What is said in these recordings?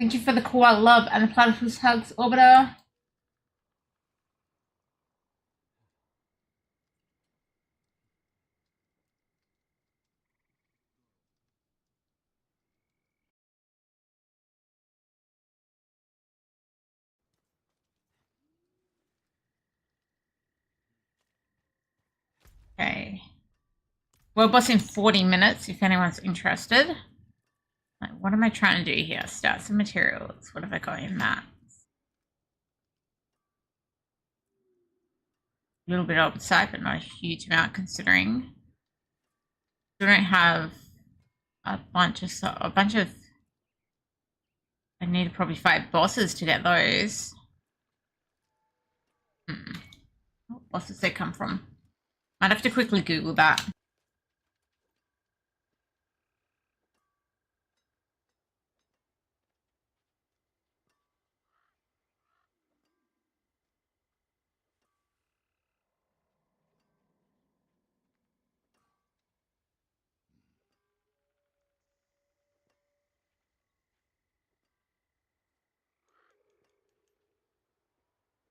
Thank you for the koala love and the platypus hugs, Orbiter. Okay. World boss in 40 minutes, if anyone's interested. Like, what am I trying to do here? Start some materials. What have I got in that? A little bit of site, but not a huge amount considering. We don't have a bunch of. I need to probably fight bosses to get those. What bosses they come from? I'd have to quickly Google that.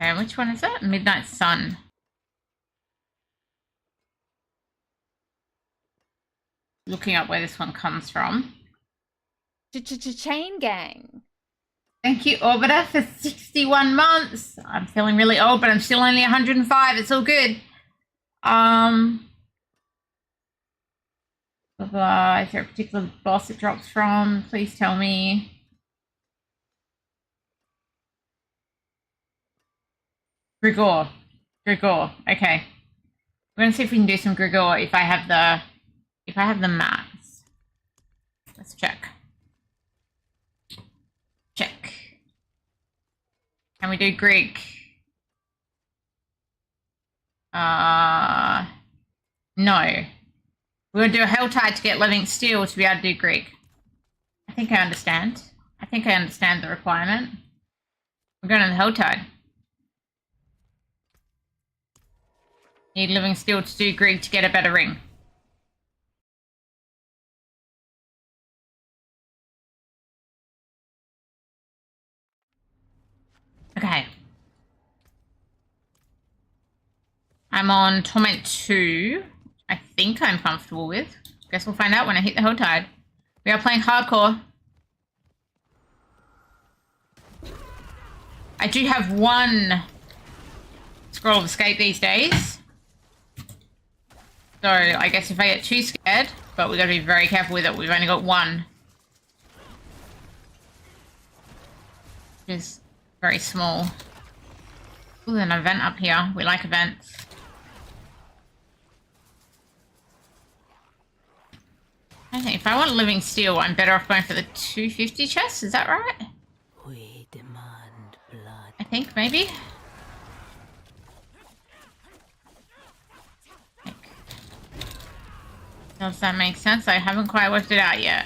Okay, which one is that? Midnight Sun. Looking up where this one comes from. Chain gang. Thank you, Orbiter, for 61 months. I'm feeling really old, but I'm still only 105. It's all good. Is there a particular boss it drops from? Please tell me. Grigor. Okay. We're gonna see if we can do some Grigor if I have the mats. Let's check. Can we do Greek? No. We're gonna do a Helltide to get Living Steel to be able to do Greek. I think I understand. The requirement. We're going to the Helltide. Need Living Steel to do Greek to get a better ring. Okay. I'm on Torment 2. I think I'm comfortable with. Guess we'll find out when I hit the Helltide. We are playing hardcore. I do have one Scroll of Escape these days. So I guess if I get too scared, but we've got to be very careful with it. We've only got one. Which is very small. Ooh, there's an event up here. We like events. I think if I want Living Steel, I'm better off going for the 250 chest. Is that right? We demand blood. I think, maybe. Does that make sense? I haven't quite worked it out yet.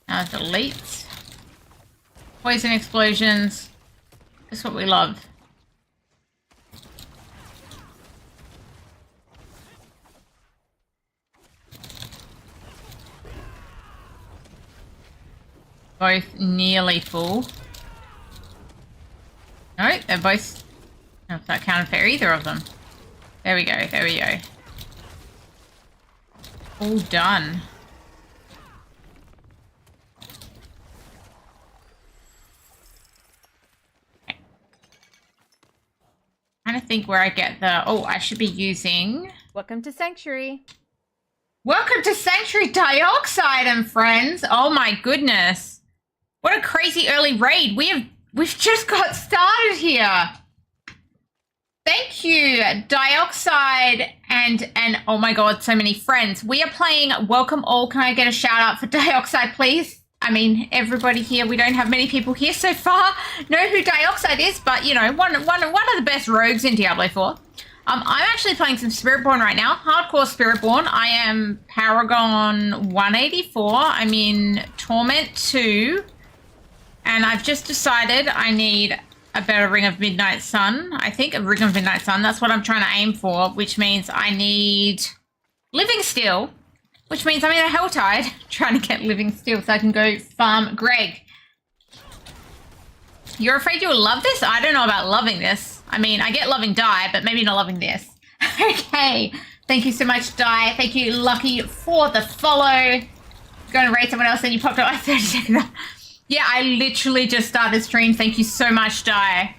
Now it's elite. Poison explosions. That's what we love. Both nearly full. No, they're both... I don't know if that counted for either of them. There we go, All done. Okay. Trying to think where I get the... Oh, I should be using... Welcome to Sanctuary. Welcome to Sanctuary Dioxide and friends. Oh my goodness. What a crazy early raid. We've just got started here. Thank you, Dioxide and oh my god, so many friends. We are playing Welcome All. Can I get a shout out for Dioxide, please? I mean, everybody here, we don't have many people here so far know who Dioxide is, but you know, one of the best rogues in Diablo 4. I'm actually playing some Spiritborn right now. Hardcore Spiritborn. I am Paragon 184. I'm in Torment 2. And I've just decided I need a better Ring of Midnight Sun. I think a Ring of Midnight Sun. That's what I'm trying to aim for, which means I need Living Steel, which means I'm in a Helltide trying to get Living Steel so I can go farm Greg. You're afraid you'll love this? I don't know about loving this. I mean, I get loving Die, but maybe not loving this. Okay. Thank you so much, Die. Thank you, Lucky, for the follow. Going to raid someone else and you popped up like 30 seconds. Yeah, I literally just started stream. Thank you so much, Die.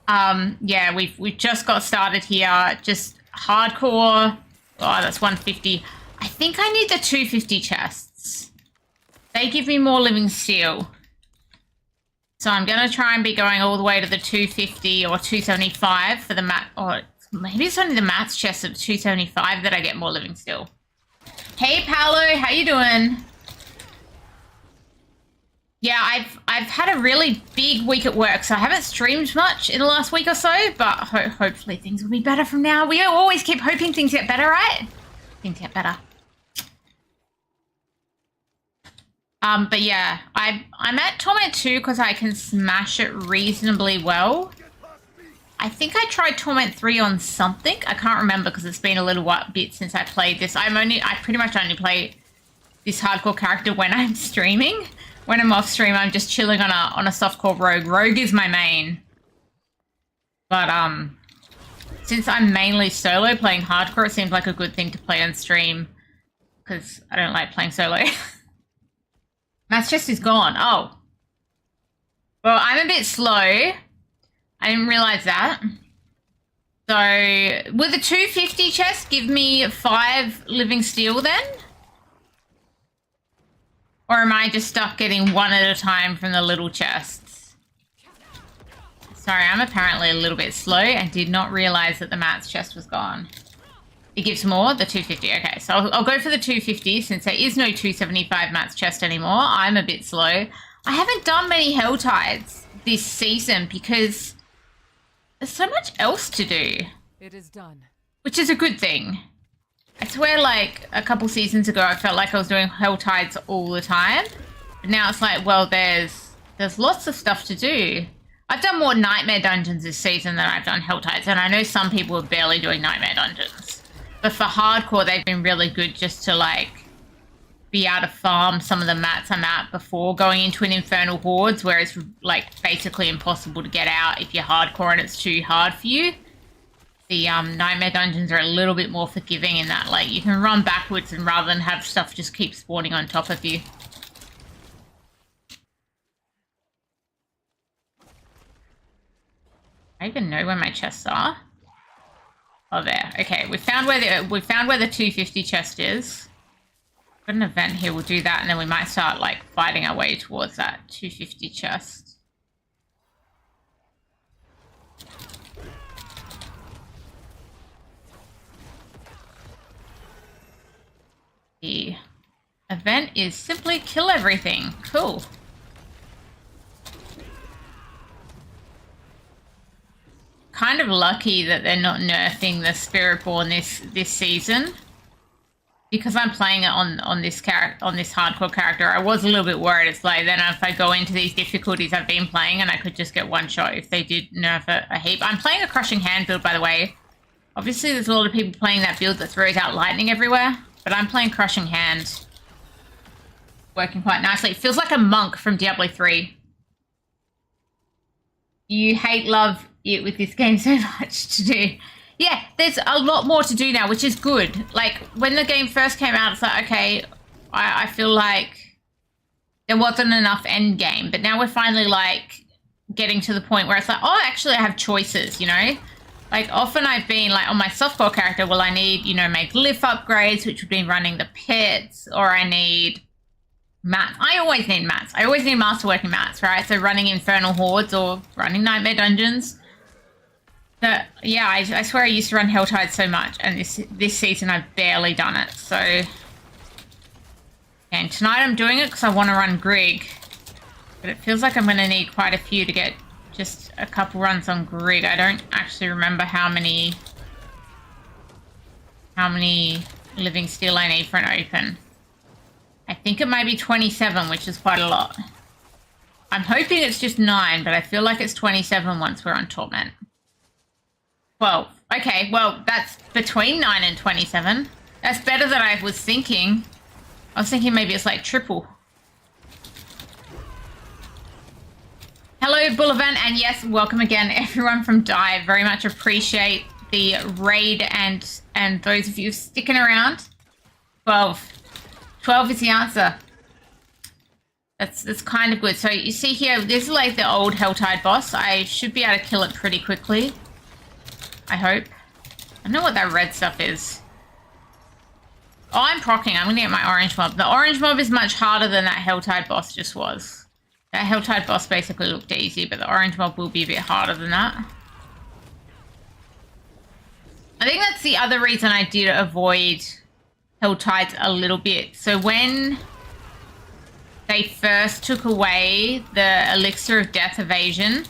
Yeah, we've just got started here. Just hardcore. Oh, that's 150. I think I need the 250 chests. They give me more living steel. So I'm going to try and be going all the way to the 250 or 275 for the mat. Or maybe it's only the mats chest of 275 that I get more living steel. Hey, Paolo, how you doing? Yeah, I've had a really big week at work, so I haven't streamed much in the last week or so, but hopefully things will be better from now. We always keep hoping things get better, right? Things get better. But yeah, I'm at Torment 2 because I can smash it reasonably well. I think I tried Torment 3 on something. I can't remember because it's been a little bit since I played this. I pretty much only play this hardcore character when I'm streaming. When I'm off stream, I'm just chilling on a softcore rogue. Rogue is my main. But since I'm mainly solo playing hardcore, it seems like a good thing to play on stream because I don't like playing solo. Matt's chest is gone. Oh. Well, I'm a bit slow. I didn't realize that. So, will the 250 chest give me 5 living steel then? Or am I just stuck getting one at a time from the little chests? Sorry, I'm apparently a little bit slow and did not realize that the Matt's chest was gone. It gives more? The 250. Okay, so I'll go for the 250 since there is no 275 Matt's chest anymore. I'm a bit slow. I haven't done many Helltides this season because there's so much else to do. It is done. Which is a good thing. I swear, like, a couple seasons ago, I felt like I was doing Helltides all the time. But now it's like, well, there's lots of stuff to do. I've done more Nightmare Dungeons this season than I've done Helltides, and I know some people are barely doing Nightmare Dungeons. But for hardcore, they've been really good just to, like, be able to farm some of the mats I'm at before going into an Infernal Hordes, where it's, like, basically impossible to get out if you're hardcore and it's too hard for you. The Nightmare Dungeons are a little bit more forgiving in that, like, you can run backwards and rather than have stuff just keep spawning on top of you. I even know where my chests are. Oh, there. Okay, we found where the 250 chest is. Got an event here. We'll do that, and then we might start like fighting our way towards that 250 chest. The event is simply kill everything. Cool. Kind of lucky that they're not nerfing the Spiritborn this season, because I'm playing it on this hardcore character. I was a little bit worried. It's like then if I go into these difficulties I've been playing, and I could just get one shot if they did nerf it a heap. I'm playing a Crushing Hand build, by the way. Obviously, there's a lot of people playing that build that throws out lightning everywhere, but I'm playing Crushing Hand, working quite nicely. It feels like a monk from Diablo 3. You hate love it with this game so much to do. Yeah, there's a lot more to do now, which is good. Like, when the game first came out, it's like, okay, I feel like there wasn't enough end game, but now we're finally, like, getting to the point where it's like, oh, actually, I have choices, you know? Like, often I've been, like, on my softcore character, well, I need, you know, make glyph upgrades, which would be running the pits, or I need mats. I always need mats. I always need masterworking mats, right? So running Infernal Hordes or running Nightmare Dungeons. But yeah, I swear I used to run Helltide so much, and this season I've barely done it. So, and tonight I'm doing it because I want to run Grig, but it feels like I'm going to need quite a few to get just a couple runs on Grig. I don't actually remember how many how many living steel I need for an open. I think it might be 27, which is quite a lot. I'm hoping it's just 9, but I feel like it's 27 once we're on Torment. 12. Okay, well, that's between 9 and 27. That's better than I was thinking. I was thinking maybe it's like triple. Hello, Bullivant, and yes, welcome again, everyone from Dive. Very much appreciate the raid and those of you sticking around. 12. 12 is the answer. That's kind of good. So you see here, this is like the old Helltide boss. I should be able to kill it pretty quickly. I hope. I don't know what that red stuff is. Oh, I'm proccing. I'm going to get my orange mob. The orange mob is much harder than that Helltide boss just was. That Helltide boss basically looked easy, but the orange mob will be a bit harder than that. I think that's the other reason I did avoid Helltides a little bit. So when they first took away the Elixir of Death evasion,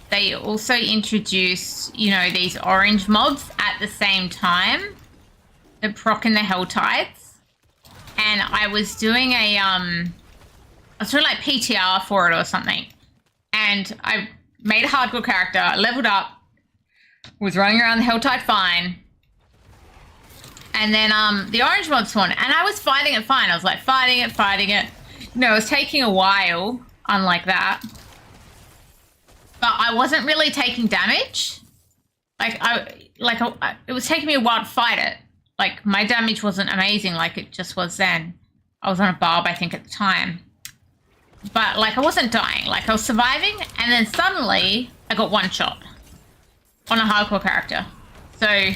they also introduced, you know, these orange mobs at the same time. The proc and the Helltides. And I was doing a, I was doing like PTR for it or something. And I made a hardcore character, leveled up, was running around the Helltide fine. And then the orange mob spawned, and I was fighting it fine. I was like fighting it. You know, it was taking a while, unlike that. But I wasn't really taking damage. It was taking me a while to fight it. Like, my damage wasn't amazing like it just was then. I was on a barb, I think, at the time. But, like, I wasn't dying. Like, I was surviving, and then suddenly I got one shot on a hardcore character. So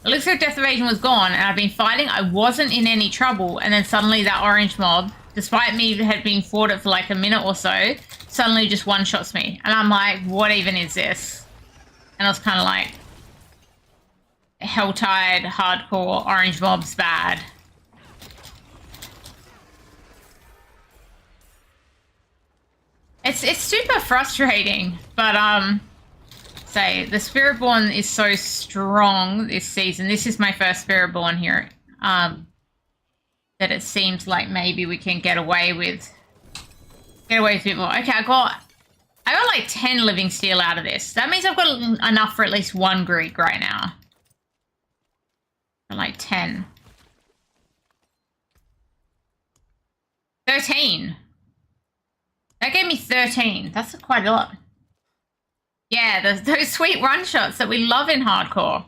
Elixir of Death evasion was gone, and I've been fighting. I wasn't in any trouble, and then suddenly that orange mob, despite me had been fought it for like a minute or so, suddenly just one-shots me. And I'm like, what even is this? And I was kind of like, Helltide, hardcore, orange mob's bad. It's super frustrating, but say the Spiritborn is so strong this season. This is my first Spiritborn here. That it seems like maybe we can get away with a bit more. Okay, I got like 10 living steel out of this. That means I've got enough for at least one Greek right now. Like 10. 13. That gave me 13. That's quite a lot. Yeah, those sweet run shots that we love in hardcore.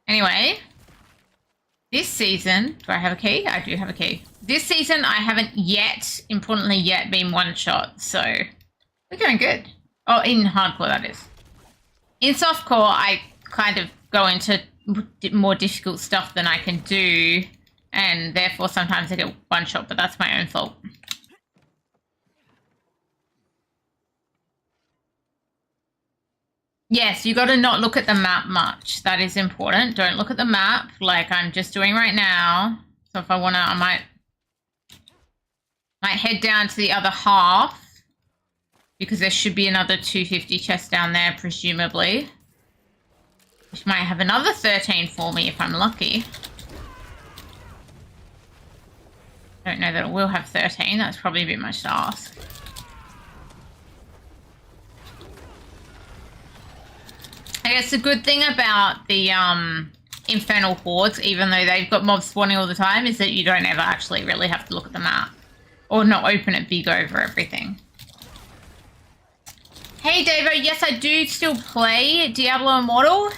Anyway, this season, do I have a key? I do have a key. This season, I haven't yet, importantly yet, been one shot, so we're going good. Oh, in hardcore, that is. In softcore, I kind of go into more difficult stuff than I can do, and therefore sometimes I get one shot, but that's my own fault. Yes, you got to not look at the map much. That is important. Don't look at the map like I'm just doing right now. So if I want to, I might head down to the other half because there should be another 250 chests down there, presumably. Which might have another 13 for me if I'm lucky. Don't know that it will have 13. That's probably a bit much to ask. I guess the good thing about the Infernal Hordes, even though they've got mobs spawning all the time, is that you don't ever actually really have to look at the map. Or not open it big over everything. Hey Davo, yes I do still play Diablo Immortal.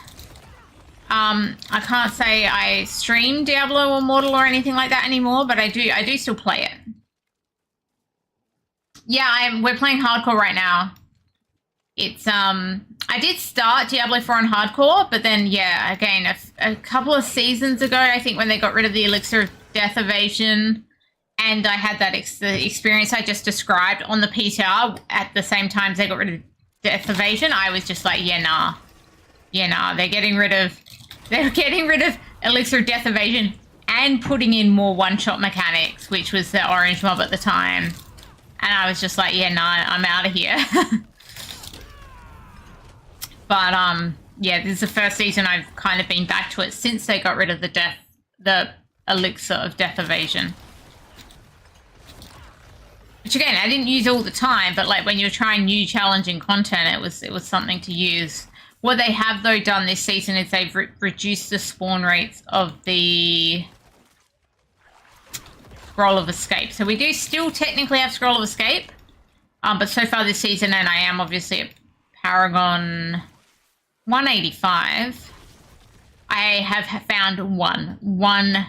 I can't say I stream Diablo Immortal or anything like that anymore, but I do still play it. Yeah, we're playing hardcore right now. It's I did start Diablo 4 on hardcore, but then yeah, again a couple of seasons ago, I think when they got rid of the Elixir of Death evasion, and I had that the experience I just described on the PTR at the same time they got rid of Death evasion, I was just like, yeah, nah, they're getting rid of Elixir of Death evasion and putting in more one-shot mechanics, which was the orange mob at the time. And I was just like, yeah, nah, I'm out of here. But yeah, this is the first season I've kind of been back to it since they got rid of the elixir of death evasion. Which again, I didn't use all the time, but like when you're trying new challenging content, it was something to use. What they have though done this season is they've reduced the spawn rates of the Scroll of Escape. So we do still technically have Scroll of Escape, but so far this season, and I am obviously at Paragon 185, I have found one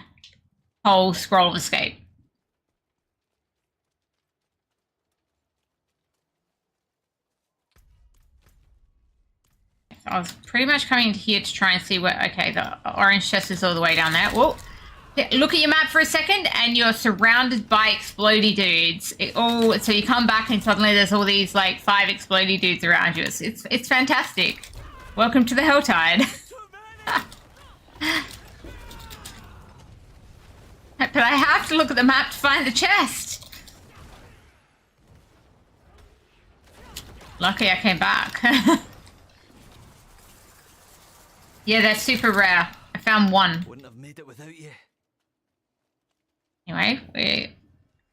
whole Scroll of Escape. I was pretty much coming into here to try and see where... Okay, the orange chest is all the way down there. Whoa. Look at your map for a second, and you're surrounded by explodey dudes. So you come back, and suddenly there's all these, like, 5 explodey dudes around you. It's fantastic. Welcome to the Helltide. But I have to look at the map to find the chest. Lucky I came back. Yeah, they're super rare. I found one. Wouldn't have made it without you. Anyway,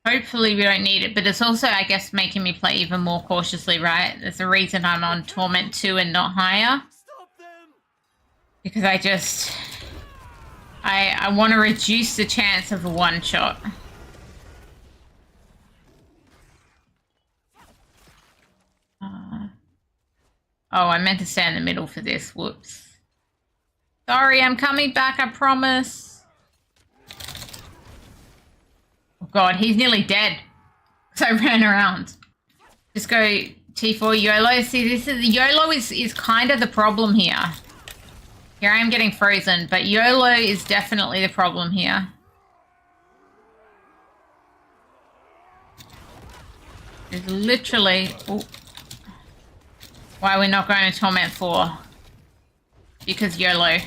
hopefully we don't need it, but it's also, I guess, making me play even more cautiously, right? There's a reason I'm on Torment 2 and not higher. Stop them! Because I want to reduce the chance of a one-shot. Oh, I meant to stay in the middle for this. Whoops. Sorry, I'm coming back, I promise. Oh god, he's nearly dead. So I ran around. Just go T4 YOLO. See, YOLO is kind of the problem here. Here I am getting frozen, but YOLO is definitely the problem here. There's literally... Oh. Why we're not going to Torment 4? Because YOLO.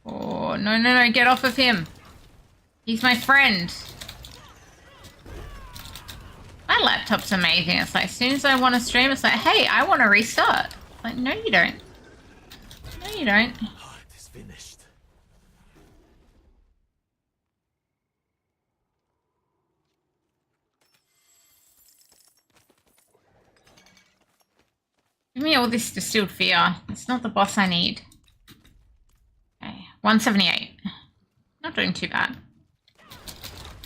Oh, no, get off of him. He's my friend. My laptop's amazing. It's like, as soon as I want to stream, it's like, hey, I want to restart. It's like, no, you don't. No, you don't. Oh, it is finished. Give me all this distilled fear. It's not the boss I need. Okay, 178. Not doing too bad.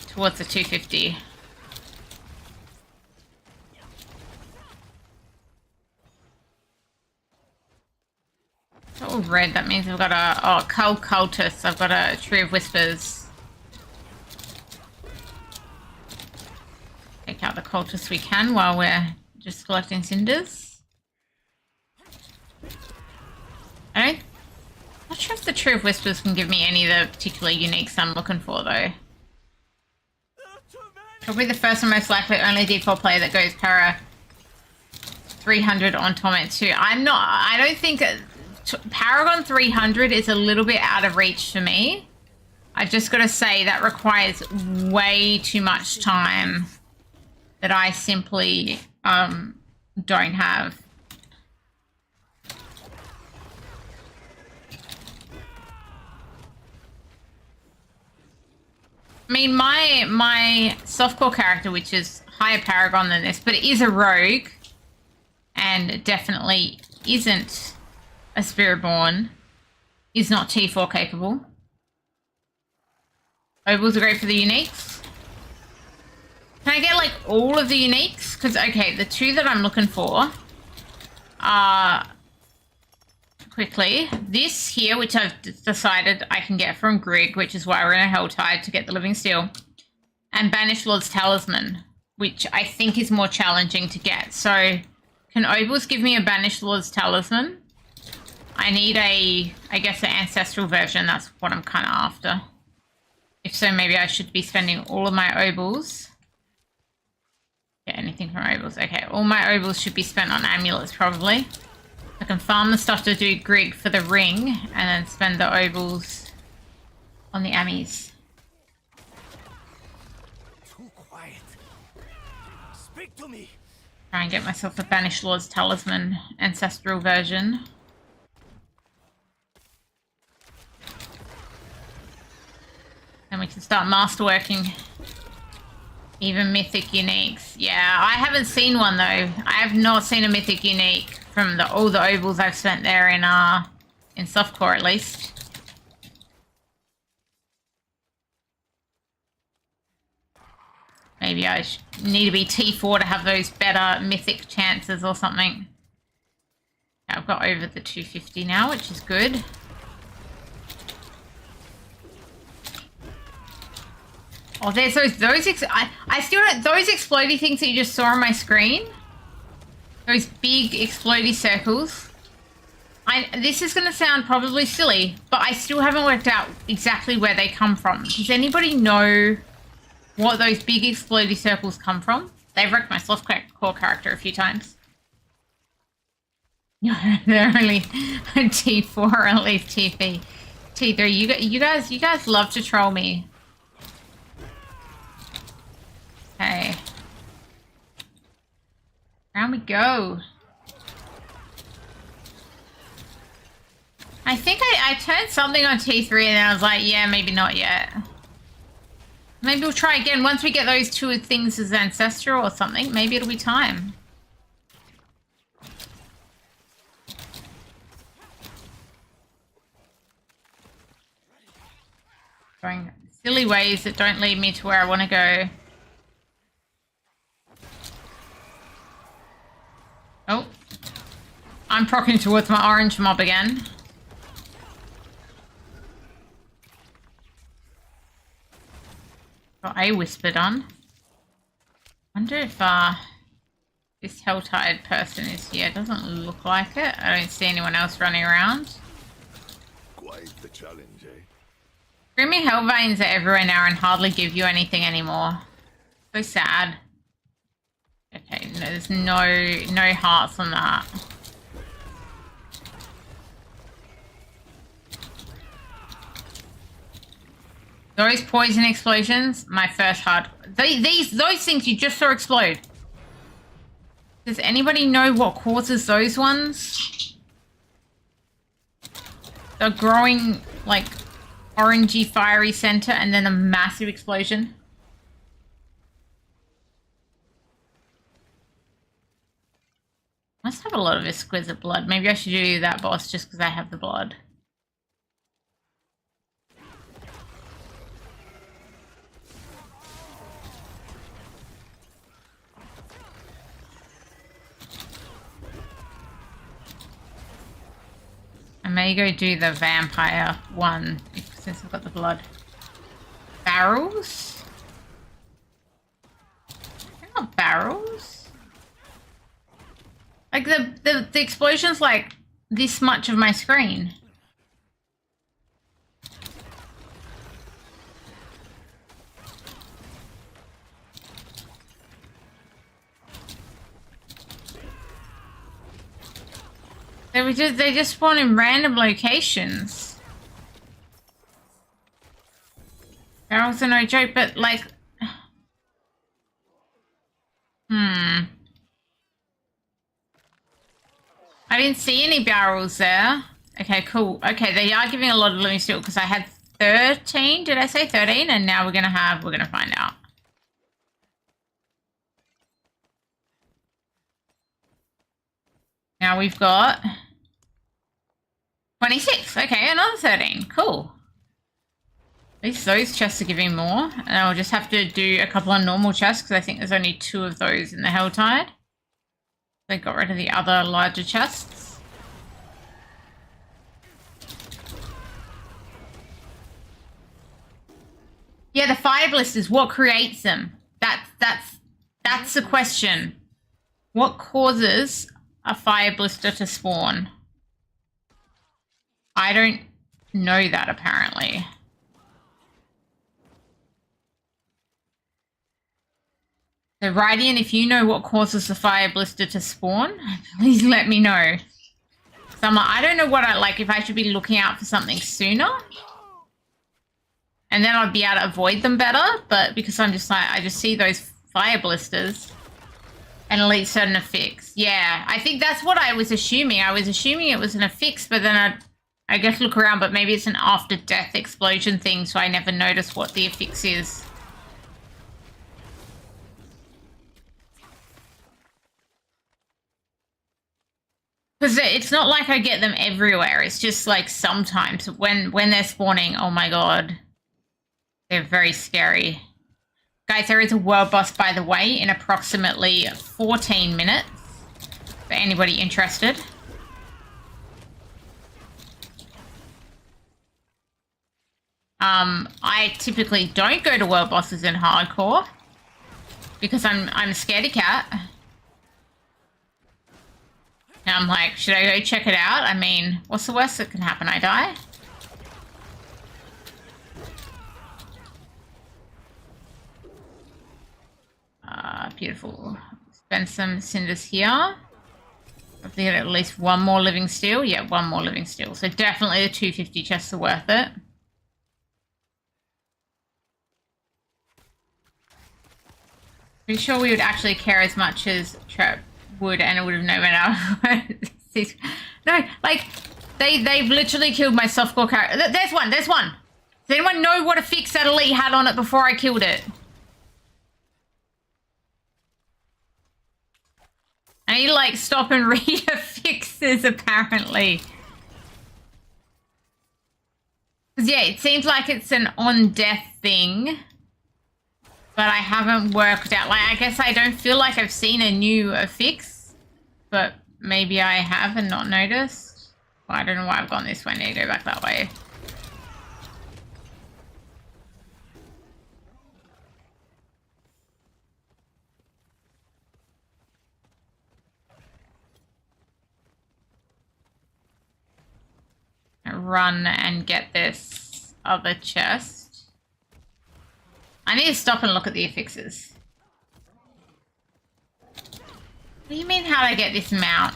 Towards the 250. It's all red. That means I've got a... Oh, cultist. I've got a Tree of Whispers. Take out the cultists we can while we're just collecting cinders. I'm not sure if the Tree of Whispers can give me any of the particular uniques I'm looking for, though. Probably the first and most likely only default player that goes para 300 on Torment 2. I don't think... Paragon 300 is a little bit out of reach for me. I've just got to say that requires way too much time that I simply don't have. I mean, my softcore character, which is higher Paragon than this, but it is a rogue, and it definitely isn't a Spiritborn, is not T4 capable. Ovals are great for the uniques. Can I get, like, all of the uniques? Because, okay, the two that I'm looking for are... Quickly, this here, which I've decided I can get from Grig, which is why we're in a Helltide to get the Living Steel, and Banished Lord's Talisman, which I think is more challenging to get. So, can Ovals give me a Banished Lord's Talisman? I need I guess, an Ancestral version. That's what I'm kind of after. If so, maybe I should be spending all of my Ovals. Get anything from Ovals. Okay, all my Ovals should be spent on amulets, probably. I can farm the stuff to do Grig for the ring, and then spend the ovals on the ammies. too quiet. Speak to me. Try and get myself a Banished Lord's Talisman ancestral version. Then we can start masterworking even mythic uniques. Yeah, I haven't seen one though. I have not seen a mythic unique from all the ovals I've spent there in softcore at least. Maybe I need to be T4 to have those better mythic chances or something. I've got over the 250 now, which is good. Oh, there's those I still don't, those explodey things that you just saw on my screen. Those big explodey circles. This is going to sound probably silly, but I still haven't worked out exactly where they come from. Does anybody know what those big explodey circles come from? They've wrecked my softcore character a few times. They're only T4 or at least T3. You guys love to troll me. Okay. Around we go. I think I turned something on T3 and then I was like, yeah, maybe not yet. Maybe we'll try again once we get those two things as ancestral or something. Maybe it'll be time. Going silly ways that don't lead me to where I want to go. Oh. I'm procking towards my orange mob again. Got a whisper done. Wonder if this Helltide person is here. Doesn't look like it. I don't see anyone else running around. Quite the challenge, eh? Screaming Hellveins are everywhere now and hardly give you anything anymore. So sad. Okay, no, there's no hearts on that. Those poison explosions, my first hard. Those things you just saw explode. Does anybody know what causes those ones? The growing, like, orangey fiery center and then a massive explosion. Must have a lot of exquisite blood. Maybe I should do that boss just because I have the blood. I may go do the vampire one since I've got the blood. Barrels? They're not barrels. Like the explosion's like this much of my screen. They just spawn in random locations. Barrels are no joke, but like I didn't see any barrels there. Okay, cool. Okay, they are giving a lot of living steel because I had 13. Did I say 13? And now we're gonna find out. Now we've got 26. Okay, another 13. Cool. At least those chests are giving more. And I'll just have to do a couple of normal chests because I think there's only 2 of those in the Helltide. They got rid of the other larger chests. Yeah, the fire blisters, what creates them? That's the question. What causes a fire blister to spawn? I don't know that apparently. So Rydian, if you know what causes the fire blister to spawn, please let me know. So I'm like, I don't know what if I should be looking out for something sooner. And then I'd be able to avoid them better, but because I'm just like, I just see those fire blisters and elite certain affix. Yeah, I think that's what I was assuming. I was assuming it was an affix, but then I guess look around, but maybe it's an after death explosion thing, so I never noticed what the affix is. Because it's not like I get them everywhere. It's just like sometimes when they're spawning, oh my god. They're very scary. Guys, there is a world boss, by the way, in approximately 14 minutes. For anybody interested. I typically don't go to world bosses in hardcore. Because I'm a scaredy cat. And I'm like, should I go check it out? I mean, what's the worst that can happen? I die? Beautiful. Spend some cinders here. Hopefully get at least one more living steel. Yeah, one more living steel. So definitely the 250 chests are worth it. Pretty sure we would actually care as much as Trep would, and it would have known our No, like they've literally killed my softcore character. There's one. Does anyone know what affix that elite had on it before I killed it? I need to like stop and read affixes apparently. Cause yeah, it seems like it's an on death thing. But I haven't worked out, like, I guess I don't feel like I've seen a new affix, but maybe I have and not noticed. Well, I don't know why I've gone this way, I need to go back that way. Run and get this other chest. I need to stop and look at the affixes. What do you mean, how do I get this mount?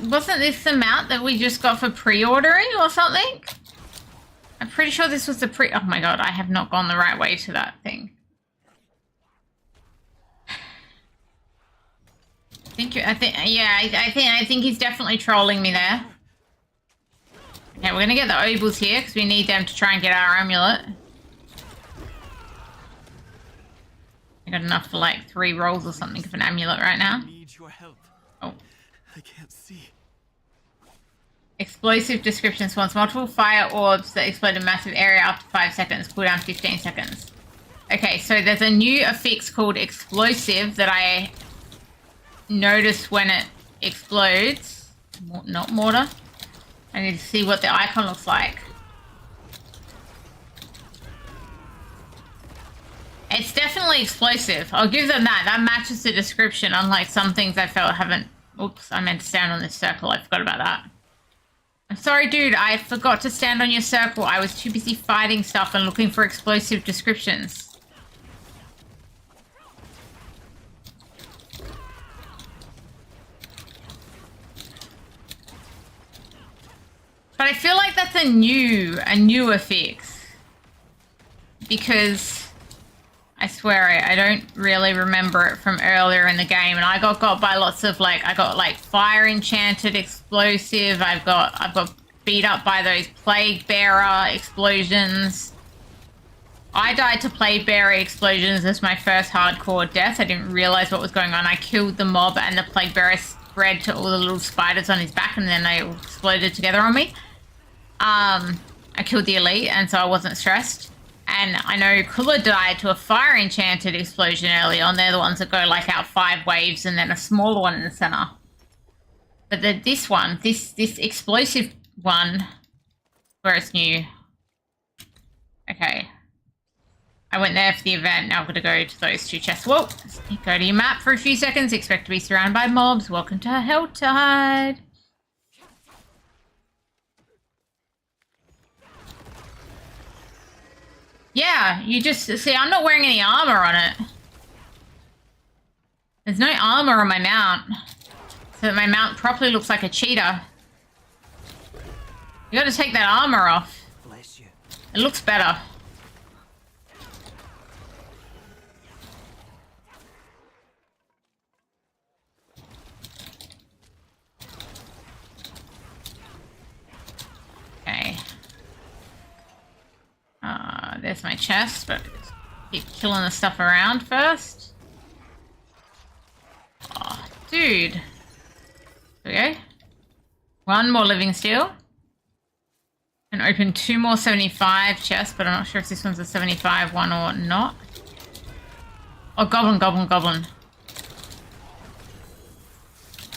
Wasn't this the mount that we just got for pre-ordering or something? I'm pretty sure this was the pre- oh my god, I have not gone the right way to that thing. I think he's definitely trolling me there. Okay, we're gonna get the obols here because we need them to try and get our amulet. I got enough for like 3 rolls or something of an amulet right now. Need your help. Oh. I can't see. Explosive description spawns multiple fire orbs that explode a massive area after 5 seconds. Cooldown 15 seconds. Okay, so there's a new affix called explosive that I notice when it explodes. Not mortar. I need to see what the icon looks like. It's definitely explosive. I'll give them that. That matches the description, unlike some things I felt haven't... Oops, I meant to stand on this circle. I forgot about that. I'm sorry, dude. I forgot to stand on your circle. I was too busy fighting stuff and looking for explosive descriptions. But I feel like that's a new affix. Because I swear I don't really remember it from earlier in the game, and I got by lots of like I got like fire enchanted explosive. I've got beat up by those plague bearer explosions. I died to plague bearer explosions as my first hardcore death. I didn't realize what was going on. I killed the mob and the plague bearer spread to all the little spiders on his back, and then they all exploded together on me. I killed the elite, and so I wasn't stressed. And I know Kula died to a fire enchanted explosion early on. They're the ones that go like out 5 waves and then a smaller one in the center. But this one, this explosive one, where it's new. Okay. I went there for the event. Now I've got to go to those 2 chests. Whoa! Go to your map for a few seconds. Expect to be surrounded by mobs. Welcome to Helltide. Yeah, you just... See, I'm not wearing any armor on it. There's no armor on my mount. So that my mount properly looks like a cheetah. You gotta take that armor off. Bless you. It looks better. Okay. There's my chest, but keep killing the stuff around first. Oh, dude. There we go. One more living steel. And open 2 more 75 chests, but I'm not sure if this one's a 75 one or not. Oh, goblin, goblin, goblin.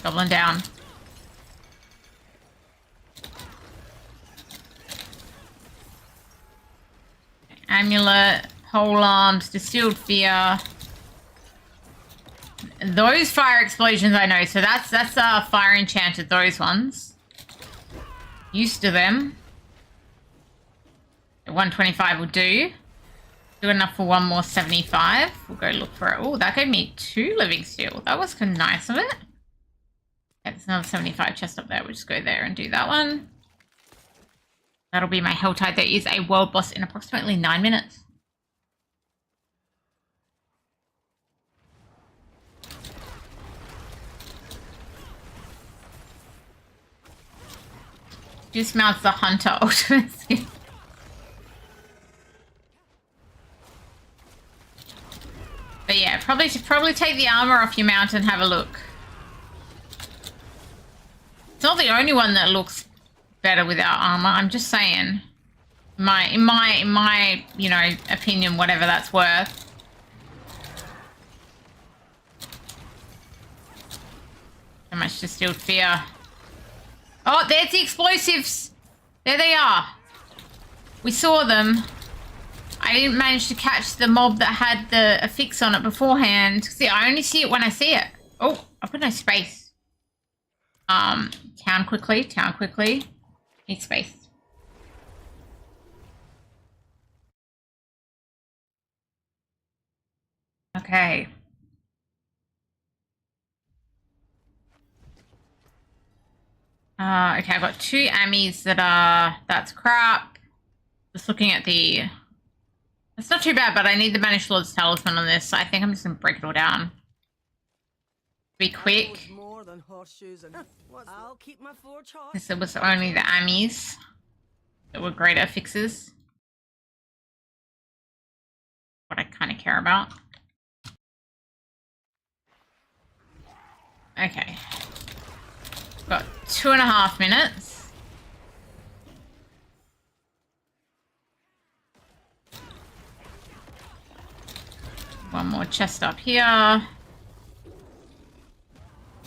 Goblin down. Amulet, pole arms, distilled fear. Those fire explosions I know, so that's fire enchanted, those ones. Used to them. 125 will do. Good enough for 1 more 75. We'll go look for it. Oh, that gave me 2 living steel. That was kind of nice of it. Okay, there's another 75 chest up there. We'll just go there and do that one. That'll be my Helltide. There is a world boss in approximately 9 minutes. Dismounts the hunter ultimate skill. But yeah, probably take the armor off your mount and have a look. It's not the only one that looks better without armor. I'm just saying, in my you know, opinion, whatever that's worth. So much distilled fear. Oh, there's the explosives. There they are. We saw them. I didn't manage to catch the mob that had the affix on it beforehand. See, I only see it when I see it. Oh, I've got no space. Town quickly, town quickly. Need space. Okay. Okay, I've got 2 ammies that's crap. Just looking at the... It's not too bad, but I need the Banished Lord's Talisman on this. So I think I'm just going to break it all down. Be quick. This was only the ammies that were greater fixes. What I kind of care about. Okay. Got 2.5 minutes. One more chest up here.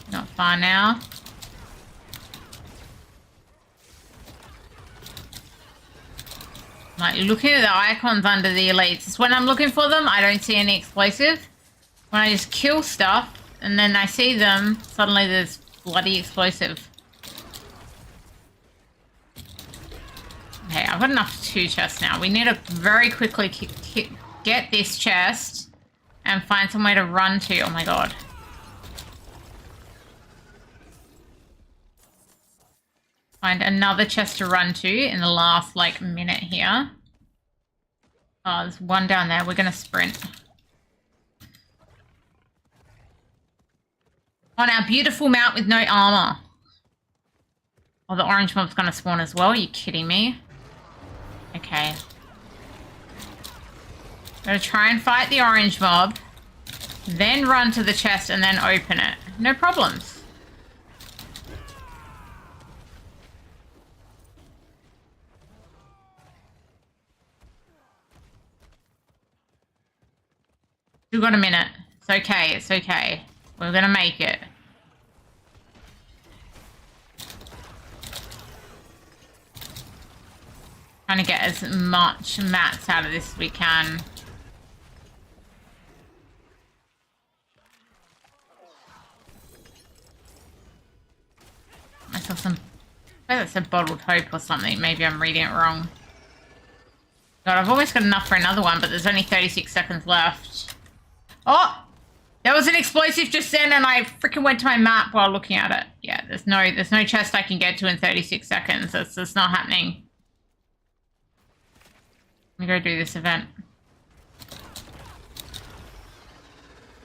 Not far now. Like, looking at the icons under the elites, when I'm looking for them, I don't see any explosive. When I just kill stuff, and then I see them, suddenly there's bloody explosive. Okay, I've got enough for 2 chests now. We need to very quickly get this chest and find somewhere to run to. Oh my god. Find another chest to run to in the last, like, minute here. Oh, there's one down there. We're gonna sprint. On our beautiful mount with no armor. Oh, the orange mob's gonna spawn as well. Are you kidding me? Okay. Gotta try and fight the orange mob. Then run to the chest and then open it. No problems. Still got a minute. It's okay, it's okay. We're gonna make it. Trying to get as much mats out of this as we can. I saw some... I think that's a bottled hope or something. Maybe I'm reading it wrong. God, I've almost got enough for another one, but there's only 36 seconds left. Oh! There was an explosive just then, and I freaking went to my map while looking at it. Yeah, there's no chest I can get to in 36 seconds. That's not happening. Let me go do this event.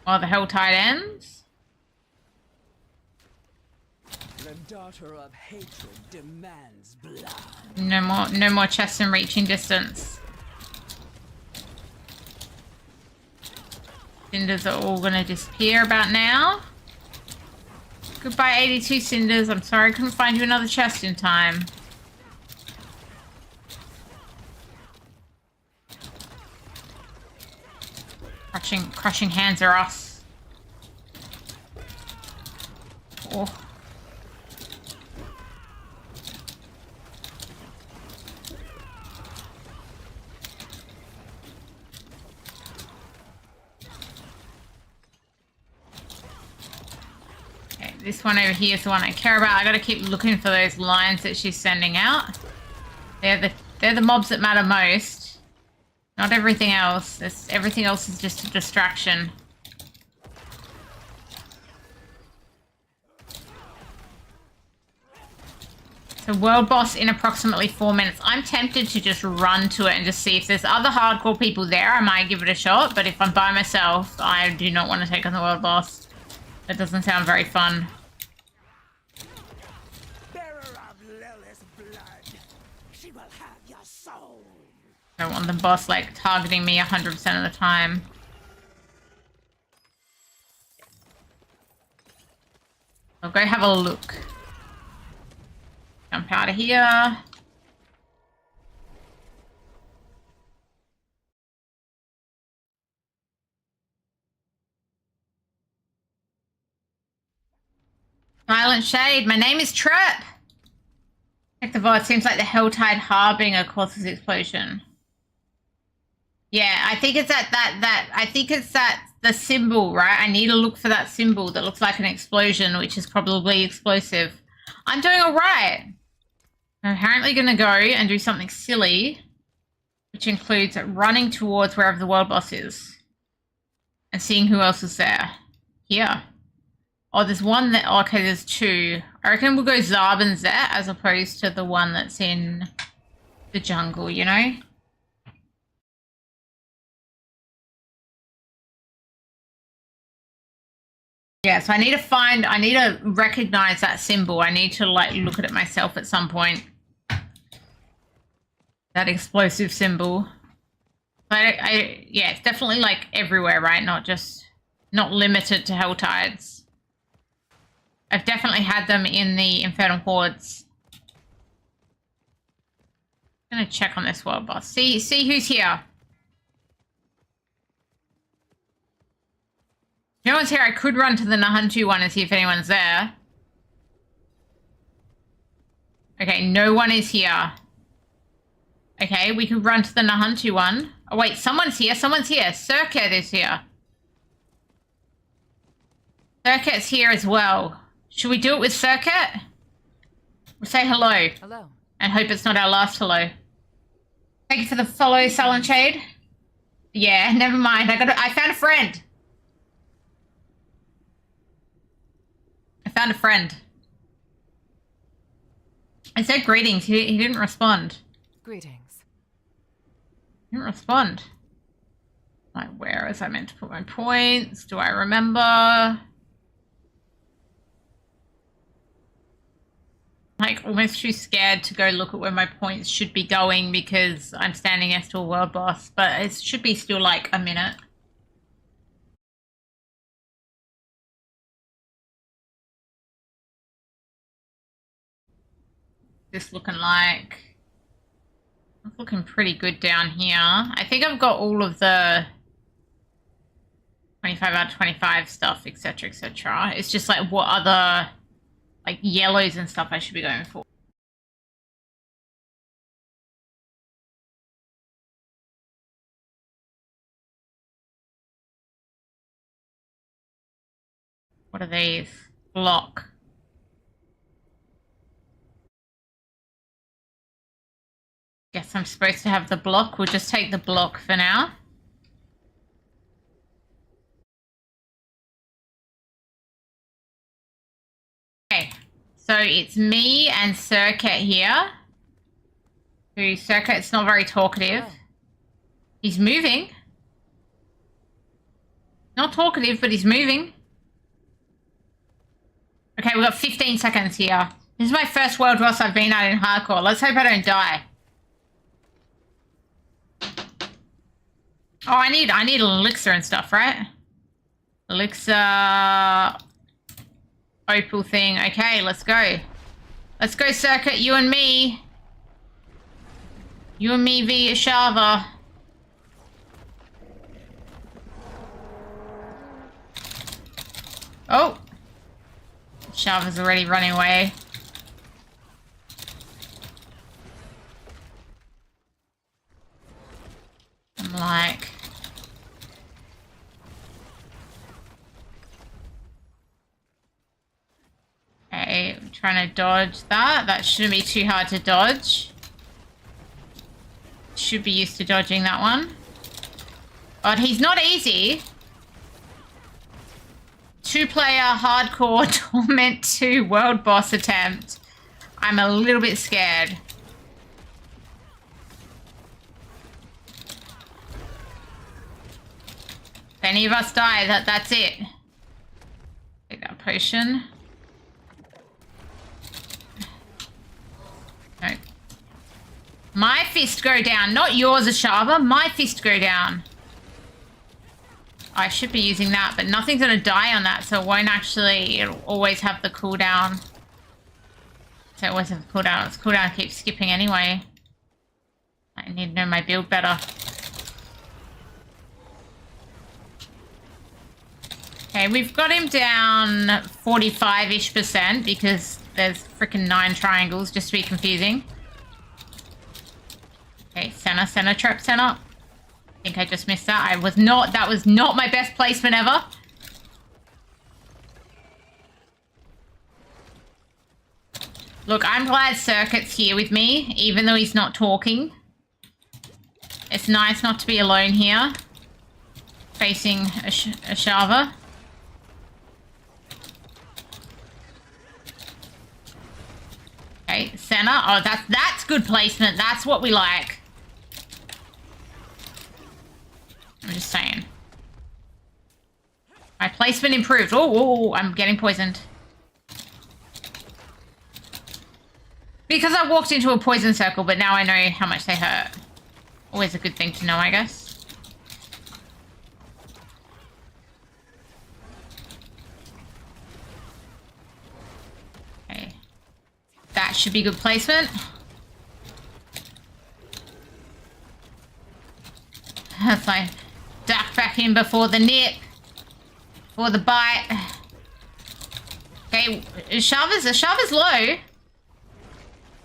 While the Helltide ends. The daughter of hatred demands blood. No more chests in reaching distance. Cinders are all gonna disappear about now. Goodbye, 82 cinders. I'm sorry I couldn't find you another chest in time. Crushing hands are us. Oh. Okay, this one over here is the one I care about. I gotta keep looking for those lines that she's sending out. They're the mobs that matter most. Not everything else. Everything else is just a distraction. So world boss in approximately 4 minutes. I'm tempted to just run to it and just see if there's other hardcore people there. I might give it a shot, but if I'm by myself, I do not want to take on the world boss. That doesn't sound very fun. Bearer of Lilith's blood, she will have your soul. I don't want the boss, like, targeting me 100% of the time. I'll go have a look. Jump out of here. Silent Shade, my name is Trep. Check the VOD. Seems like the Helltide Harbinger causes explosion. Yeah, I think it's the symbol, right? I need to look for that symbol that looks like an explosion, which is probably explosive. I'm doing all right. I'm apparently going to go and do something silly, which includes running towards wherever the world boss is and seeing who else is there. Here. Oh, there's one that... Oh, okay, there's two. I reckon we'll go Zarbin's there as opposed to the one that's in the jungle, you know? Yeah, so I need to recognize that symbol. I need to, like, look at it myself at some point. That explosive symbol. But yeah, it's definitely, like, everywhere, right? Not limited to Helltides. I've definitely had them in the Infernal Hordes. I'm gonna check on this world boss. See who's here. No one's here. I could run to the Nahantu one and see if anyone's there. Okay, no one is here. Okay, we could run to the Nahantu one. Oh wait, someone's here. Someone's here. Circuit is here. Circuit's here as well. Should we do it with Circuit? We'll say hello. Hello. And hope it's not our last hello. Thank you for the follow, Silent Shade. Yeah, never mind. I found a friend. I found a friend. I said greetings. He didn't respond. Greetings. He didn't respond. Like, where was I meant to put my points? Do I remember? Like, almost too scared to go look at where my points should be going because I'm standing next to a world boss, but it should be still like a minute. This looking like... It's looking pretty good down here. I think I've got all of the 25 out of 25 stuff, etc., etc. It's just like what other... like yellows and stuff I should be going for. What are these? Block. Guess I'm supposed to have the block. We'll just take the block for now. So it's me and Circuit here. Who Circuit's not very talkative. He's moving. Not talkative, but he's moving. Okay, we've got 15 seconds here. This is my first world boss I've been at in hardcore. Let's hope I don't die. Oh, I need an elixir and stuff, right? Elixir, opal thing. Okay, let's go. Let's go, Circuit. You and me. You and me via Shava. Oh. Shava's already running away. I'm like... Okay, I'm trying to dodge that. That shouldn't be too hard to dodge. Should be used to dodging that one. But he's not easy. 2-player hardcore Torment 2 world boss attempt. I'm a little bit scared. If any of us die, that's it. Take that potion. No. My fist go down, not yours, Ashava. My fist go down. I should be using that, but nothing's going to die on that, so it won't actually... It'll always have the cooldown. So it always has the cooldown. Its cooldown keeps skipping anyway. I need to know my build better. Okay, we've got him down 45-ish% because there's freaking 9 triangles, just to be confusing. Okay, center, trap center. I think I just missed that. That was not my best placement ever. Look, I'm glad Circuit's here with me, even though he's not talking. It's nice not to be alone here. Facing Ashava. Okay, center. Oh, that's good placement. That's what we like. I'm just saying. My placement improved. Oh, I'm getting poisoned. Because I walked into a poison circle, but now I know how much they hurt. Always a good thing to know, I guess. Okay. That should be good placement. That's like... Duck back in before the nip. Before the bite. Okay, Shava's low.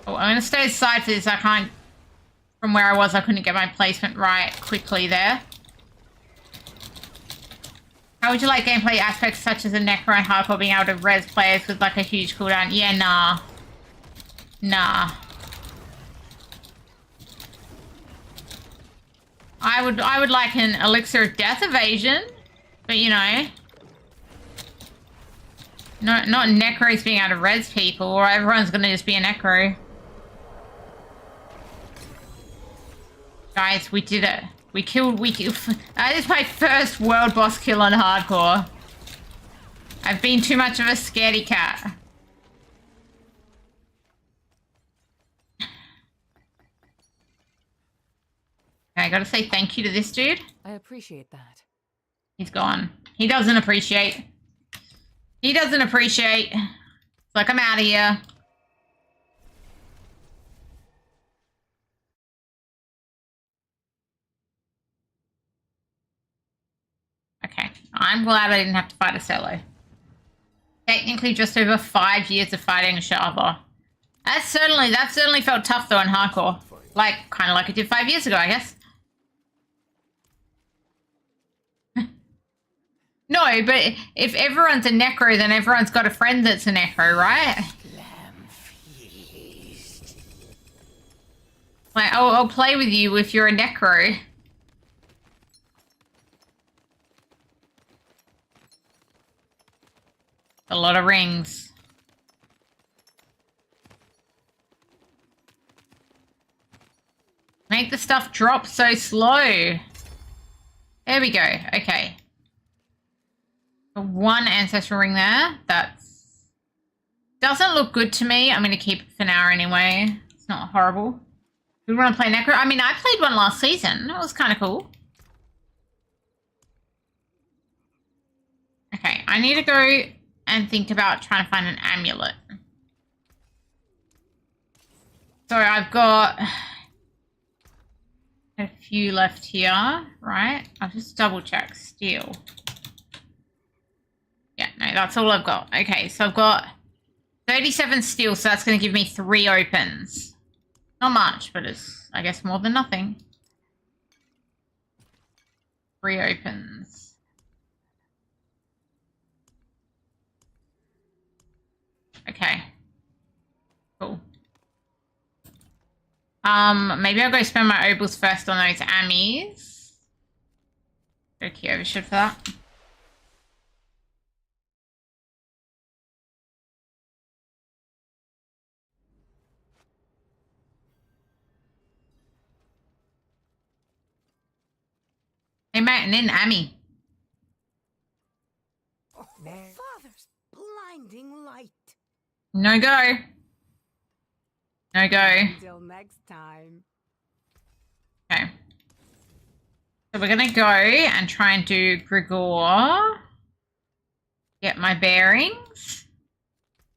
Oh, I'm gonna stay aside for this. I can't... From where I was, I couldn't get my placement right quickly there. How would you like gameplay aspects such as a Necro and Hardcore being able to res players with like a huge cooldown? Yeah, nah. Nah. I would like an elixir of death evasion, but you know, not necros being able to res people, or everyone's gonna just be a necro. Guys, we did it. We killed. That is my first world boss kill on hardcore. I've been too much of a scaredy cat. I gotta say thank you to this dude. I appreciate that. He's gone. He doesn't appreciate. He doesn't appreciate. It's like, I'm out of here. Okay. I'm glad I didn't have to fight a solo. Technically just over 5 years of fighting a Shava. That certainly felt tough though in hardcore. Like, kind of like it did 5 years ago, I guess. No, but if everyone's a necro, then everyone's got a friend that's a necro, right? Like, I'll play with you if you're a necro. A lot of rings. Make the stuff drop so slow. There we go. Okay. One ancestral ring there. That doesn't look good to me. I'm going to keep it for now anyway. It's not horrible. We want to play Necro. I mean, I played one last season. It was kind of cool. Okay, I need to go and think about trying to find an amulet. So I've got a few left here, right? I'll just double check. Steel. Yeah, no, that's all I've got. Okay, so I've got 37 steel, so that's going to give me 3 opens. Not much, but it's, I guess, more than nothing. 3 opens. Okay. Cool. Maybe I'll go spend my opals first on those ammies. Okay, overshoot for that. Hey, mate, and then Amy. Oh, Father's blinding light. No go. No go. Until next time. Okay. So we're going to go and try and do Grigor. Get my bearings.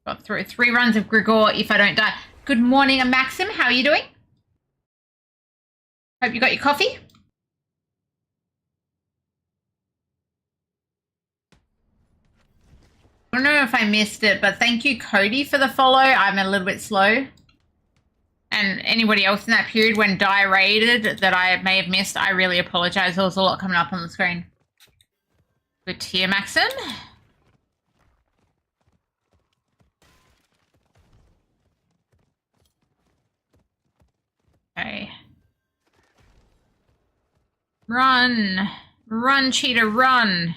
Got through 3 runs of Grigor if I don't die. Good morning, Maxim. How are you doing? Hope you got your coffee. I don't know if I missed it, but thank you, Cody, for the follow. I'm a little bit slow. And anybody else in that period when die raided that I may have missed, I really apologize. There was a lot coming up on the screen. Good to hear, Maxim. Okay. Run. Run, cheetah, run.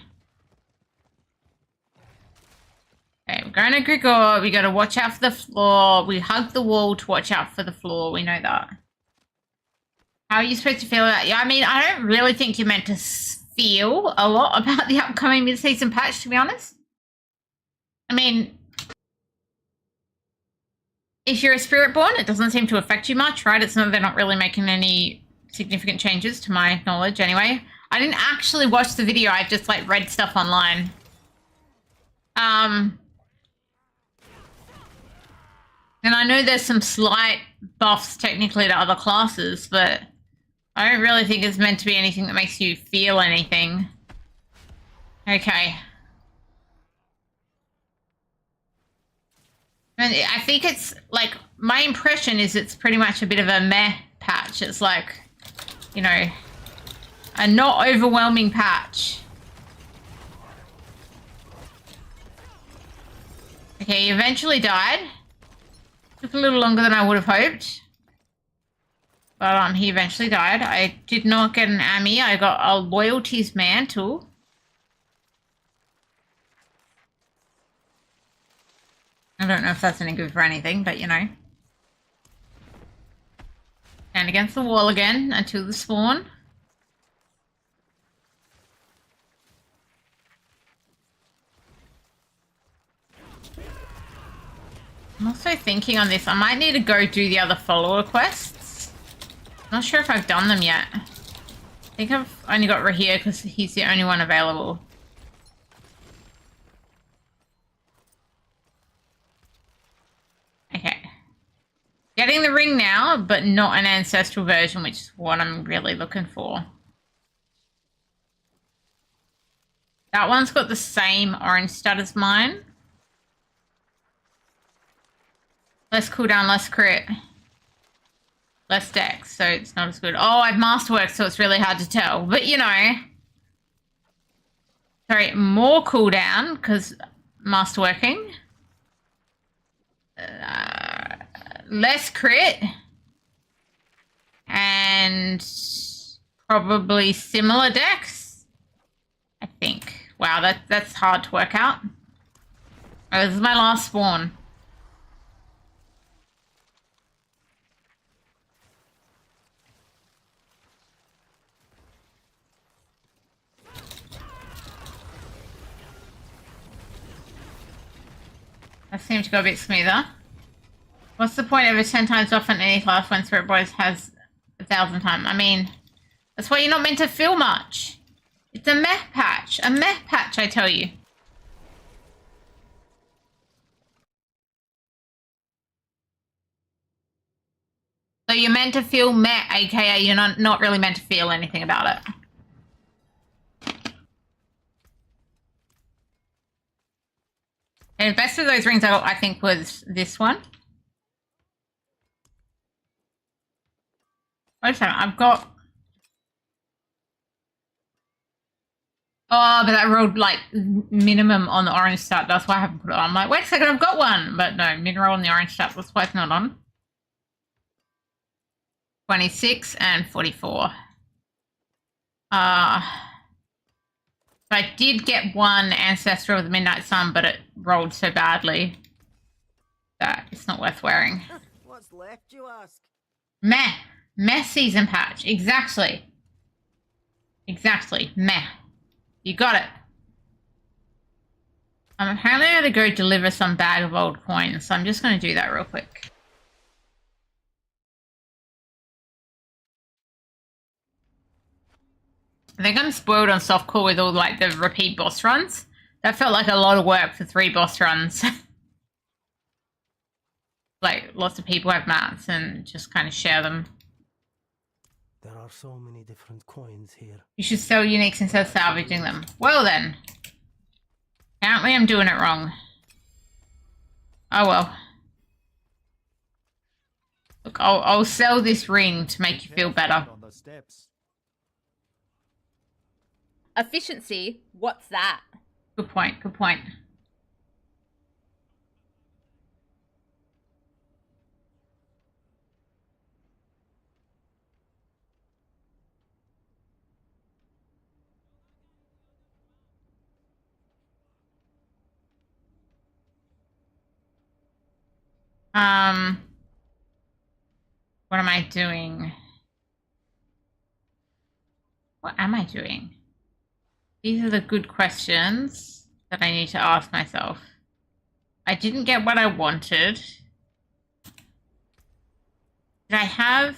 Okay, we're going to Grigor. We got to watch out for the floor. We hug the wall to watch out for the floor. We know that. How are you supposed to feel about it? Yeah, I mean, I don't really think you're meant to feel a lot about the upcoming mid-season patch, to be honest. I mean, if you're a Spiritborn, it doesn't seem to affect you much, right? It's not, they're not really making any significant changes, to my knowledge, anyway. I didn't actually watch the video. I just, like, read stuff online. And I know there's some slight buffs technically to other classes, but I don't really think it's meant to be anything that makes you feel anything. Okay. And I think it's, like, my impression is it's pretty much a bit of a meh patch. It's like, you know, a not overwhelming patch. Okay, he eventually died. Took a little longer than I would have hoped. But he eventually died. I did not get an Ami. I got a Loyalty's Mantle. I don't know if that's any good for anything, but you know. Stand against the wall again until the spawn. I'm also thinking on this, I might need to go do the other follower quests. I'm not sure if I've done them yet. I think I've only got Rahir because he's the only one available. Okay. Getting the ring now, but not an ancestral version, which is what I'm really looking for. That one's got the same orange stat as mine. Less cooldown, less crit. Less dex, so it's not as good. Oh, I've masterworked, so it's really hard to tell. But, you know. Sorry, more cooldown, because masterworking. Less crit. And probably similar dex, I think. Wow, that's hard to work out. Oh, this is my last spawn. That seemed to go a bit smoother. What's the point of a 10 times off on any class when Spiritborn has 1,000 times? I mean, that's why you're not meant to feel much. It's a meh patch. A meh patch, I tell you. So you're meant to feel meh, aka you're not really meant to feel anything about it. And the best of those rings I think was this one. Wait a second, I've got... Oh, but that rolled like minimum on the orange stat. That's why I haven't put it on. I'm like, wait a second, I've got one. But no, mineral on the orange stat. That's why it's not on. 26 and 44. So I did get one Ancestor of the Midnight Sun, but it rolled so badly that it's not worth wearing. What's left, you ask? Meh. Meh season patch. Exactly. Exactly. Meh. You got it. I'm apparently going to go deliver some bag of old coins, so I'm just going to do that real quick. I think I'm spoiled on softcore with all like the repeat boss runs. That felt like a lot of work for 3 boss runs. Like lots of people have mats and just kind of share them. There are so many different coins here. You should sell uniques instead of salvaging them. Well then. Apparently I'm doing it wrong. Oh well. Look, I'll sell this ring to make you feel better. On the steps. Efficiency? What's that? Good point, good point. What am I doing? What am I doing? These are the good questions that I need to ask myself. I didn't get what I wanted. Did I have...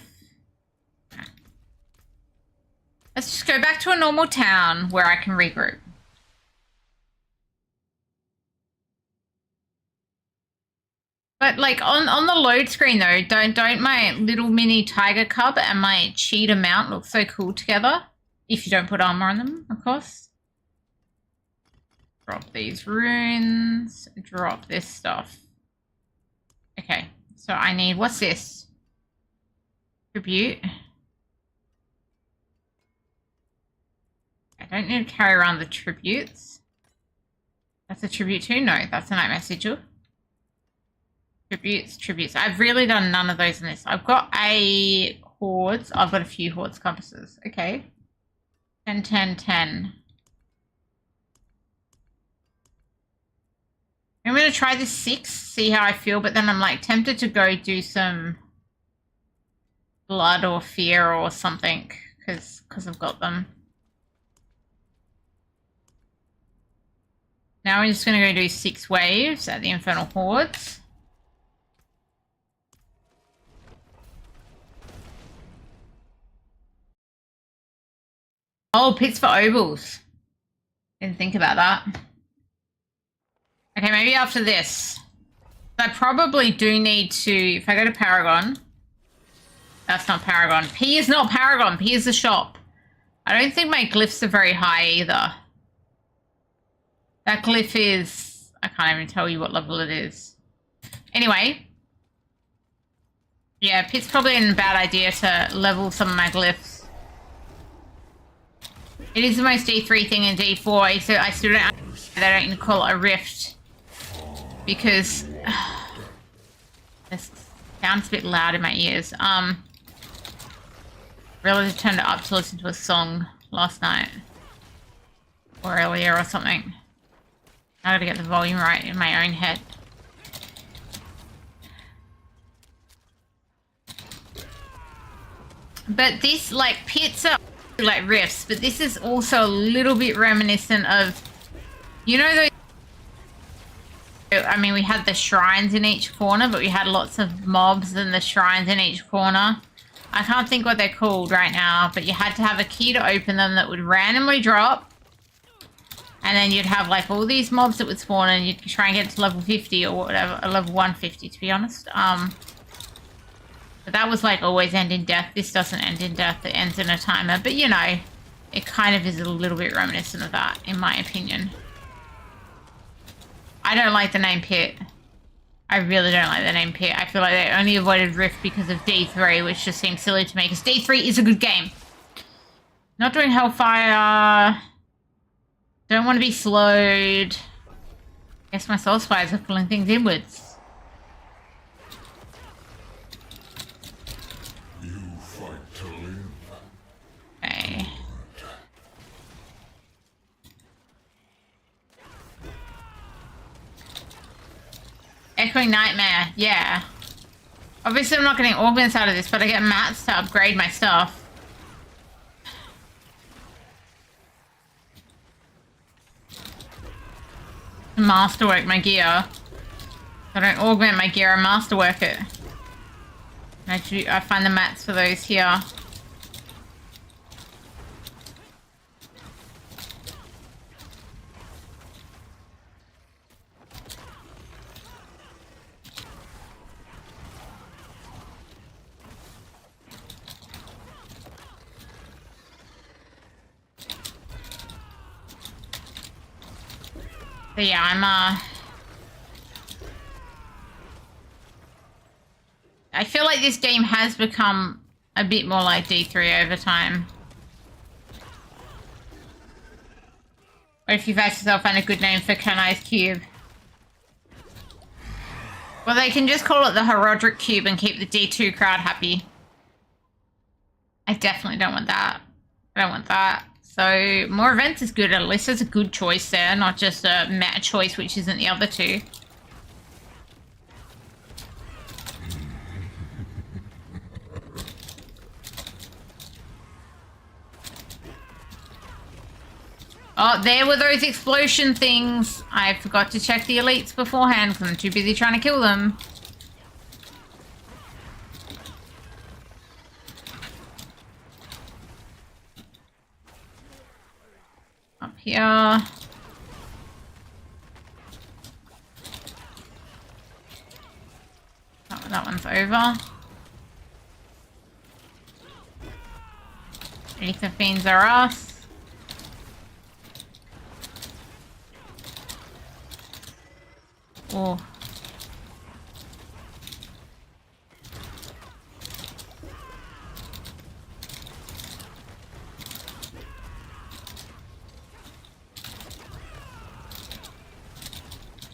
Let's just go back to a normal town where I can regroup. But like on the load screen though, don't my little mini tiger cub and my cheetah mount look so cool together? If you don't put armor on them, of course. Drop these runes, drop this stuff. Okay, so I need, what's this? Tribute. I don't need to carry around the tributes. That's a tribute too? No, that's a nightmare sigil. Tributes. I've really done none of those in this. I've got a hordes. I've got a few hordes compasses. Okay. 10, 10, 10. I'm going to try this 6, see how I feel, but then I'm like tempted to go do some blood or fear or something because I've got them. Now we're just going to go do 6 waves at the Infernal Hordes. Oh, pits for ovals. Didn't think about that. Okay, maybe after this. I probably do need to, if I go to Paragon. That's not Paragon. P is not Paragon. P is the shop. I don't think my glyphs are very high either. That glyph is, I can't even tell you what level it is. Anyway. Yeah, Pit's probably a bad idea to level some of my glyphs. It is the most D3 thing in D4, so I still don't, they don't even call it a rift. Because this sounds a bit loud in my ears. Realized I turned it up to listen to a song last night. Or earlier or something. I gotta get the volume right in my own head. But this, like, pits are like rifts, but this is also a little bit reminiscent of, you know, those I mean, we had the shrines in each corner, but we had lots of mobs and the shrines in each corner. I can't think what they're called right now, but you had to have a key to open them that would randomly drop. And then you'd have like all these mobs that would spawn and you'd try and get to level 50 or whatever, level 150 to be honest. But that was like always end in death. This doesn't end in death, it ends in a timer. But you know, it kind of is a little bit reminiscent of that, in my opinion. I don't like the name Pit. I really don't like the name Pit. I feel like they only avoided Rift because of D3, which just seems silly to me, because D3 is a good game. Not doing Hellfire. Don't want to be slowed. Guess my soul spires are pulling things inwards. You fight to live. Okay. Echoing Nightmare, yeah. Obviously I'm not getting augments out of this, but I get mats to upgrade my stuff. Masterwork my gear. I don't augment my gear, I masterwork it. I find the mats for those here. But yeah, I feel like this game has become a bit more like D3 over time. Or if you've asked yourself, find a good name for Canai's Cube. Well, they can just call it the Herodric Cube and keep the D2 crowd happy. I definitely don't want that. I don't want that. So, more events is good. At least there's a good choice there, not just a meta choice, which isn't the other two. Oh, there were those explosion things. I forgot to check the elites beforehand because I'm too busy trying to kill them. Up here. That one's over. Aether Fiends are us. Oh.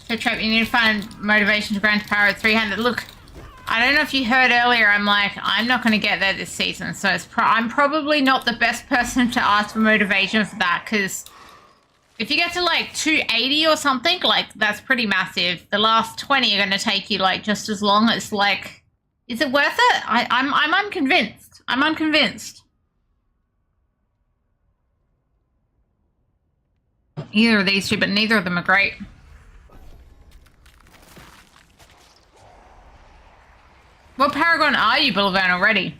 So Trap, you need to find motivation to grant power at 300. Look, I don't know if you heard earlier, I'm like, I'm not going to get there this season, so I'm probably not the best person to ask for motivation for that, because if you get to like 280 or something, like that's pretty massive. The last 20 are going to take you like just as long. It's like, is it worth it? I'm unconvinced. I'm unconvinced. Either of these two, but neither of them are great. What Paragon are you, Boulevard, already?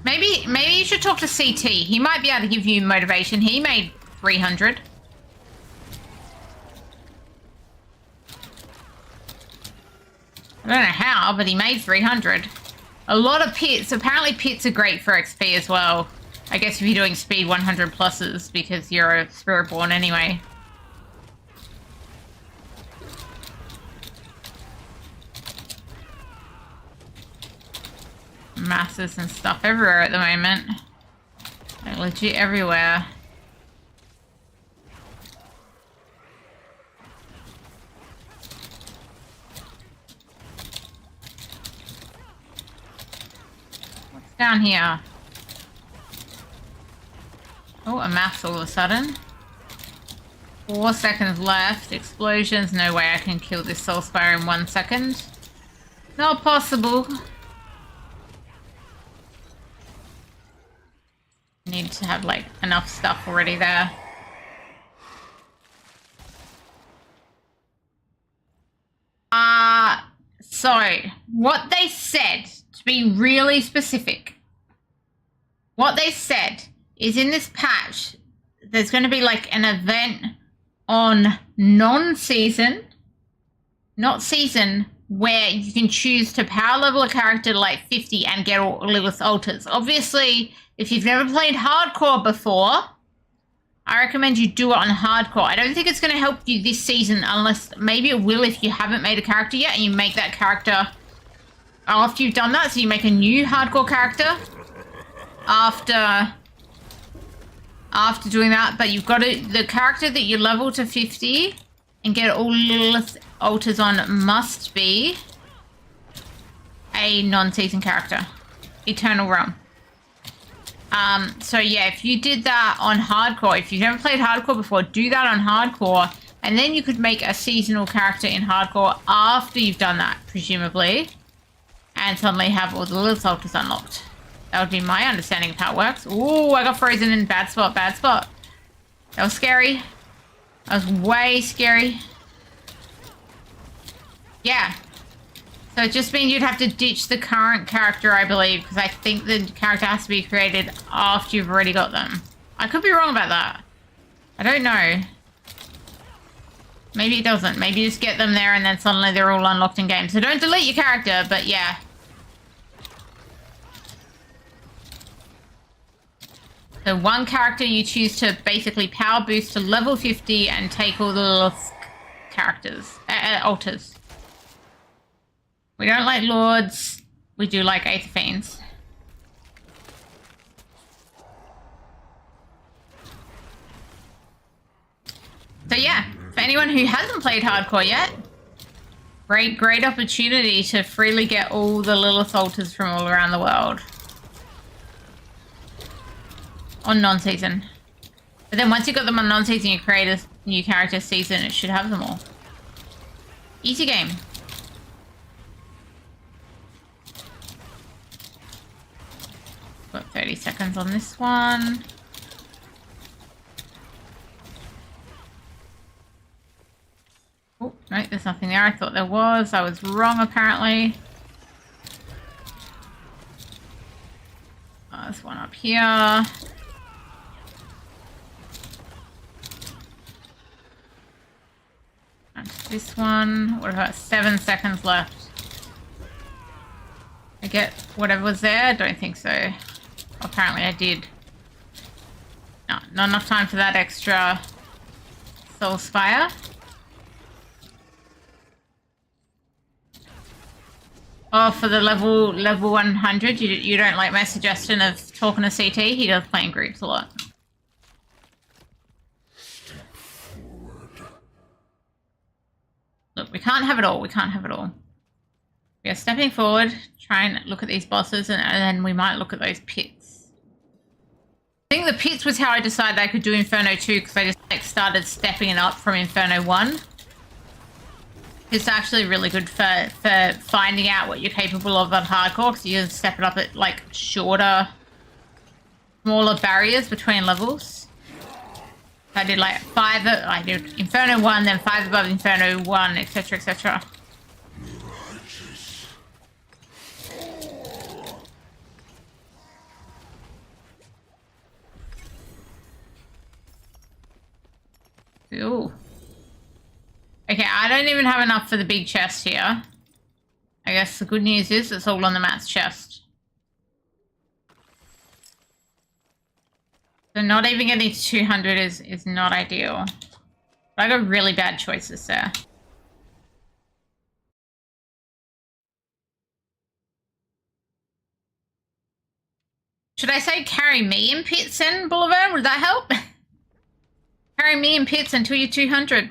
Maybe you should talk to CT. He might be able to give you motivation. He made 300. I don't know how, but he made 300. A lot of pits. Apparently pits are great for XP as well. I guess if you're doing speed 100 pluses because you're a Spiritborn anyway. Masses and stuff everywhere at the moment. Like legit everywhere. What's down here? Oh, a mass all of a sudden. 4 seconds left. Explosions. No way I can kill this Soul Spire in 1 second. Not possible. Need to have like enough stuff already there. So what they said, to be really specific, what they said is in this patch, there's going to be like an event on non-season, not season, where you can choose to power level a character to like 50 and get all Lilith altars. Obviously, if you've never played hardcore before, I recommend you do it on hardcore. I don't think it's going to help you this season, unless maybe it will if you haven't made a character yet and you make that character after you've done that. So you make a new hardcore character after doing that. But you've got the character that you level to 50 and get all Lilith altars on must be a non-season character. Eternal Realm. So yeah, if you did that on hardcore, if you've never played hardcore before, do that on hardcore, and then you could make a seasonal character in hardcore after you've done that, presumably, and suddenly have all the Lilith altars unlocked. That would be my understanding of how it works. Ooh, I got frozen in bad spot, bad spot. That was scary. That was way scary. Yeah. So it just means you'd have to ditch the current character, I believe, because I think the character has to be created after you've already got them. I could be wrong about that. I don't know. Maybe it doesn't. Maybe you just get them there and then suddenly they're all unlocked in game. So don't delete your character, but yeah. So one character you choose to basically power boost to level 50 and take all the little characters, altars. We don't like Lords. We do like Aether Fiends. So yeah, for anyone who hasn't played hardcore yet, great opportunity to freely get all the Lilith altars from all around the world. On non-season. But then once you've got them on non-season, you create a new character season, it should have them all. Easy game. Got 30 seconds on this one. Oh, no, there's nothing there. I thought there was. I was wrong, apparently. Oh, there's one up here. And this one. What about 7 seconds left? I get whatever was there? I don't think so. Apparently I did. No, not enough time for that extra Soul Spire. Oh, for the level 100, you don't like my suggestion of talking to CT? He does play in groups a lot. Look, we can't have it all. We can't have it all. We are stepping forward, try and look at these bosses, and then we might look at those pits. I think the pits was how I decided I could do Inferno 2, because I just like started stepping it up from Inferno 1. It's actually really good for finding out what you're capable of on hardcore, because you can step it up at like shorter, smaller barriers between levels. I did like 5, I did Inferno 1, then 5 above Inferno 1, etc, etc. Ooh. Okay, I don't even have enough for the big chest here. I guess the good news is it's all on the Matt's chest. So not even getting to 200 is not ideal. But I got really bad choices there. Should I say carry me in pits in Boulevard? Would that help? Carry me in pits until you're 200.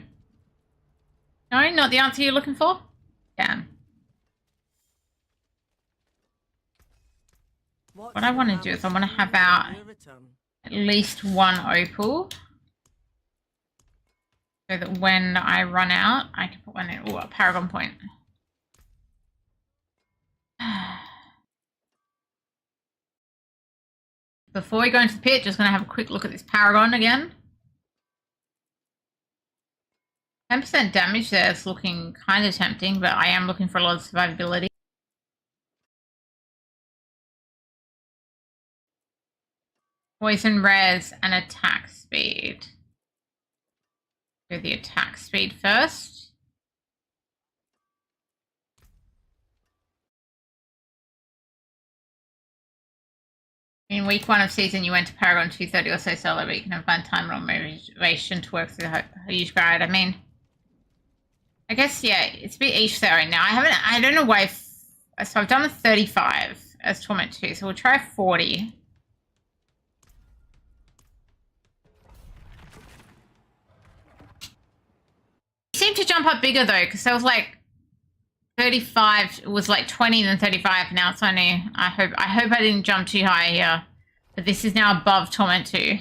No, not the answer you're looking for? Damn. What I want to do is I want to have out at least one opal. So that when I run out, I can put one in. Oh, a Paragon Point. Before we go into the pit, just going to have a quick look at this Paragon again. 10% damage there is looking kind of tempting, but I am looking for a lot of survivability. Poison res and attack speed. Do the attack speed first. In week 1 of season, you went to Paragon 230 or so solo, but you can find time or motivation to work through the huge guide. I mean, I guess, yeah, it's a bit each there right now. I don't know why. So I've done a 35 as Torment 2, so we'll try 40. It seemed to jump up bigger though, because there was like 35, it was like 20 then 35. Now it's only, I hope I didn't jump too high here. But this is now above Torment 2.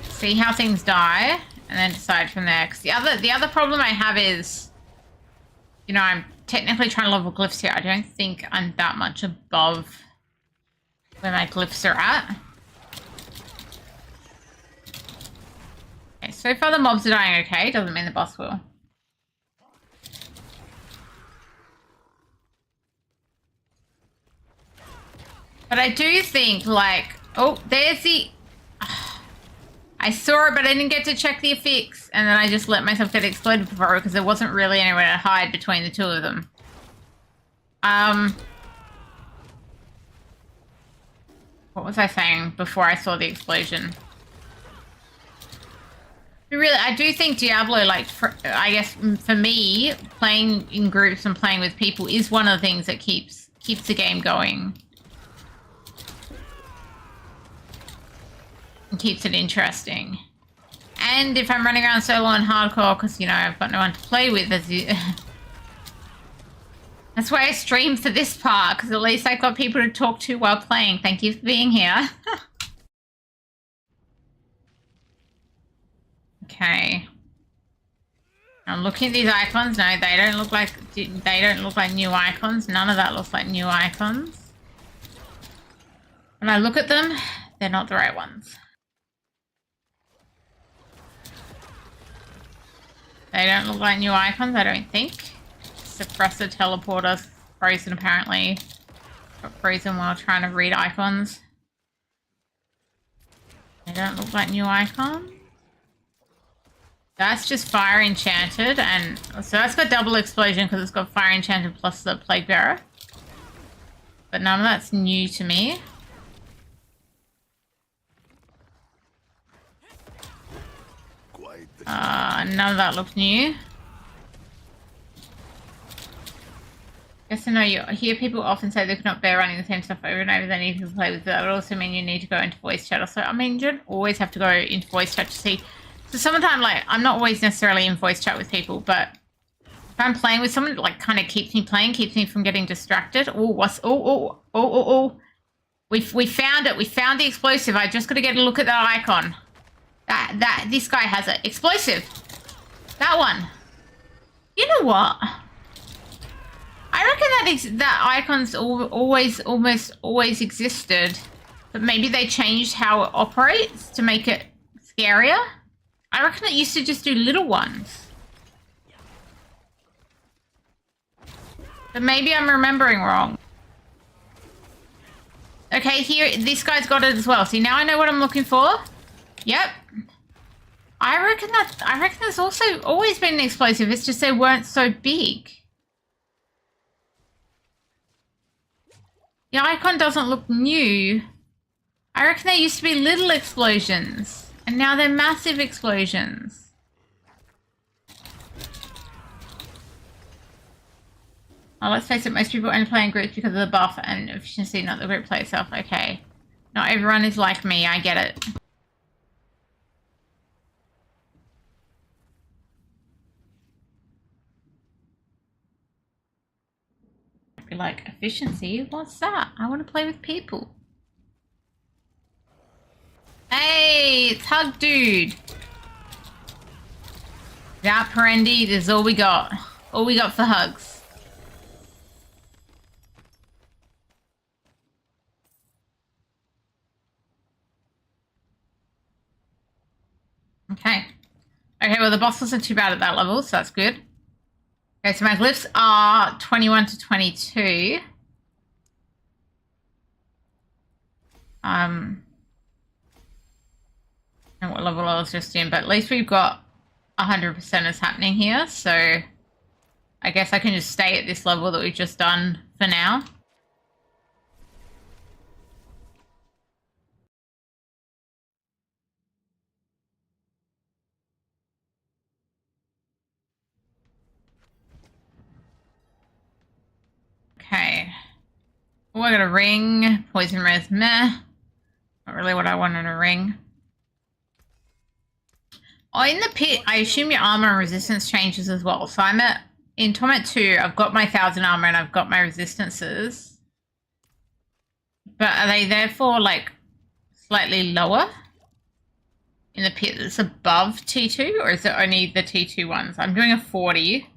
See how things die, and then decide from there. Because the other problem I have is, you know, I'm technically trying to level glyphs here. I don't think I'm that much above where my glyphs are at. Okay, so far the mobs are dying okay. Doesn't mean the boss will. But I do think, like, oh, there's the... I saw it, but I didn't get to check the effects. And then I just let myself get exploded before because there wasn't really anywhere to hide between the two of them. What was I saying before I saw the explosion? Really, I do think Diablo, like, I guess for me, playing in groups and playing with people is one of the things that keeps the game going. And keeps it interesting. And if I'm running around solo and hardcore, because, you know, I've got no one to play with, as you... That's why I stream for this part, because at least I've got people to talk to while playing. Thank you for being here. Okay. I'm looking at these icons. No, they don't look like new icons. None of that looks like new icons. When I look at them, they're not the right ones. They don't look like new icons, I don't think. Suppressor teleporter frozen apparently. Got frozen while trying to read icons. They don't look like new icons. That's just fire enchanted, and so that's got double explosion because it's got fire enchanted plus the plague bearer. But none of that's new to me. None of that looked new. Yes and no, you hear people often say they could not bear running the same stuff over and over. They need to play with it. That would also mean you need to go into voice chat. Also, I mean, you don't always have to go into voice chat to see. So sometimes, like, I'm not always necessarily in voice chat with people, but if I'm playing with someone, it, like, kind of keeps me playing, keeps me from getting distracted. Oh, what's... Oh. We found it. We found the explosive. I just got to get a look at that icon. This guy has it. Explosive. That one. You know what? I reckon that icon's almost always existed, but maybe they changed how it operates to make it scarier. I reckon it used to just do little ones. But maybe I'm remembering wrong. Okay, here, this guy's got it as well. See, now I know what I'm looking for. Yep. I reckon there's also always been an explosive. It's just they weren't so big. The icon doesn't look new. I reckon there used to be little explosions, and now they're massive explosions. Oh, let's face it, most people only play in groups because of the buff and efficiency, not the group play itself. Okay. Not everyone is like me, I get it. Be like, efficiency? What's that? I want to play with people. Hey, it's Hug Dude. That Perendi, this is all we got. All we got for hugs. Okay. Okay, well, the boss wasn't too bad at that level, so that's good. Okay, so my glyphs are 21 to 22. And what level I was just in, but at least we've got 100% is happening here, so I guess I can just stay at this level that we've just done for now. Okay. Oh, I got a ring. Poison res, meh. Not really what I wanted a ring. Oh, in the pit, I assume your armor and resistance changes as well. So I'm in Torment 2, I've got my 1000 armor and I've got my resistances. But are they therefore like slightly lower in the pit that's above T2, or is it only the T2 ones? I'm doing a 40.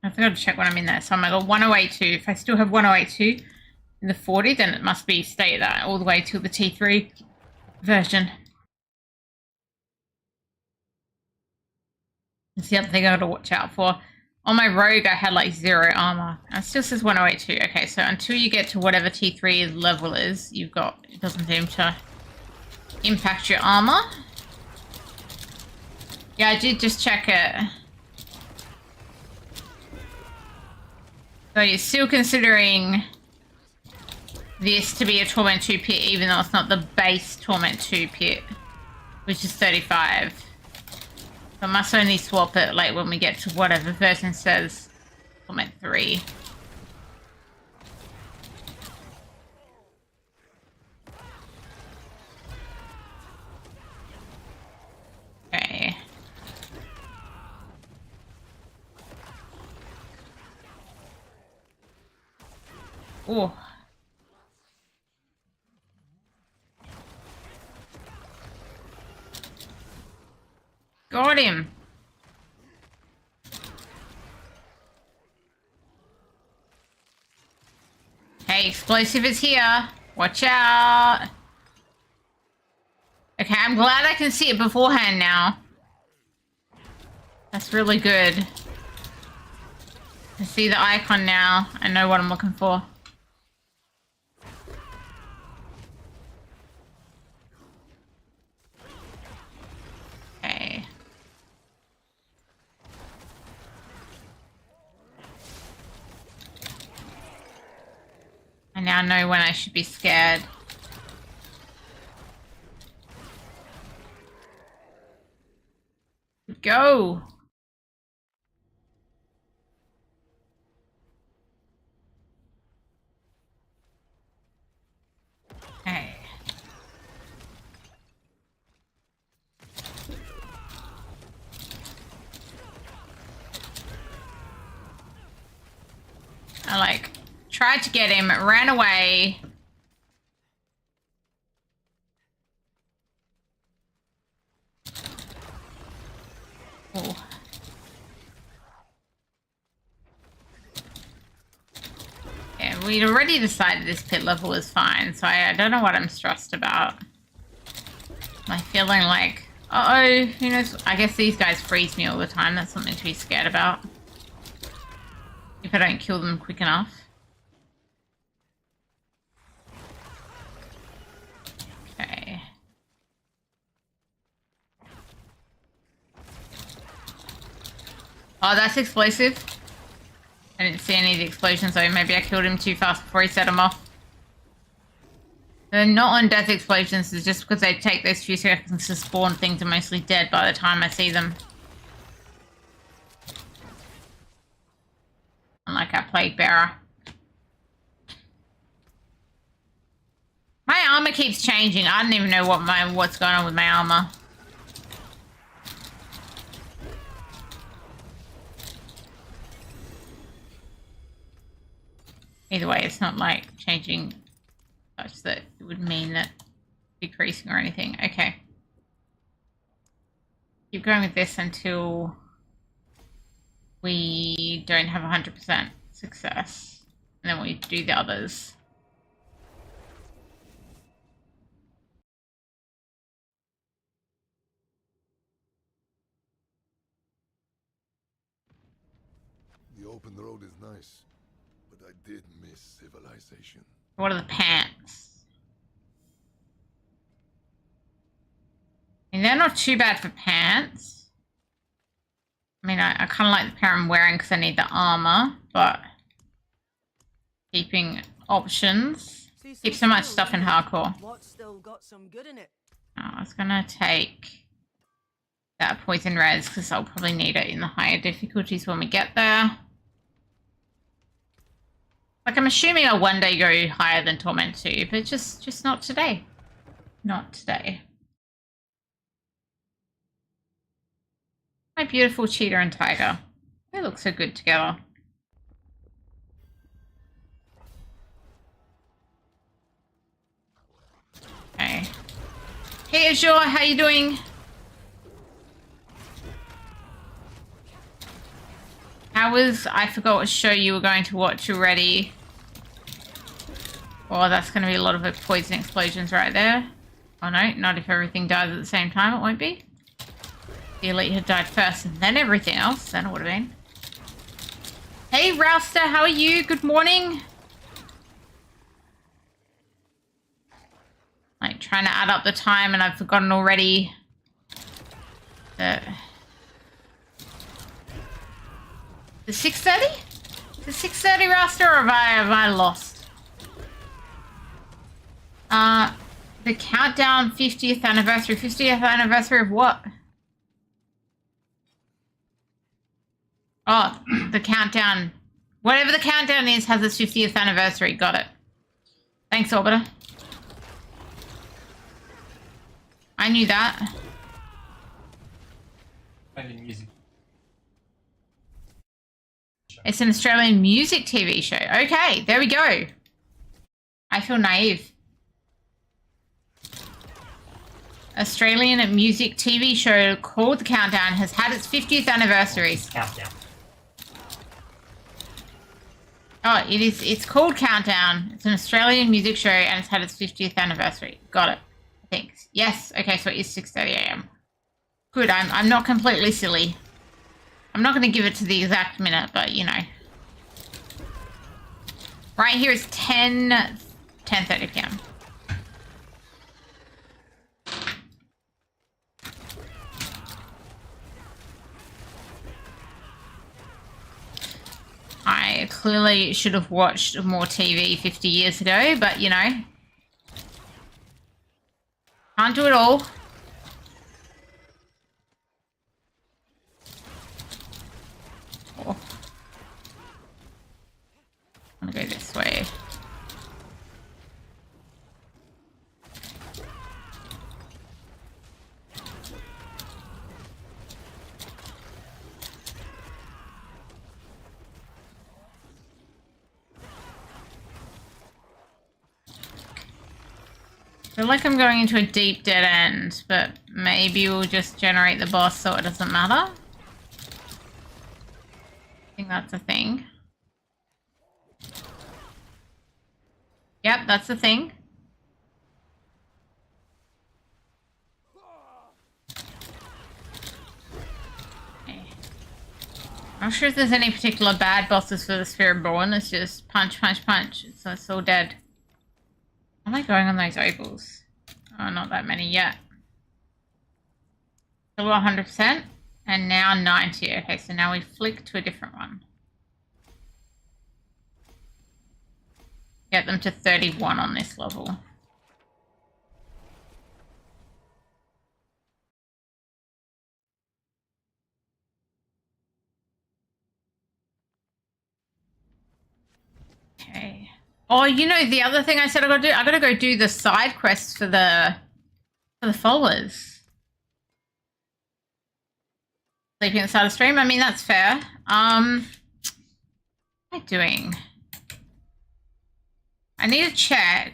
I've got to check when I'm in there. So I'm like 1082. If I still have 1082 in the 40, then it must be stay at that all the way till the T3 version. That's the other thing I got to watch out for. On my rogue, I had like 0 armor. And it still says 1082. Okay, so until you get to whatever T3 level is, you've got, it doesn't seem to impact your armor. Yeah, I did just check it. So you're still considering this to be a Torment 2 pit, even though it's not the base Torment 2 pit, which is 35. So I must only swap it like when we get to whatever version says Torment 3. Okay. Oh. Got him. Hey, explosive is here. Watch out. Okay, I'm glad I can see it beforehand now. That's really good. I see the icon now. I know what I'm looking for. Okay. I now know when I should be scared. Go! Okay. I like tried to get him, ran away. Oh. Yeah, we'd already decided this pit level is fine, so I don't know what I'm stressed about. Am I feeling like, uh-oh, who knows? I guess these guys freeze me all the time. That's something to be scared about. If I don't kill them quick enough. Okay. Oh, that's explosive. I didn't see any of the explosions, so maybe I killed him too fast before he set him off. They're not on death explosions, it's just because they take those few seconds to spawn, things are mostly dead by the time I see them. Unlike our plague bearer. My armor keeps changing. I don't even know what's going on with my armor. Either way, it's not like changing such that it would mean that decreasing or anything. Okay. Keep going with this until we don't have 100% success. And then we do the others. open road is nice, but I did miss civilization. What are the pants? And they're not too bad for pants. I mean, I kind of like the pair I'm wearing because I need the armor, but keeping options. Keep so much stuff in hardcore. What's still got some good in it? Oh, I was gonna take that poison res because I'll probably need it in the higher difficulties when we get there. Like, I'm assuming I'll one day go higher than Torment 2, but just not today. Not today. My beautiful cheetah and tiger. They look so good together. Okay. Hey Azure, how you doing? How was, I forgot what show you were going to watch already. Oh, that's going to be a lot of poison explosions right there. Oh no, not if everything dies at the same time, it won't be. The elite had died first and then everything else, then it would have been. Hey Rouster, how are you? Good morning. Like, trying to add up the time and I've forgotten already. The 6:30? The 6:30 roster, or have I lost? The countdown 50th anniversary. 50th anniversary of what? Oh, the countdown. Whatever the countdown is has its 50th anniversary. Got it. Thanks, Orbiter. I knew that. Music. It's an Australian music TV show. Okay, there we go. I feel naive. Australian music TV show called The Countdown has had its 50th anniversary. Countdown. Oh, it's called Countdown. It's an Australian music show and it's had its 50th anniversary. Got it. I think. Yes. Okay, so it is 6:30 a.m. Good, I'm not completely silly. I'm not going to give it to the exact minute, but you know. Right here is 10:30 p.m. I clearly should have watched more TV 50 years ago, but you know. Can't do it all. Oh. I'm gonna go this way. I feel like I'm going into a deep dead end, but maybe we'll just generate the boss so it doesn't matter. I think that's a thing. Yep, that's the thing. Okay. I'm not sure if there's any particular bad bosses for the Spiritborn. It's just punch, punch, punch. It's all dead. Am I going on those ovals? Oh, not that many yet. Still 100%. And now 90. Okay, so now we flick to a different one. Get them to 31 on this level. Okay. Oh, you know, the other thing I said I gotta do? I gotta go do the side quests for the followers. Sleeping at the start of stream? I mean, that's fair. What am I doing? I need to check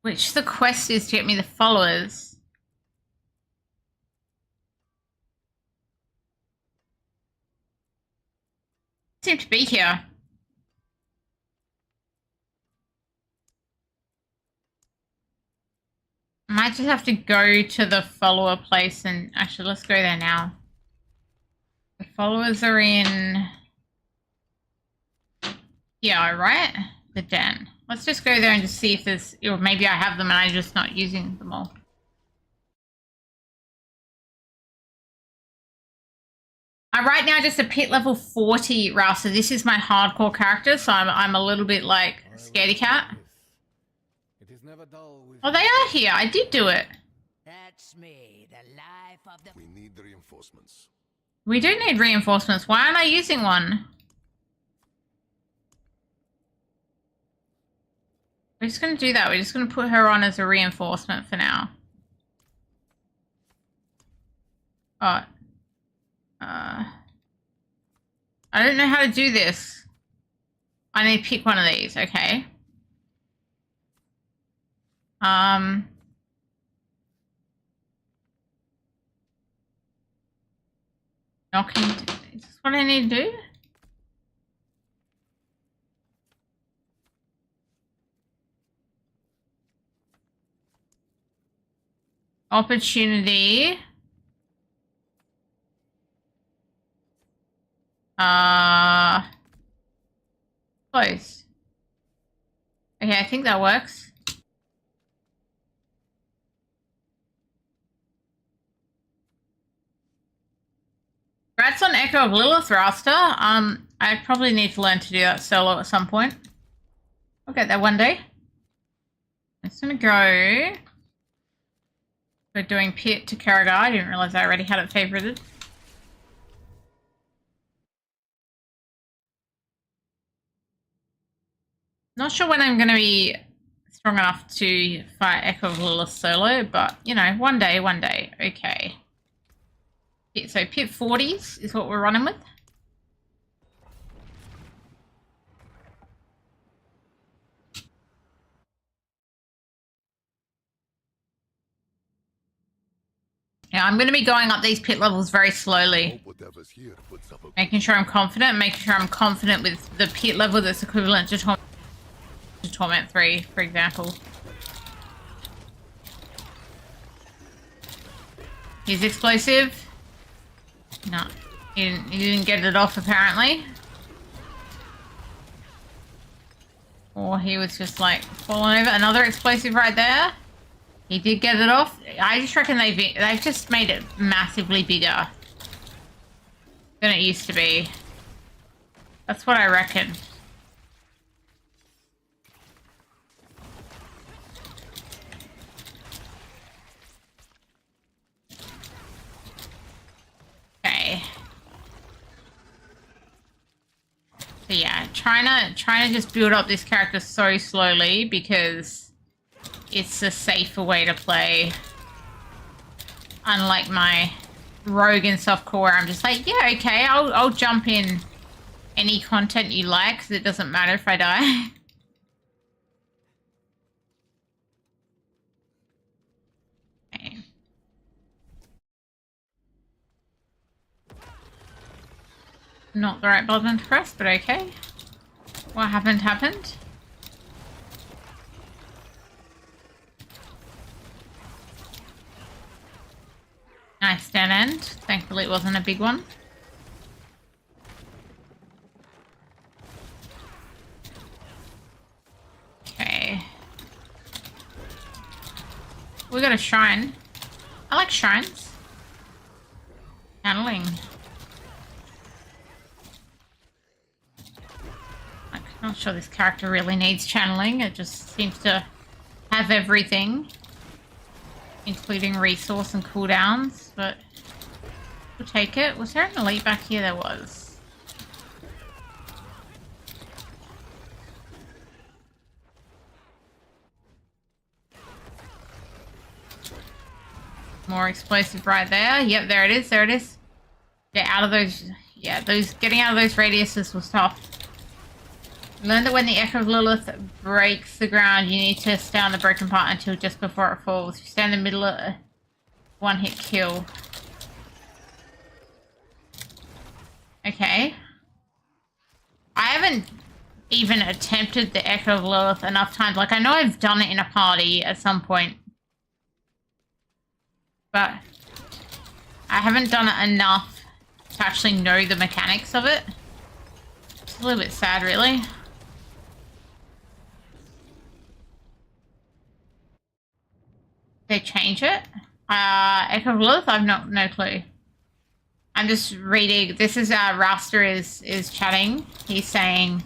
which the quest is to get me the followers. Seem to be here. I might just have to go to the follower place and actually let's go there now. followers are in... Yeah, right? The den. Let's just go there and just see if there's... Or maybe I have them and I'm just not using them all. I'm right now just a pit level 40, Ralph, so this is my hardcore character, so I'm a little bit like scaredy cat. Oh, they are here. I did do it. That's me, the life of the... We need reinforcements. We do need reinforcements. Why aren't I using one? We're just going to do that. We're just going to put her on as a reinforcement for now. Oh. I don't know how to do this. I need to pick one of these. Okay. Knocking. Is this what I need to do? Opportunity. Close. Okay, I think that works. Congrats on Echo of Lilith, Rasta. I probably need to learn to do that solo at some point. I'll get there one day. I'm just gonna go. We're doing Pit to Karagar. I didn't realize I already had it favorited. Not sure when I'm going to be strong enough to fight Echo of Lilith solo, but, you know, one day. Okay. So Pit 40s is what we're running with. Yeah, I'm going to be going up these pit levels very slowly. Making sure I'm confident with the pit level that's equivalent to Torment 3, for example. He's explosive. No, he didn't get it off apparently. Or he was just like falling over. Another explosive right there. He did get it off. I just reckon they've just made it massively bigger than it used to be. That's what I reckon. Okay. So yeah, trying to just build up this character so slowly because it's a safer way to play. Unlike my rogue and softcore where I'm just like, yeah, okay, I'll jump in any content you like because it doesn't matter if I die. Okay. Not the right button to press, but okay. What happened. Nice dead end. Thankfully it wasn't a big one. Okay. We got a shrine. I like shrines. Channeling. I'm not sure this character really needs channeling. It just seems to have everything, including resource and cooldowns, but we'll take it. Was there an elite back here? There was. More explosive right there. Yep, there it is. Get out of those. Yeah, getting out of those radiuses was tough. Learn that when the Echo of Lilith breaks the ground, you need to stay on the broken part until just before it falls. You stay in the middle of a one-hit kill. Okay. I haven't even attempted the Echo of Lilith enough times. Like, I know I've done it in a party at some point. But I haven't done it enough to actually know the mechanics of it. It's a little bit sad, really. They change it? Echo of Lilith? I've no clue. I'm just reading. This is Raster is chatting. He's saying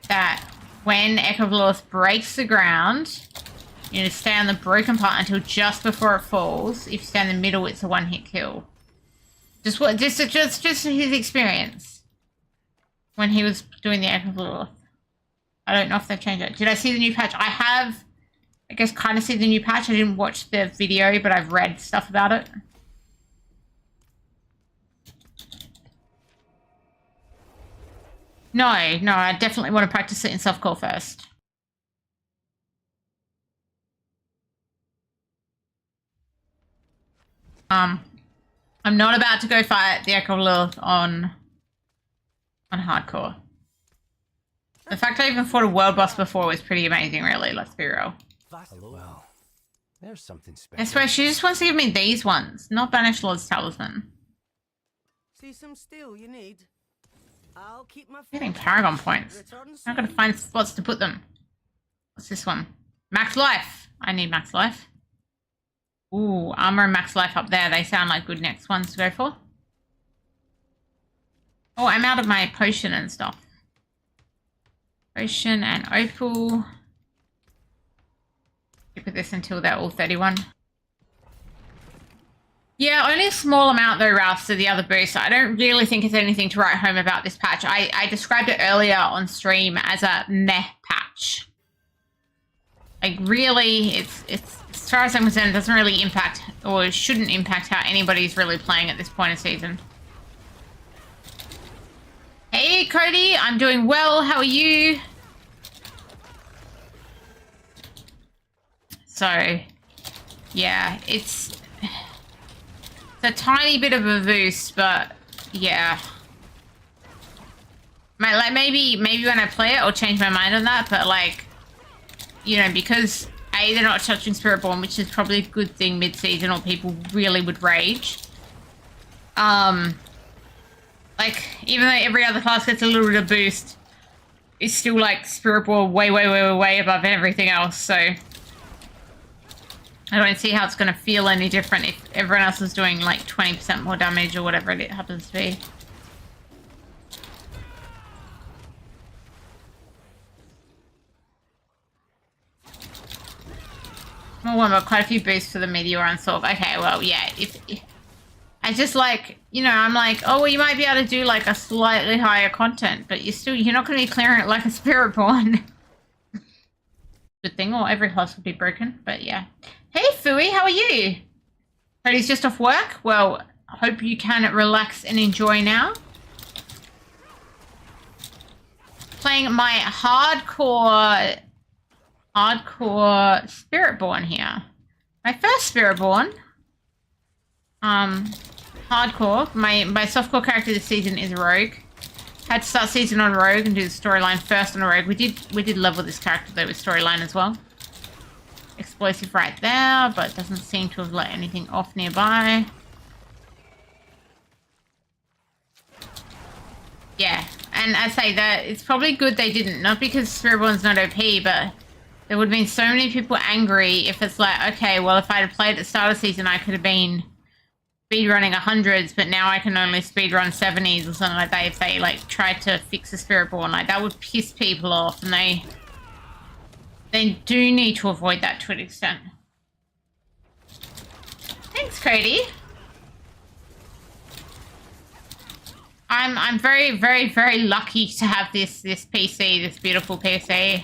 that when Echo of Lilith breaks the ground, you need to stay on the broken part until just before it falls. If you stay in the middle, it's a one-hit kill. Just his experience when he was doing the Echo of Lilith. I don't know if they've changed it. Did I see the new patch? I have, I guess, kind of see the new patch. I didn't watch the video, but I've read stuff about it. No, I definitely want to practice it in softcore first. I'm not about to go fight the Echo of Lilith on hardcore. The fact I even fought a world boss before was pretty amazing, really. Let's be real. Well, there's something special. I swear, she just wants to give me these ones, not Banished Lord's Talisman. See some steel you need? I'll keep my Getting Paragon points. I'm gonna find spots to put them. What's this one? Max Life. I need Max Life. Ooh, Armor and Max Life up there. They sound like good next ones to go for. Oh, I'm out of my potion and stuff. Potion and Opal. Keep this until they're all 31. Yeah, only a small amount though, Ralph, to the other boosts. I don't really think it's anything to write home about this patch. I described it earlier on stream as a meh patch. Like, really, it's as far as I'm concerned, it doesn't really impact, or shouldn't impact how anybody's really playing at this point of season. Hey, Cody, I'm doing well. How are you? So, yeah, it's a tiny bit of a boost, but yeah. Like, maybe when I play it, I'll change my mind on that, but like, you know, because A, they're not touching Spiritborn, which is probably a good thing mid-season, or people really would rage. Like, even though every other class gets a little bit of boost, it's still like Spiritborn way above everything else, so I don't see how it's going to feel any different if everyone else is doing like 20% more damage or whatever it happens to be. More one, but quite a few boosts for the Meteor and Sorb. Okay, well, yeah, if I just like, you know, I'm like, oh, well, you might be able to do like a slightly higher content, but you're not going to be clearing it like a Spiritborn. Good thing, or every class would be broken, but yeah. Hey, Fooey, how are you? Cody's just off work? Well, I hope you can relax and enjoy now. Playing my hardcore Spiritborn here. My first Spiritborn. Hardcore. My softcore character this season is Rogue. Had to start season on Rogue and do the storyline first on a Rogue. We did level this character though with storyline as well. Explosive right there, but doesn't seem to have let anything off nearby. Yeah, and I say that it's probably good they didn't. Not because Spiritborn's not OP, but there would have been so many people angry if it's like, okay, well, if I had played at the start of the season, I could have been speedrunning 100s, but now I can only speedrun 70s or something like that if they, like, tried to fix the Spiritborn. Like, that would piss people off, and they do need to avoid that to an extent. Thanks, Cody. I'm very, very, very lucky to have this PC, this beautiful PC.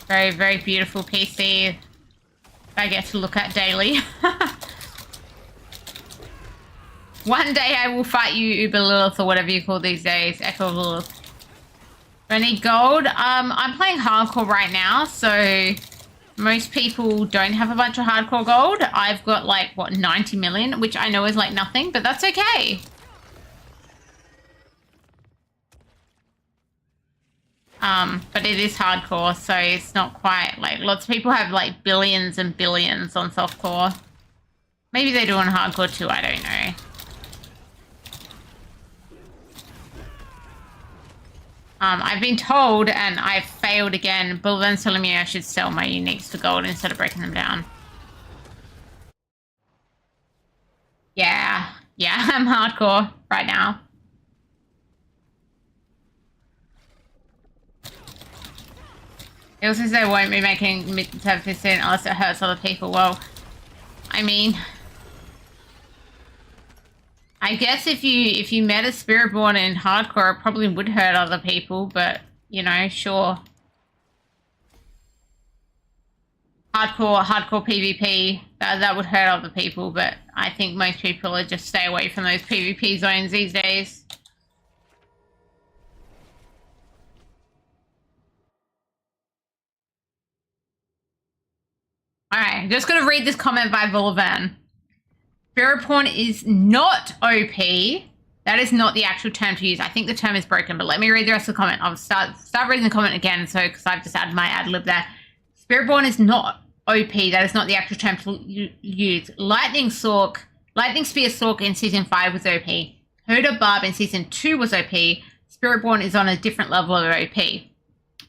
Very, very beautiful PC I get to look at daily. One day I will fight you, Uber Lilith, or whatever you call these days. Echo Lilith. Do I need gold? I'm playing hardcore right now, so most people don't have a bunch of hardcore gold. I've got like, what, 90 million, which I know is like nothing, but that's okay. But it is hardcore, so it's not quite like lots of people have like billions and billions on softcore. Maybe they do on hardcore too, I don't know. I've been told, and I've failed again, Bullen's telling me I should sell my uniques for gold instead of breaking them down. Yeah, I'm hardcore right now. It also says they won't be making mid-service soon unless it hurts other people. Well, I mean, I guess if you met a Spiritborn in hardcore, it probably would hurt other people, but, you know, sure. Hardcore PvP, that would hurt other people, but I think most people are just stay away from those PvP zones these days. Alright, just gonna read this comment by Vulvan. Spiritborn is not OP. That is not the actual term to use. I think the term is broken, but let me read the rest of the comment. I'll start reading the comment again, so because I've just added my ad lib there. Spiritborn is not OP. That is not the actual term to use. Lightning Spear Sork in Season 5 was OP. Hoda Barb in Season 2 was OP. Spiritborn is on a different level of OP.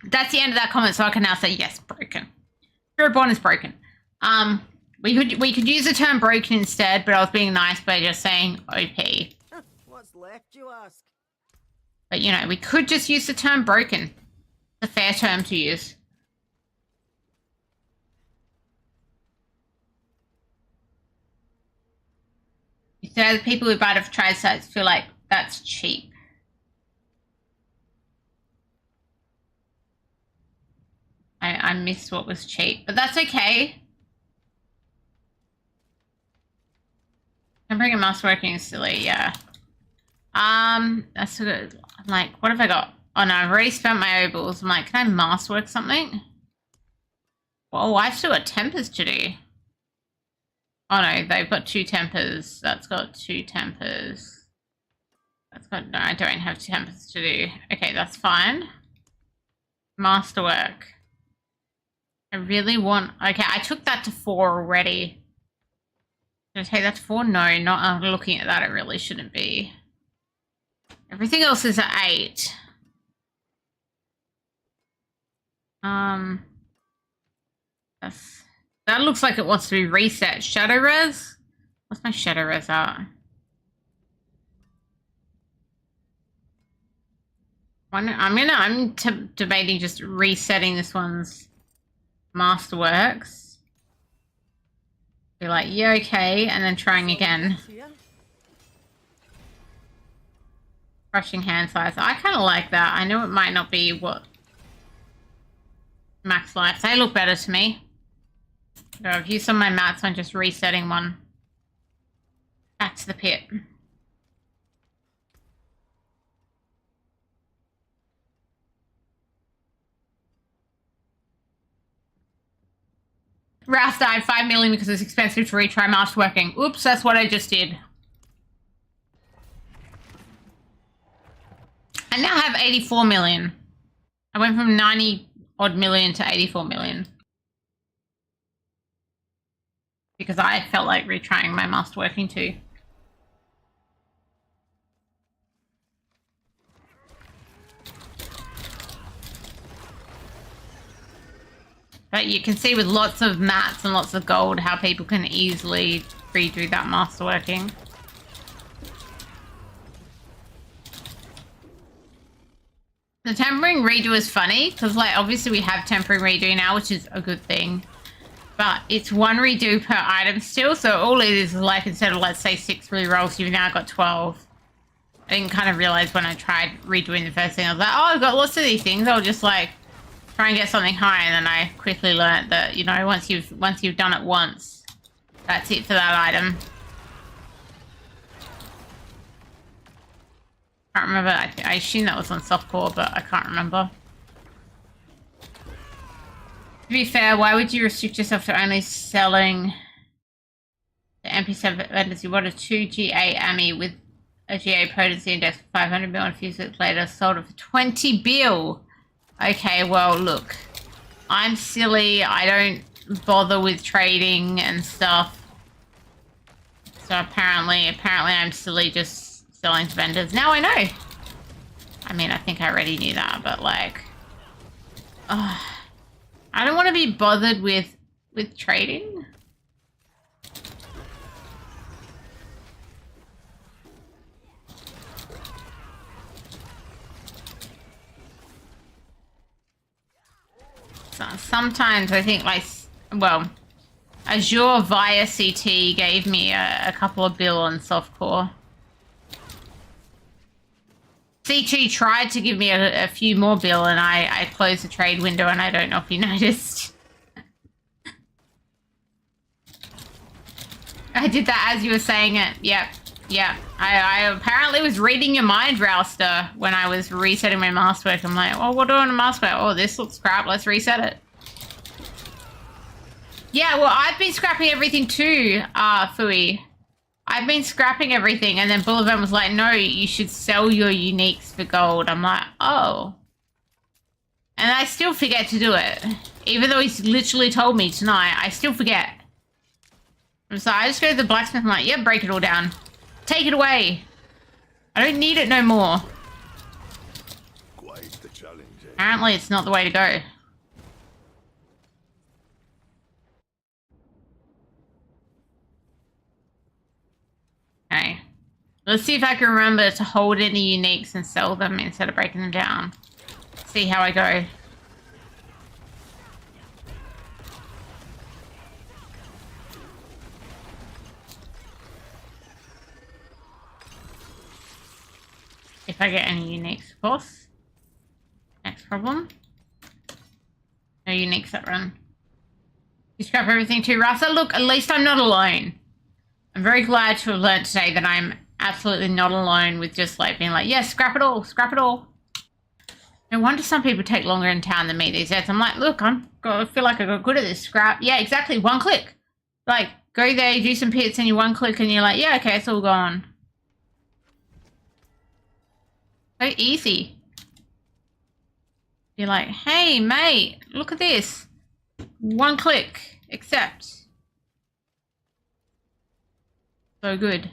That's the end of that comment, so I can now say yes, broken. Spiritborn is broken. We could use the term broken instead, but I was being nice by just saying OP. What's left, you ask? But, you know, we could just use the term broken. It's a fair term to use. You say the people who buy it for trade sites feel like that's cheap. I missed what was cheap, but that's okay. Tempering and master working is silly, yeah. That's good. I'm like, what have I got? Oh no, I've already spent my obols. I'm like, can I masterwork something? Whoa, I've still got tempers to do. Oh no, they've got 2 tempers. That's got 2 tempers. That's got, no, I don't have tempers to do. Okay, that's fine. Masterwork. I really want, okay, I took that to 4 already. Did I take that to 4? No, not looking at that, it really shouldn't be. Everything else is at 8. That looks like it wants to be reset. Shadow res? What's my shadow res at? I'm debating just resetting this one's masterworks. Be like, yeah, okay, and then trying again. Crushing hand size. I kind of like that. I know it might not be what max life. They look better to me. So I've used some of my mats on just resetting one. Back to the pit. Rouse died 5 million because it's expensive to retry masterworking. Oops, that's what I just did. I now have 84 million. I went from 90 odd million to 84 million. Because I felt like retrying my masterworking too. But you can see with lots of mats and lots of gold how people can easily redo that masterworking. The tempering redo is funny because, like, obviously we have tempering redo now, which is a good thing. But it's 1 redo per item still, so all it is like, instead of, let's say, 6 rerolls, you've now got 12. I didn't kind of realize when I tried redoing the first thing, I was like, oh, I've got lots of these things, I'll just, like, try and get something high, and then I quickly learnt that, you know, once you've done it once, that's it for that item. Can't remember. I assume that was on softcore, but I can't remember. To be fair, why would you restrict yourself to only selling the MP7 vendors? You want a 2 GA AMI with a GA potency index of 500 mil and a few weeks later sold it for 20 bill. Okay, well, look. I'm silly. I don't bother with trading and stuff. So apparently I'm silly just selling to vendors. Now I know. I mean, I think I already knew that, but like... I don't want to be bothered with trading. So sometimes I think, like, well, Azure via CT gave me a couple of bill on softcore. CT tried to give me a few more bill, and I closed the trade window, and I don't know if you noticed. I did that as you were saying it. Yep. I apparently was reading your mind, Rouster, when I was resetting my masterwork. I'm like, oh, what do I want to masterwork? Oh, this looks crap. Let's reset it. Yeah, well, I've been scrapping everything too, Fui. I've been scrapping everything, and then Boulevard was like, no, you should sell your uniques for gold. I'm like, oh. And I still forget to do it. Even though he's literally told me tonight, I still forget. So I just go to the blacksmith, I'm like, yeah, break it all down. Take it away. I don't need it no more. Quite the challenge. Apparently it's not the way to go. Okay. Let's see if I can remember to hold any uniques and sell them instead of breaking them down. See how I go. If I get any uniques, of course. Next problem. No uniques that run. You scrap everything too, Rasa? Look, at least I'm not alone. I'm very glad to have learned today that I'm absolutely not alone with just like being like, yeah, scrap it all, scrap it all. No wonder some people take longer in town than me these days. I'm like, look, I feel like I got good at this scrap. Yeah, exactly, one click. Like, go there, do some pits, and you one click, and you're like, yeah, okay, it's all gone. So easy. You're like, hey, mate, look at this. One click, accept. So good.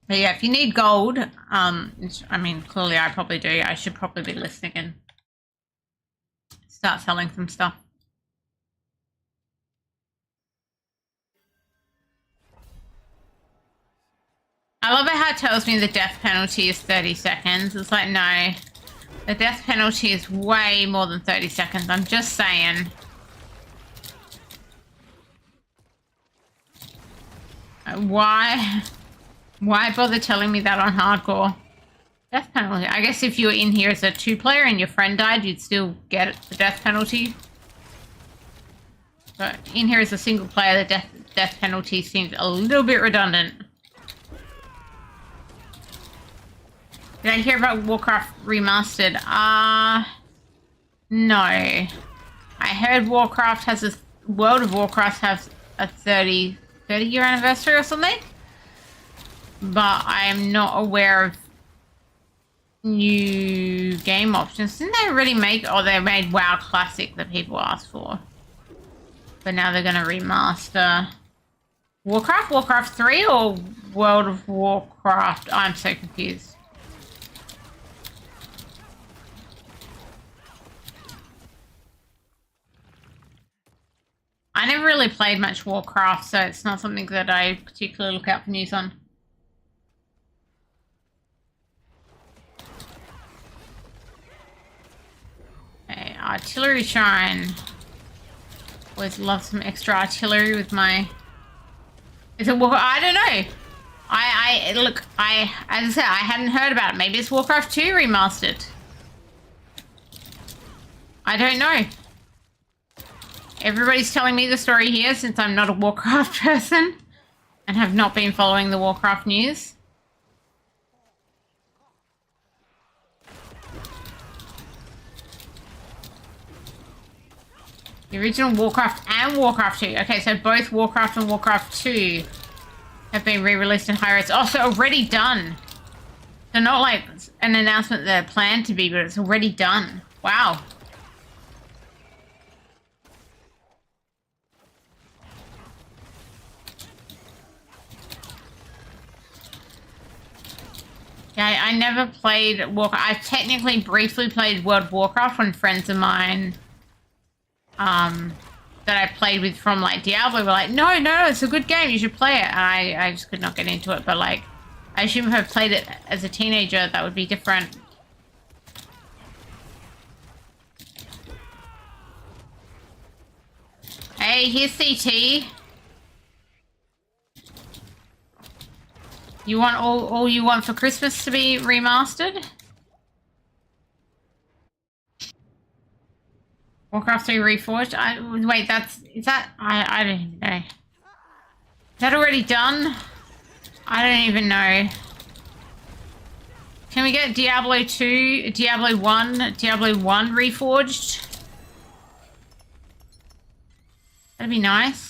But yeah, if you need gold, I mean, clearly I probably do. I should probably be listening and start selling some stuff. I love it how it tells me the death penalty is 30 seconds. It's like, no. The death penalty is way more than 30 seconds. I'm just saying. Why bother telling me that on hardcore? Death penalty. I guess if you were in here as a 2-player and your friend died, you'd still get the death penalty. But in here as a single player, the death penalty seems a little bit redundant. Did I hear about Warcraft Remastered? No. I heard Warcraft has a... World of Warcraft has a 30-year anniversary or something. But I'm not aware of new game options. Didn't they already make... Oh, they made WoW Classic that people asked for. But now they're going to remaster... Warcraft? Warcraft 3 or World of Warcraft? I'm so confused. I never really played much Warcraft, so it's not something that I particularly look out for news on. Okay, Artillery Shrine. Always love some extra artillery with my... Is it Warcraft? I don't know. Look, as I said, I hadn't heard about it. Maybe it's Warcraft 2 remastered. I don't know. Everybody's telling me the story here since I'm not a Warcraft person and have not been following the Warcraft news. The original Warcraft and Warcraft 2. Okay, so both Warcraft and Warcraft 2 have been re-released in high res. Oh, so already done. So not like an announcement they're planned to be, but it's already done. Wow. Yeah, I never played Warcraft. I technically briefly played World of Warcraft when friends of mine that I played with from like Diablo were like, no, it's a good game, you should play it. And I just could not get into it, but like, I assume if I played it as a teenager, that would be different. Hey, here's CT. You want all you want for Christmas to be remastered? Warcraft 3 Reforged? Wait, I don't even know. Is that already done? I don't even know. Can we get Diablo 2, Diablo 1 Reforged? That'd be nice.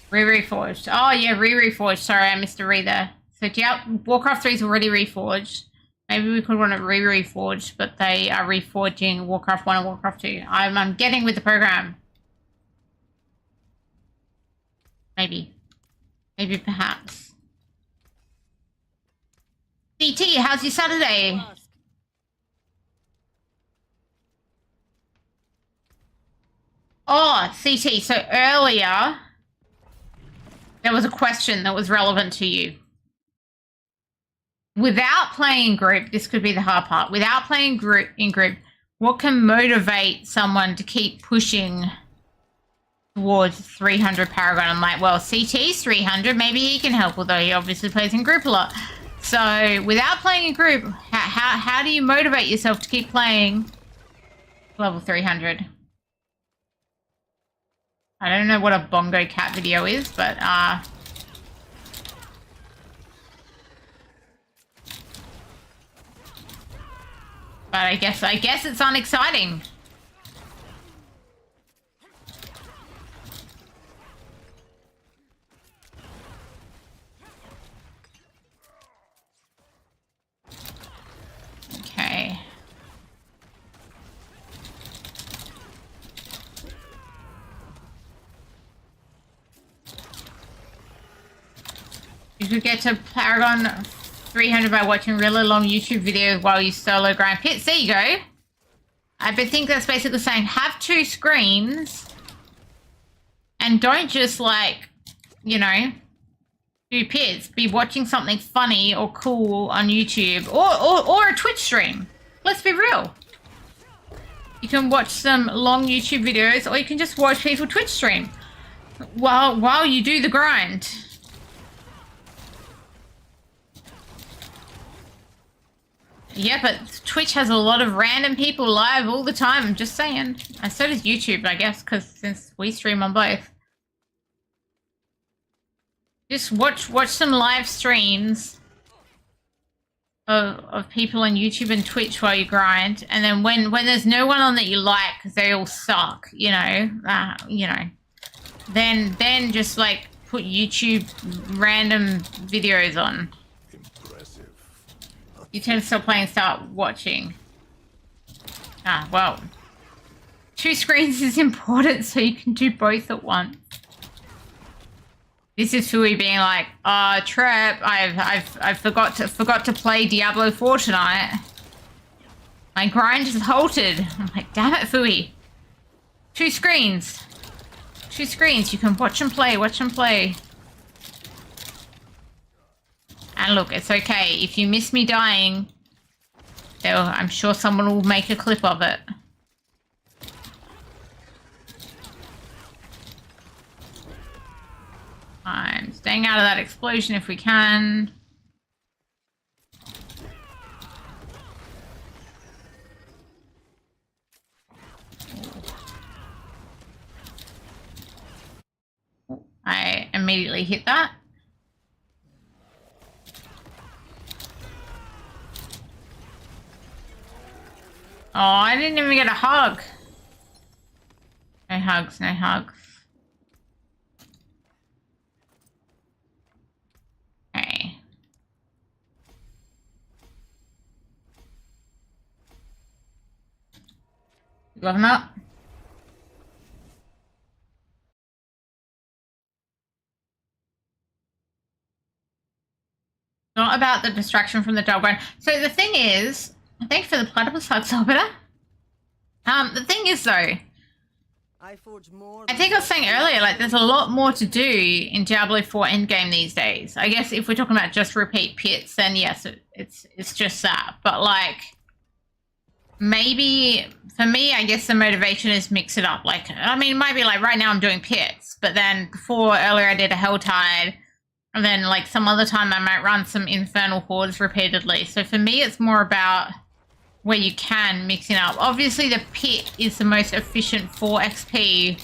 Reforged. Oh yeah, Reforged. Sorry, I missed a re there. So Warcraft 3 is already reforged. Maybe we could want it reforged, but they are reforging Warcraft 1 and Warcraft 2. I'm getting with the program. Maybe perhaps. CT, how's your Saturday? Oh, CT, so earlier there was a question that was relevant to you. Without playing in group, this could be the hard part. Without playing in group, what can motivate someone to keep pushing towards 300 Paragon? I'm like, well, CT's 300. Maybe he can help, although he obviously plays in group a lot. So without playing in group, how do you motivate yourself to keep playing level 300? I don't know what a bongo cat video is, but I guess it's unexciting. Okay. You could get to Paragon 300 by watching really long YouTube videos while you solo grind pits. There you go. I think that's basically saying have two screens and don't just like, you know, do pits. Be watching something funny or cool on YouTube or a Twitch stream. Let's be real. You can watch some long YouTube videos or you can just watch people Twitch stream while you do the grind. Yeah, but Twitch has a lot of random people live all the time. I'm just saying. And so does YouTube, I guess, because since we stream on both. Just watch some live streams of people on YouTube and Twitch while you grind. And then when there's no one on that you like, because they all suck, then just like put YouTube random videos on. You tend to stop playing and start watching. Well. Two screens is important so you can do both at once. This is Fui being like, Trep, I've forgot to play Diablo 4 tonight. My grind has halted. I'm like, damn it, Fui. Two screens. Two screens. You can watch and play. And look, it's okay. If you miss me dying, I'm sure someone will make a clip of it. I'm staying out of that explosion if we can. I immediately hit that. Oh, I didn't even get a hug. No hugs, no hugs. Okay. Level up. Not about the distraction from the dog run. So the thing is, thanks for the platypus hug, Sorbita. The thing is though, I forge more I think I was saying earlier, like there's a lot more to do in Diablo 4 endgame these days. I guess if we're talking about just repeat pits, then yes, it's just that. But like, maybe for me, I guess the motivation is mix it up. Like, I mean, it might be like right now I'm doing pits, but then before earlier I did a Helltide, and then like some other time I might run some Infernal Hordes repeatedly. So for me, it's more about where you can mix it up. Obviously, the pit is the most efficient for XP.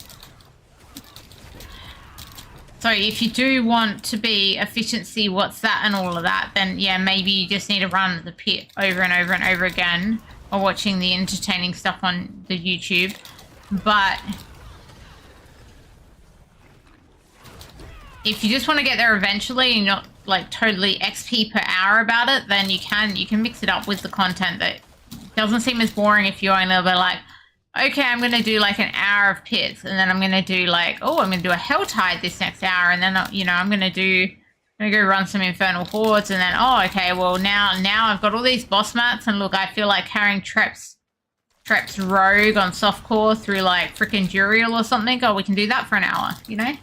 So if you do want to be efficiency, what's that and all of that, then yeah, maybe you just need to run the pit over and over and over again, or watching the entertaining stuff on the YouTube. But if you just want to get there eventually and you're not like totally XP per hour about it, then you can mix it up with the content that doesn't seem as boring if you're only like, okay, I'm going to do like an hour of pits, and then I'm going to do like, oh, I'm going to do a Helltide this next hour, and then, you know, I'm going to go run some Infernal Hordes, and then, oh, okay, well, now I've got all these boss mats, and look, I feel like carrying Trep's Rogue on softcore through like freaking Duriel or something. Oh, we can do that for an hour, you know?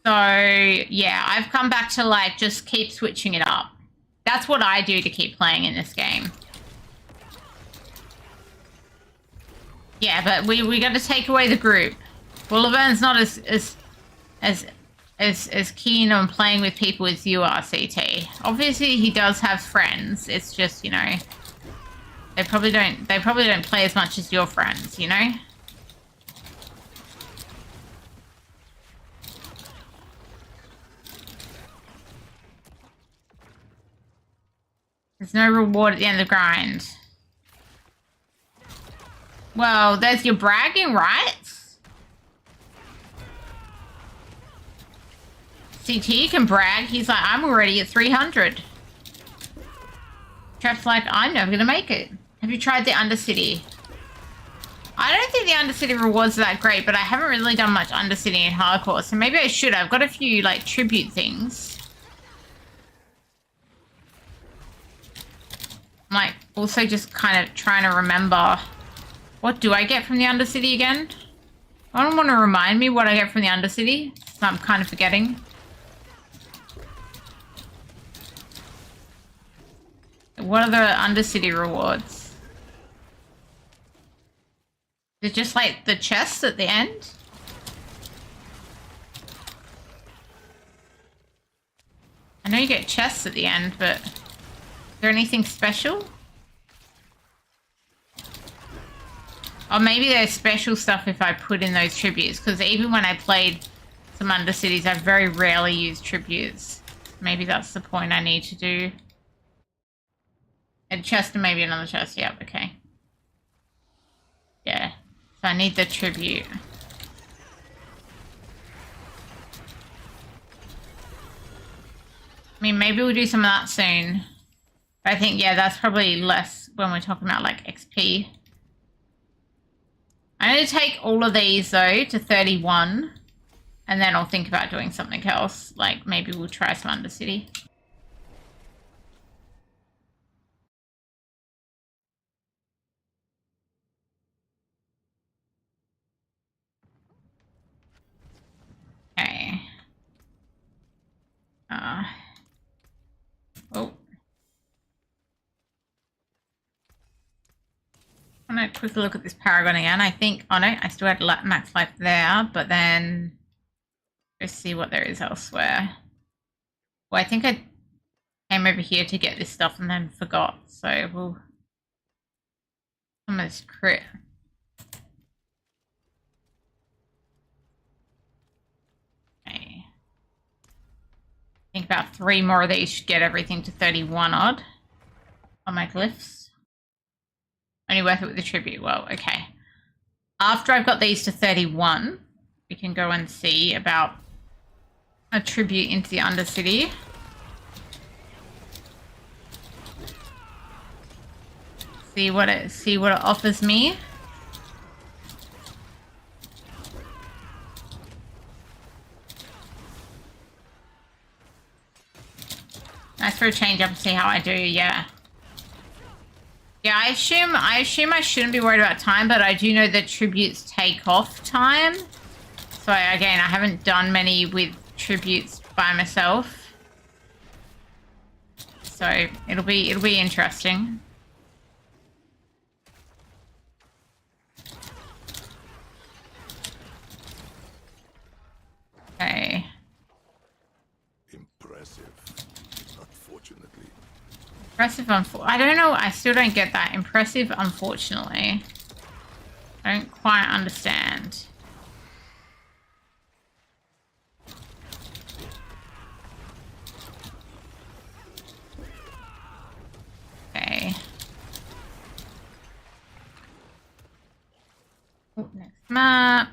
So, yeah, I've come back to, like, just keep switching it up. That's what I do to keep playing in this game. Yeah, but we got to take away the group. Bullivern's not as keen on playing with people as you are, CT. Obviously, he does have friends. It's just, you know, they probably don't play as much as your friends, you know? There's no reward at the end of the grind. Well, there's your bragging rights. CT can brag. He's like, I'm already at 300. Trep's like, I'm never gonna make it. Have you tried the Undercity? I don't think the Undercity rewards are that great, but I haven't really done much Undercity in hardcore, so maybe I should. I've got a few, like, tribute things. I'm like also just kind of trying to remember, what do I get from the Undercity again? I don't want to remind me what I get from the Undercity, so I'm kind of forgetting. What are the Undercity rewards? Is it just like the chests at the end? I know you get chests at the end, but is there anything special? Or maybe there's special stuff if I put in those tributes, because even when I played some Undercities, I very rarely used tributes. Maybe that's the point I need to do. A chest and maybe another chest. Yep, okay. Yeah. So I need the tribute. I mean, maybe we'll do some of that soon. But I think, yeah, that's probably less when we're talking about, like, XP. I'm going to take all of these, though, to 31. And then I'll think about doing something else. Like, maybe we'll try some Undercity. Okay. Oh. I'm going to quickly look at this Paragon again. I think, oh no, I still had max life there, but then let's see what there is elsewhere. Well, I think I came over here to get this stuff and then forgot, so we'll almost crit. Okay. I think about 3 more of these should get everything to 31 odd on my glyphs. Only worth it with the tribute. Well, okay. After I've got these to 31, we can go and see about a tribute into the Undercity. See what it offers me. Nice for a change up and see how I do, yeah. Yeah, I assume I shouldn't be worried about time, but I do know that tributes take off time. So again, I haven't done many with tributes by myself. So it'll be interesting. Okay. Impressive. Unfortunately. Impressive, I don't know. I still don't get that. Impressive, unfortunately. I don't quite understand. Okay. Oh, next map.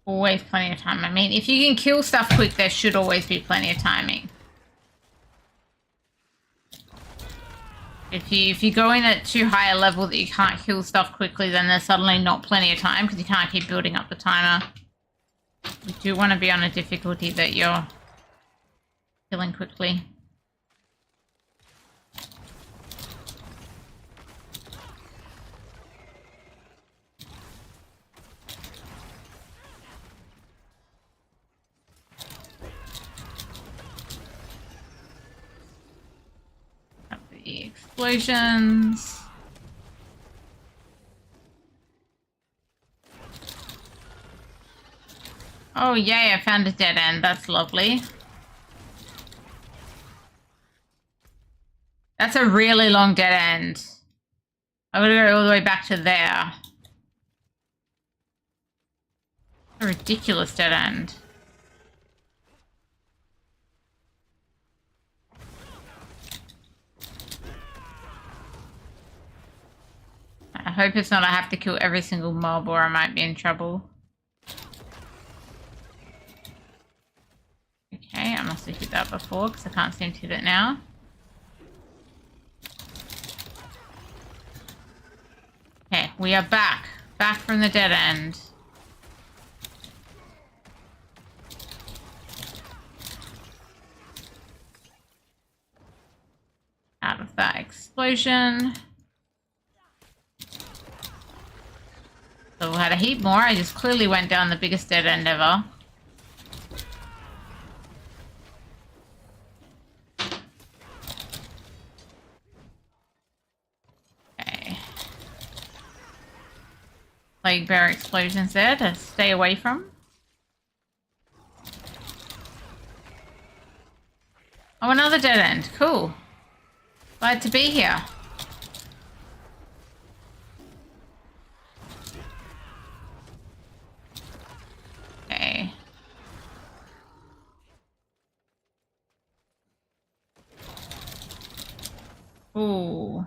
Always plenty of time. I mean, if you can kill stuff quick, there should always be plenty of timing. If you go in at too high a level that you can't kill stuff quickly, then there's suddenly not plenty of time because you can't keep building up the timer. You do want to be on a difficulty that you're killing quickly. Explosions. Oh yay, I found a dead end. That's lovely. That's a really long dead end. I'm gonna go all the way back to there. A ridiculous dead end. I hope it's not I have to kill every single mob or I might be in trouble. Okay, I must have hit that before because I can't seem to hit it now. Okay, we are back. Back from the dead end. Out of that explosion. So we had a heap more. I just clearly went down the biggest dead end ever. Okay. Plague bear explosions there to stay away from. Oh, another dead end. Cool. Glad to be here. Okay. Ooh.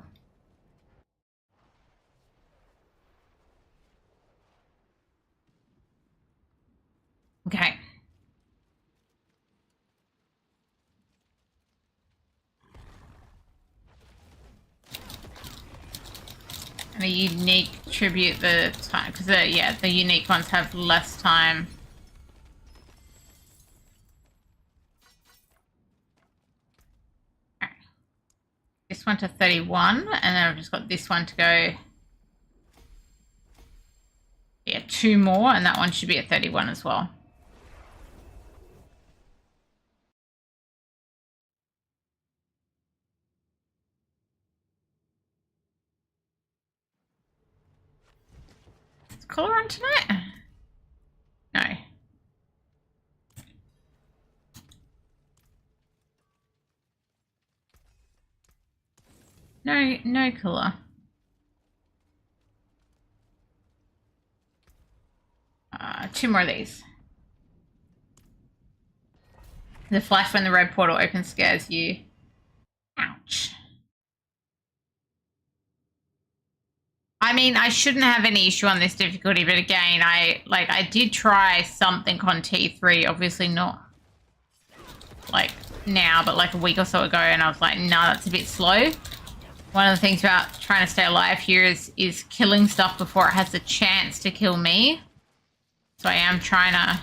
Okay. And a unique tribute the time, because yeah, the unique ones have less time. Okay. This one to 31, and then I've just got this one to go. Yeah, 2 more, and that one should be at 31 as well. Is Cooler on tonight? No. No Cooler. 2 more of these. The flash when the red portal opens scares you. Ouch. I mean, I shouldn't have any issue on this difficulty, but again, I did try something on T3, obviously not like now, but like a week or so ago, and I was like, nah, that's a bit slow. One of the things about trying to stay alive here is killing stuff before it has the chance to kill me. So I am trying to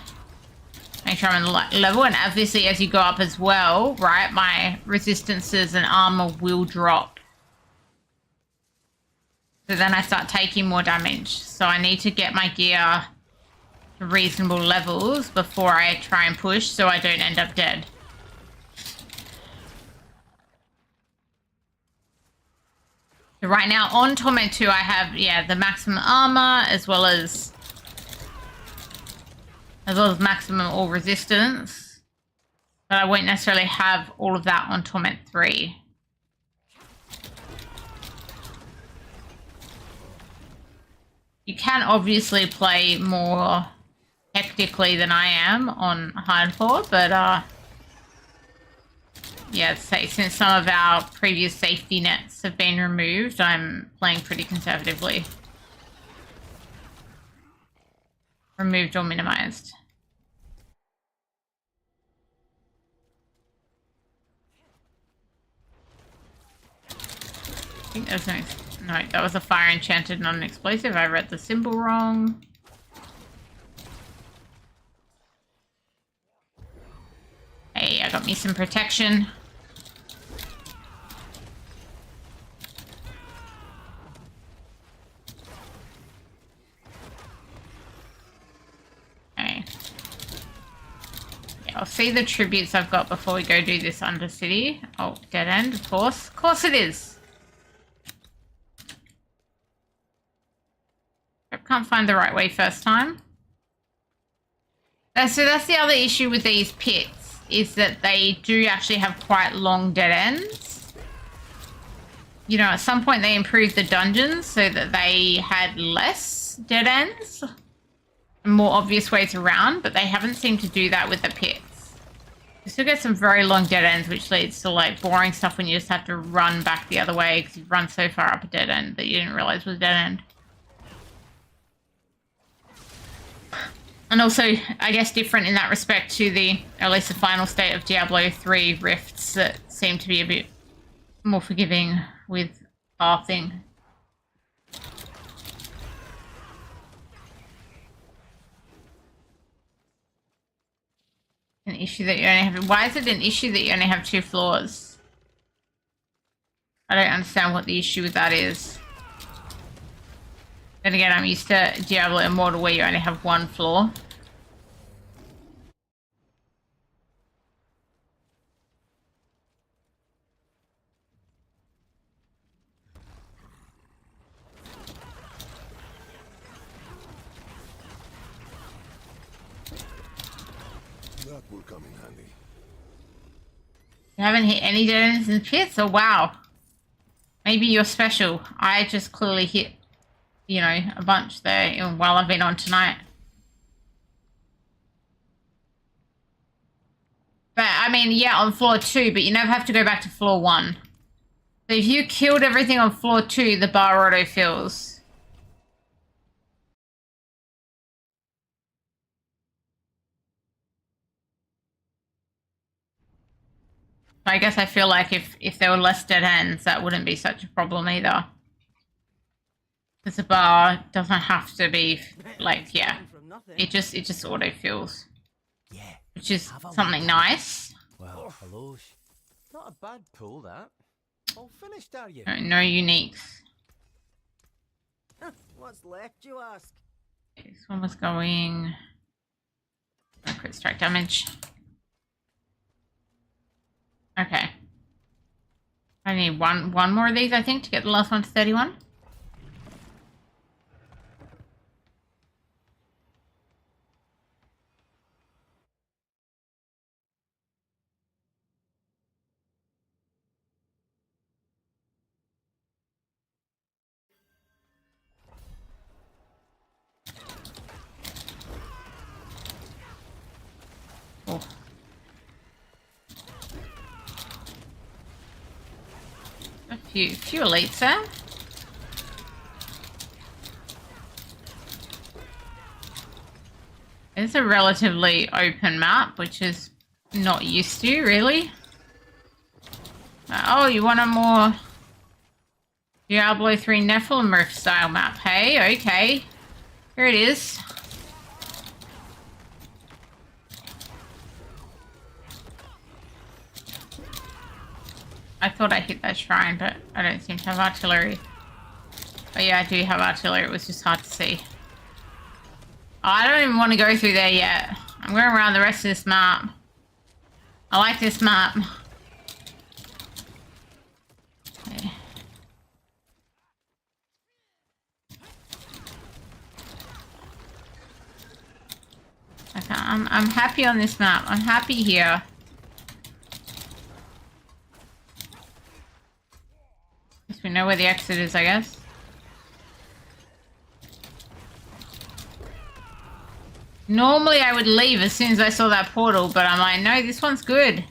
make sure I'm in the level, and obviously as you go up as well, right, my resistances and armor will drop. So then I start taking more damage. So I need to get my gear to reasonable levels before I try and push so I don't end up dead. So right now on Torment 2 I have, yeah, the maximum armor as well as maximum all resistance. But I won't necessarily have all of that on Torment 3. You can obviously play more hectically than I am on hardcore, but yeah, say since some of our previous safety nets have been removed, I'm playing pretty conservatively. Removed or minimized. I think there's no... No, that was a fire enchanted, not an explosive. I read the symbol wrong. Hey, I got me some protection. Okay. Yeah, I'll see the tributes I've got before we go do this Undercity. Oh, dead end, of course. Of course it is. I can't find the right way first time. So that's the other issue with these pits, is that they do actually have quite long dead ends. You know, at some point they improved the dungeons so that they had less dead ends. More obvious ways around, but they haven't seemed to do that with the pits. You still get some very long dead ends, which leads to like boring stuff when you just have to run back the other way because you've run so far up a dead end that you didn't realize was a dead end. And also, I guess different in that respect to the, at least the final state of Diablo 3 rifts that seem to be a bit more forgiving with pathing. An issue that you only have... Why is it an issue that you only have 2 floors? I don't understand what the issue with that is. Then again, I'm used to Diablo Immortal where you only have 1 floor. That will come in handy. You haven't hit any dead ends in the pits? Oh, wow. Maybe you're special. I just clearly hit, you know, a bunch there while I've been on tonight. But, I mean, yeah, on floor 2, but you never have to go back to floor 1. So if you killed everything on floor 2, the bar auto fills. I guess I feel like if there were less dead ends, that wouldn't be such a problem either. Because the bar doesn't have to be, like, yeah. It just auto-fills. Yeah. Which is something nice. Well, hello. Not a bad pull, that. All finished, are you? No uniques. What's left, you ask? This one was going... Crit strike damage. Okay. I need one more of these, I think, to get the last one to 31. Oh. Few elites there. It's a relatively open map, which is not used to, really. Oh, you want a more Diablo 3 Nephilim Rift style map, hey? Okay. Here it is. I thought I hit that shrine, but I don't seem to have artillery. Oh yeah, I do have artillery. It was just hard to see. Oh, I don't even want to go through there yet. I'm going around the rest of this map. I like this map. Okay. Okay, I'm happy on this map. I'm happy here. We know where the exit is, I guess. Normally I would leave as soon as I saw that portal, but I'm like, no, this one's good.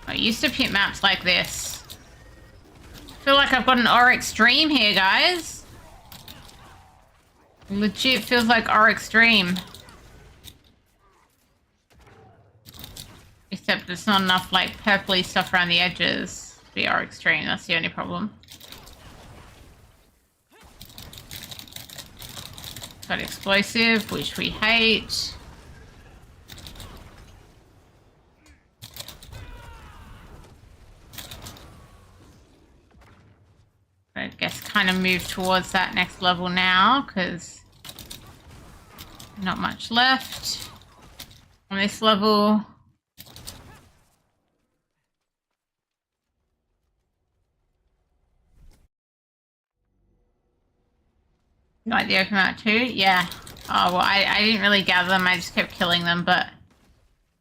I used to pick maps like this. I feel like I've got an Oryx Dream here, guys. Legit feels like Oryx Dream. Except there's not enough, like, purpley stuff around the edges to be Oryx Dream. That's the only problem. Got explosive, which we hate. I guess kind of move towards that next level now, because not much left on this level. Like the open map too? Yeah. Oh, well, I didn't really gather them. I just kept killing them, but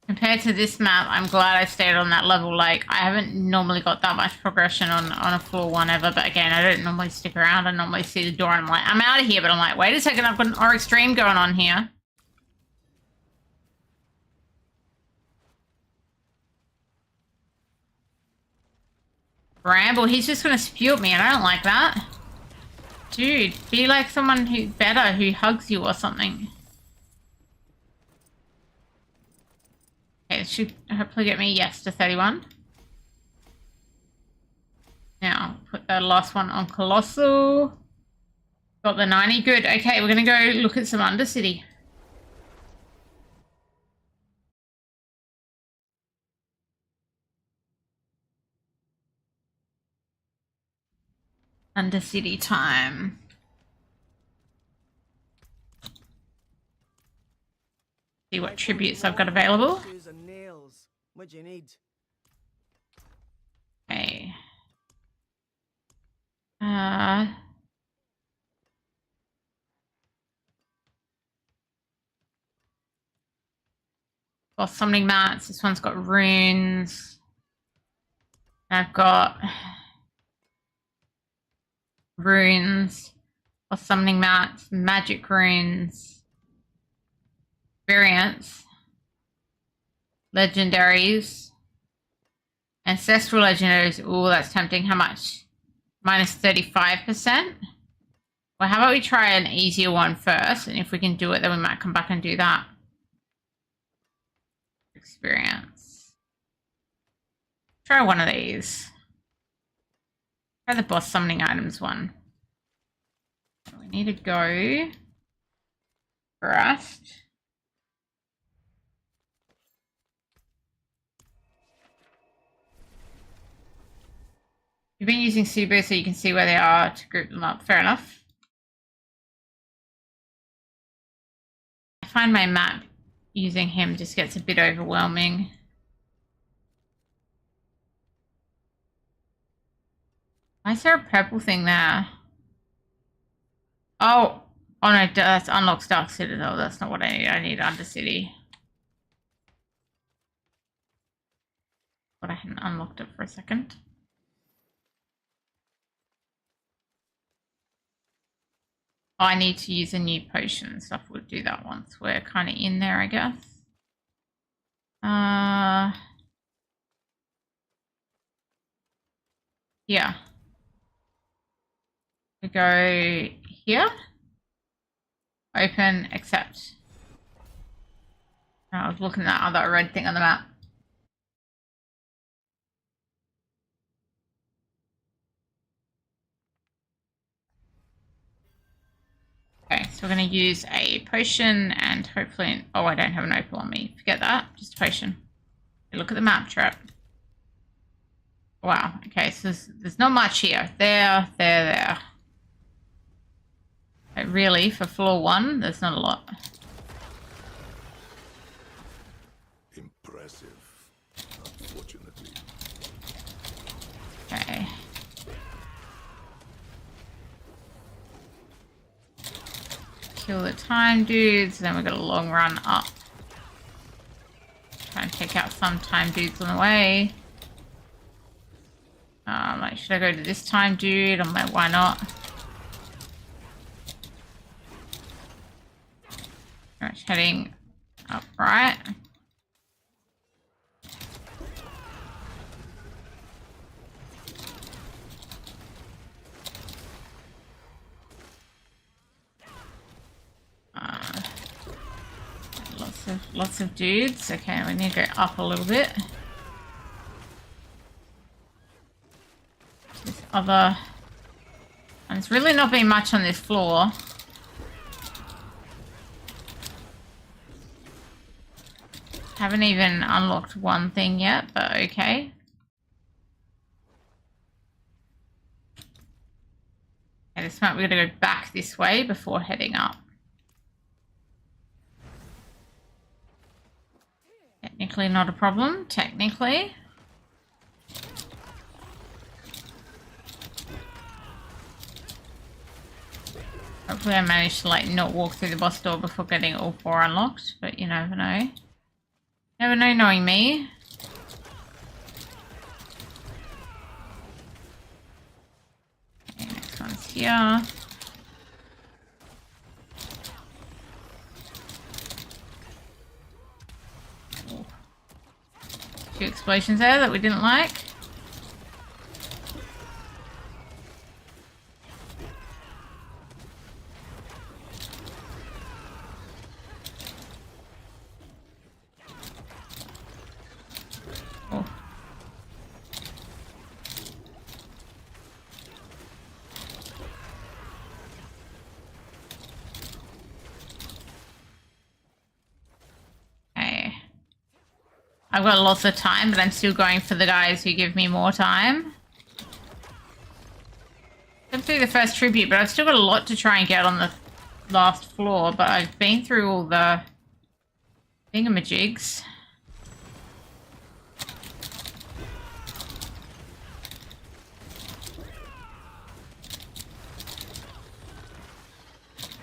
compared to this map, I'm glad I stayed on that level. Like, I haven't normally got that much progression on a floor one ever, but again, I don't normally stick around. I normally see the door and I'm like, I'm out of here, but I'm like, wait a second, I've got an Oryx Dream going on here. Bramble, he's just gonna spew at me and I don't like that. Dude, be like someone who's better, who hugs you or something. Okay, it should hopefully get me yes to 31. Now, put the last one on Colossal. Got the 90, good. Okay, we're gonna go look at some Undercity. Undercity time. See what tributes I've got available. What you need? Okay. Boss summoning mats. This one's got runes. I've got runes. Boss summoning mats. Magic runes. Variants. Legendaries. Ancestral legendaries. Ooh, that's tempting. How much? Minus 35%. Well, how about we try an easier one first, and if we can do it, then we might come back and do that. Experience. Try one of these. Try the boss summoning items one. So we need to go first. You've been using Subo so you can see where they are to group them up. Fair enough. I find my map using him just gets a bit overwhelming. Why is there a purple thing there? Oh no, that's unlocks Dark Citadel. That's not what I need. I need Undercity. Thought I hadn't unlocked it for a second. Oh, I need to use a new potion, so we'll do that once we're kind of in there, I guess. Yeah. We go here. Open, accept. I was looking at that other red thing on the map. Okay, so we're going to use a potion and hopefully... Oh, I don't have an opal on me. Forget that. Just a potion. Look at the map, Trep. Wow. Okay, so there's not much here. There. But really, for floor 1, there's not a lot. Impressive. Unfortunately. Okay. Kill the time dudes, then we've got a long run up. Try and take out some time dudes on the way. Like, should I go to this time dude? I'm like, why not? Alright, heading up right. Lots of dudes. Okay, we need to go up a little bit. This other... And there's really not been much on this floor. Haven't even unlocked one thing yet, but okay. Okay, this might... We're gonna go back this way before heading up. Technically not a problem, technically. Hopefully I managed to like not walk through the boss door before getting all 4 unlocked, but you never know. Never know knowing me. Okay, next one's here. Few explosions there that we didn't like. Oh. Okay. I've got lots of time, but I'm still going for the guys who give me more time. I've through the first tribute, but I've still got a lot to try and get on the last floor, but I've been through all the thingamajigs.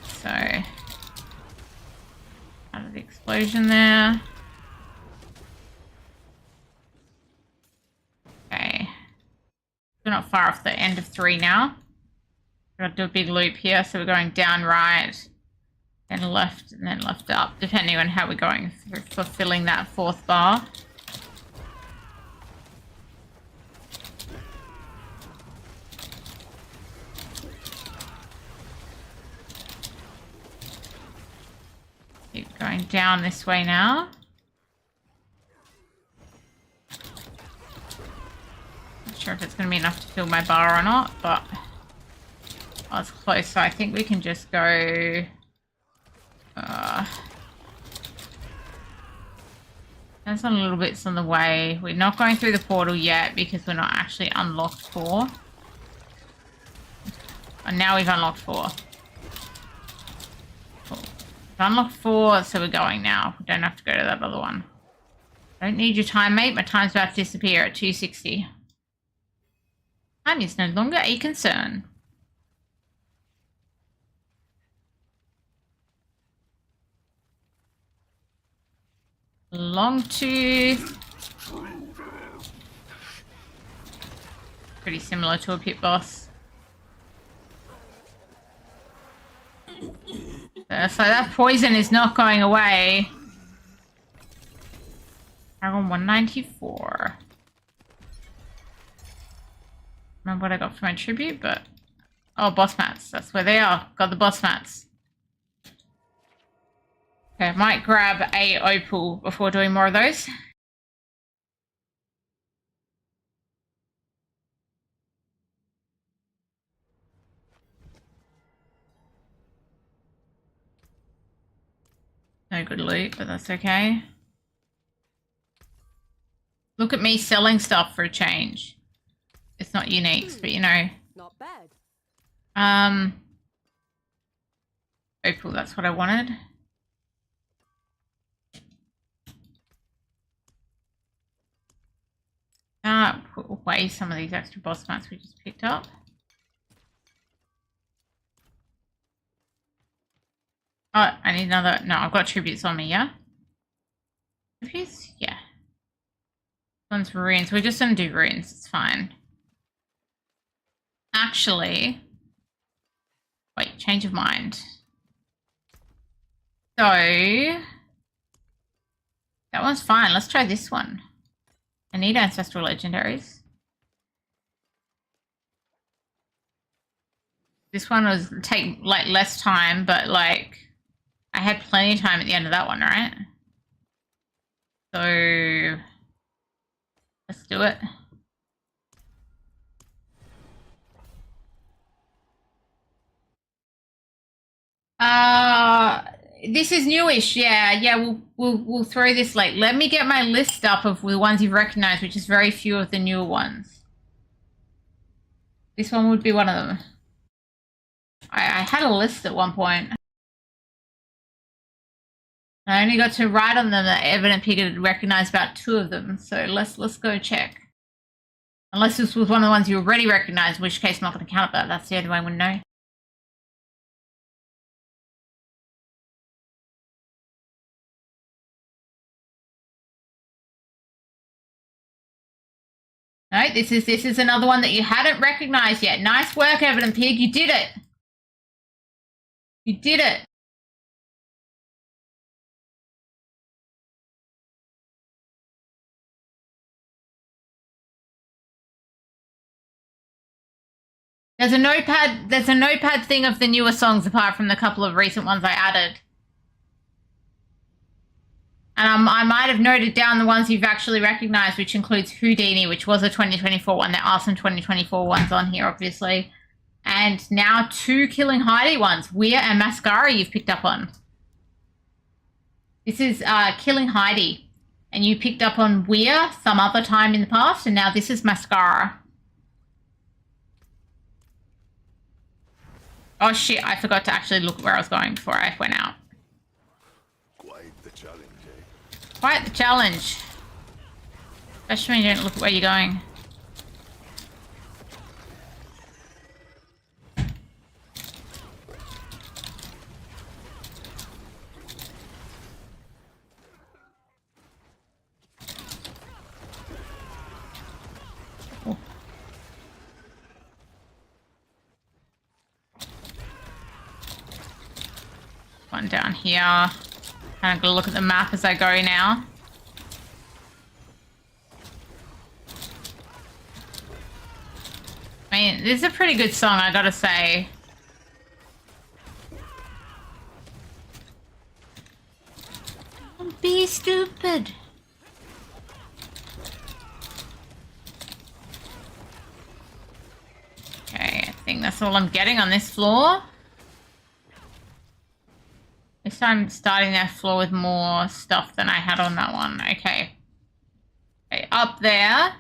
So, out of the explosion there. Okay. We're not far off the end of 3 now. We've got to do a big loop here, so we're going down right, then left, and then left up, depending on how we're going through fulfilling that 4th bar. Keep going down this way now. Not sure if it's going to be enough to fill my bar or not, but I was close, so I think we can just go... There's some little bits on the way. We're not going through the portal yet because we're not actually unlocked 4. And now we've unlocked 4. Cool. We've unlocked 4, so we're going now. We don't have to go to that other one. Don't need your time, mate. My time's about to disappear at 260. Time is no longer a concern. Long tooth. Pretty similar to a pit boss. So that poison is not going away. Dragon 194. Remember what I got for my tribute, but... Oh, boss mats. That's where they are. Got the boss mats. Okay, I might grab a opal before doing more of those. No good loot, but that's okay. Look at me selling stuff for a change. It's not uniques, but you know. Not bad. Opal, that's what I wanted. Put away some of these extra boss mats we just picked up. Oh, I need another. No, I've got tributes on me, yeah? Tributes? Yeah. This one's runes. We're just gonna do runes. It's fine. Actually, wait, change of mind. So, that one's fine. Let's try this one. I need ancestral legendaries. This one was take like less time, but like I had plenty of time at the end of that one, right? So let's do it. This is newish, yeah. We'll throw this late. Let me get my list up of the ones you've recognized, which is very few of the newer ones. This one would be one of them. I had a list at one point. I only got to write on them that Evident Pig had recognized about 2 of them, so let's go check. Unless this was one of the ones you already recognized, in which case I'm not going to count that. That's the only way I would know. No, this is another one that you hadn't recognized yet. Nice work, Evident Pig. You did it. You did it. There's a notepad thing of the newer songs apart from the couple of recent ones I added. And I might have noted down the ones you've actually recognized, which includes Houdini, which was a 2024 one. There are some 2024 ones on here, obviously. And now 2 Killing Heidi ones, Weir and Mascara, you've picked up on. This is Killing Heidi. And you picked up on Weir some other time in the past, and now this is Mascara. Oh shit, I forgot to actually look where I was going before I went out. Quite the challenge, eh? Quite the challenge. Especially when you don't look at where you're going. Oh. One down here. Kind of gonna look at the map as I go now. I mean, this is a pretty good song, I gotta say. Don't be stupid. Okay, I think that's all I'm getting on this floor. This time I'm starting that floor with more stuff than I had on that one. Okay. Okay, up there.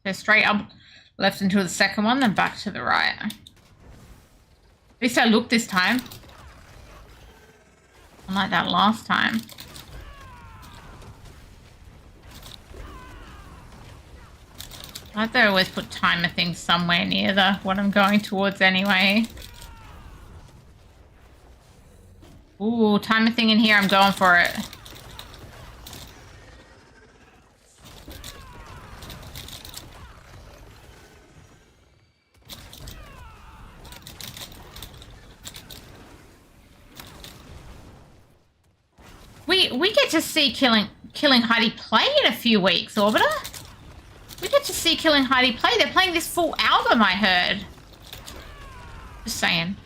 So straight up left into the second one, then back to the right. At least I looked this time. Unlike that last time. I like they always put timer things somewhere near the what I'm going towards anyway. Ooh, timer thing in here, I'm going for it. we get to see Killing Heidi play in a few weeks, Orbiter. We get to see Killing Heidi play. They're playing this full album, I heard. Just saying.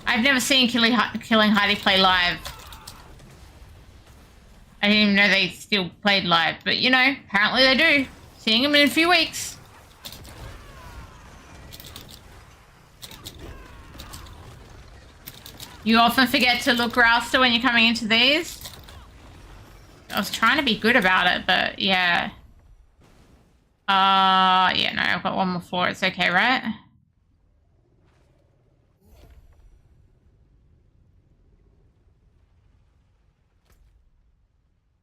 I've never seen Killing Heidi play live. I didn't even know they still played live, but you know, apparently they do. Seeing them in a few weeks. You often forget to look Rouster when you're coming into these. I was trying to be good about it, but yeah. Yeah, no, I've got one more floor. It's okay, right?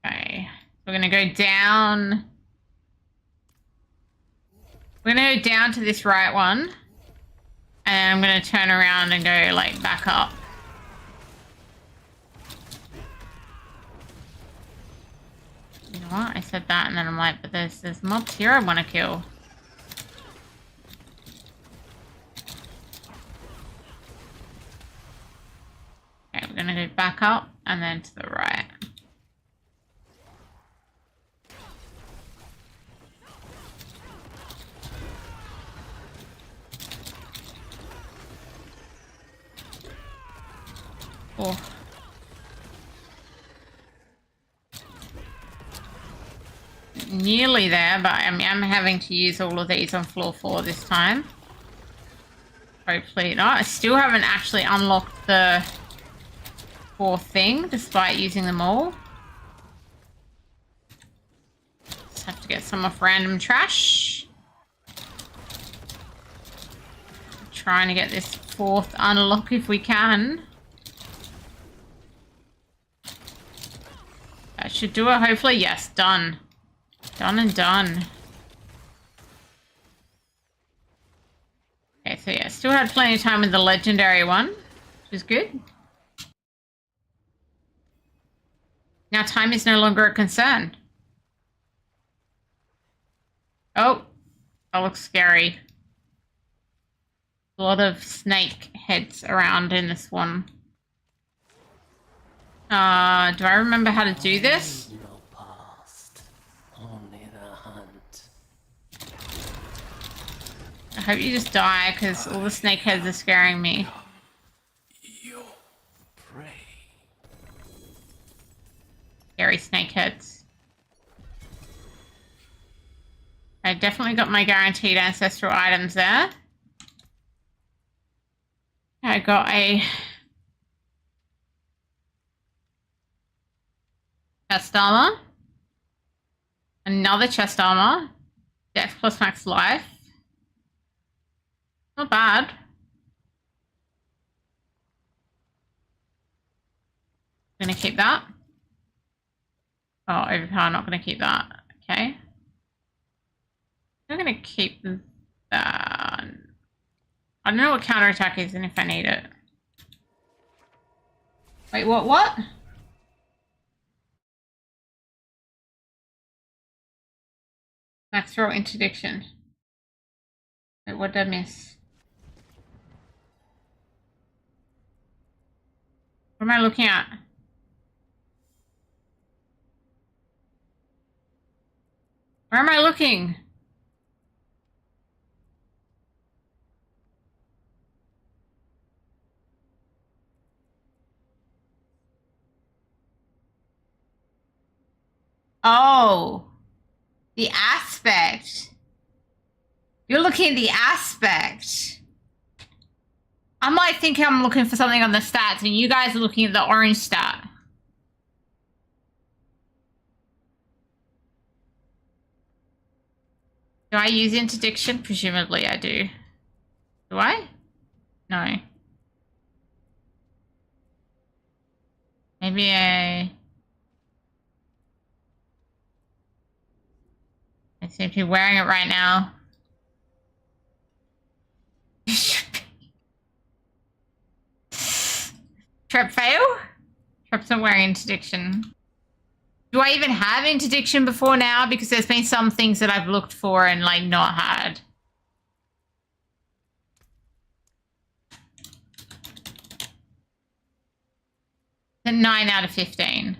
Okay. We're gonna go down. We're gonna go down to this right one. And I'm gonna turn around and go, like, back up. You know what? I said that and then I'm like, but there's mobs here I want to kill. Okay, we're gonna go back up and then to the right. Oh. Nearly there, but I'm having to use all of these on floor 4 this time. Hopefully not. I still haven't actually unlocked the 4th thing, despite using them all. Just have to get some off random trash. Trying to get this 4th unlock if we can. That should do it, hopefully. Yes, done. Done and done. Okay, so yeah, still had plenty of time with the legendary one, which is good. Now time is no longer a concern. Oh, that looks scary. A lot of snake heads around in this one. Do I remember how to do this? No past, only the hunt. I hope you just die, because all the snake heads are scaring me. Your prey. Scary snake heads. I definitely got my guaranteed ancestral items there. I got a chest armor. Another chest armor. Dex plus max life. Not bad. Gonna keep that. Oh, overpower, not gonna keep that. Okay. I'm gonna keep that. I don't know what counterattack is and if I need it. Wait, what? Max throw interdiction. Wait, what did I miss? What am I looking at? Where am I looking? Oh, the aspect. You're looking at the aspect. I might think I'm looking for something on the stats and you guys are looking at the orange stat. Do I use interdiction? Presumably I do. Do I? No. Maybe I seem to be wearing it right now. Trep fail? Trep's not wearing interdiction. Do I even have interdiction before now? Because there's been some things that I've looked for and like not had. a 9 out of 15.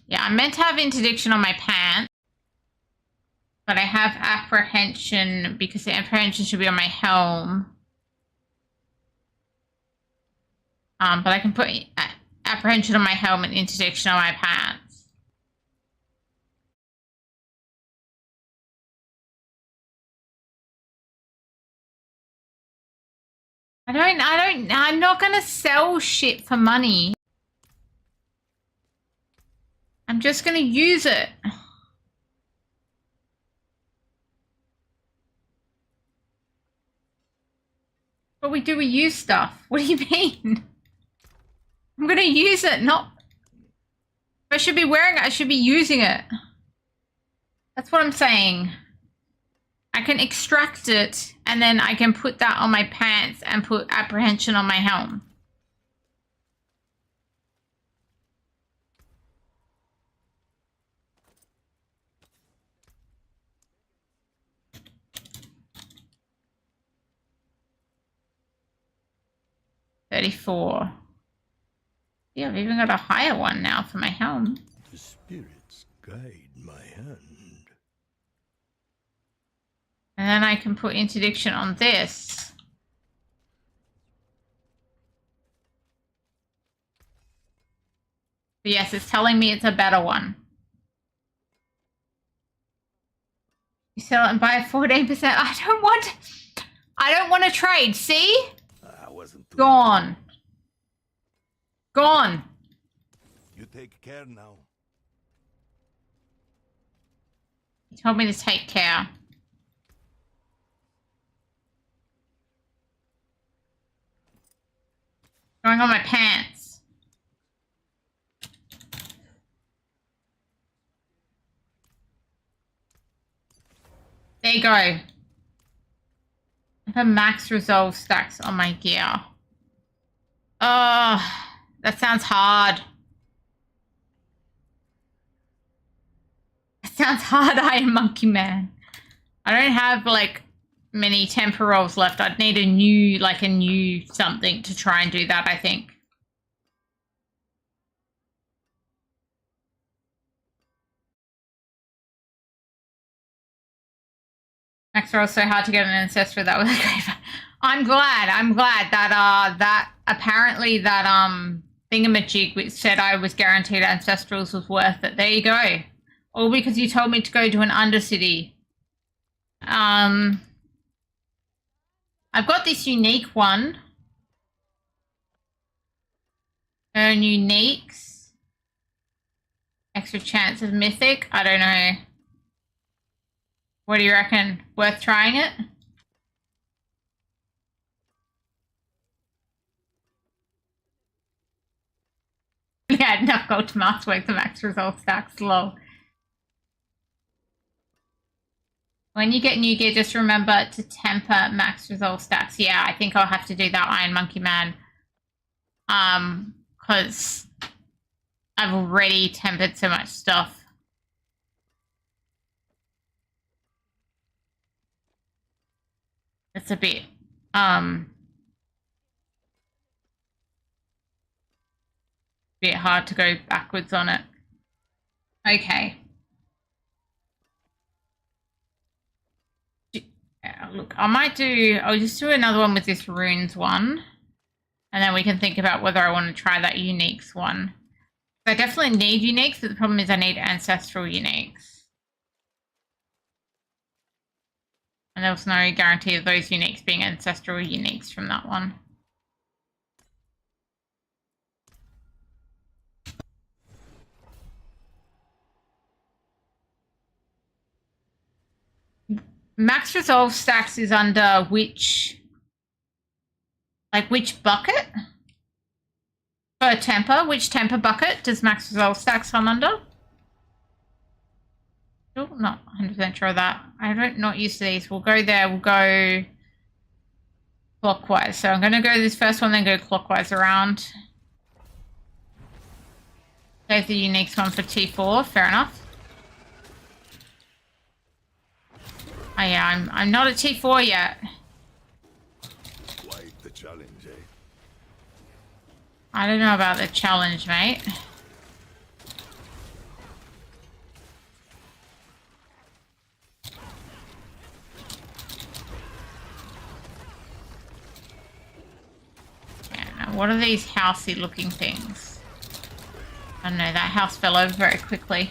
Yeah, I'm meant to have interdiction on my pants. But I have apprehension because the apprehension should be on my helm. But I can put apprehension on my helm and interdiction on my pants. I'm not gonna sell shit for money. I'm just gonna use it. What we do, we use stuff. What do you mean? I'm gonna use it, not... If I should be wearing it, I should be using it. That's what I'm saying. I can extract it, and then I can put that on my pants and put apprehension on my helm. $34. Yeah, I've even got a higher one now for my helm. The spirits guide my hand. And then I can put interdiction on this. But yes, it's telling me it's a better one. You sell it and buy 14%. I don't want to trade. See? I wasn't too Gone. Gone. You take care now. He told me to take care. Going on my pants. There you go. I have max resolve stacks on my gear. Oh, that sounds hard. That sounds hard, Iron Monkey Man. I don't have, like, many temporals left. I'd need a new something to try and do that, I think. Max are also hard to get an ancestor. That was great. I'm glad that apparently that thingamajig which said I was guaranteed ancestrals was worth it. There you go. All because you told me to go to an undercity. I've got this unique one. Earn uniques. Extra chance of mythic. I don't know. What do you reckon? Worth trying it? We had enough gold to master work the max result stacks. Lol. When you get new gear, just remember to temper max resolve stacks. Yeah, I think I'll have to do that, Iron Monkey Man. Because I've already tempered so much stuff. It's a bit, bit hard to go backwards on it. Okay. Look, I'll just do another one with this runes one. And then we can think about whether I want to try that uniques one. I definitely need uniques, but the problem is I need ancestral uniques. And there was no guarantee of those uniques being ancestral uniques from that one. Max resolve stacks is under which bucket? For temper, which temper bucket does max resolve stacks come under? Still not 100% sure of that. I'm not used to these. We'll go there. We'll go clockwise. So I'm going to go this first one, then go clockwise around. Save the uniques one for T4. Fair enough. Oh yeah, I'm not at T4 yet. Quite the challenge, eh? I don't know about the challenge, mate. Yeah, now what are these housey looking things? I don't know, that house fell over very quickly.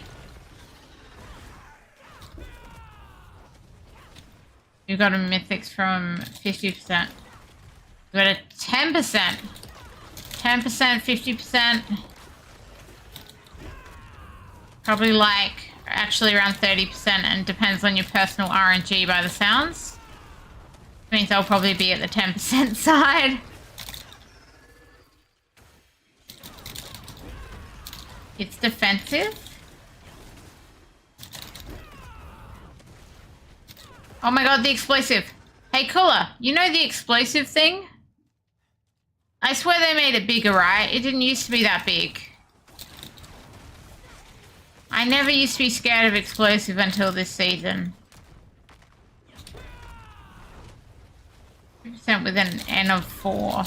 You got a mythics from 50%. You got a 10%. 10%, 50%. Probably like, actually around 30%, and depends on your personal RNG by the sounds. Means I'll probably be at the 10% side. It's defensive. Oh my god, the explosive. Hey, Cooler, you know the explosive thing? I swear they made it bigger, right? It didn't used to be that big. I never used to be scared of explosive until this season. 2% with an N of 4.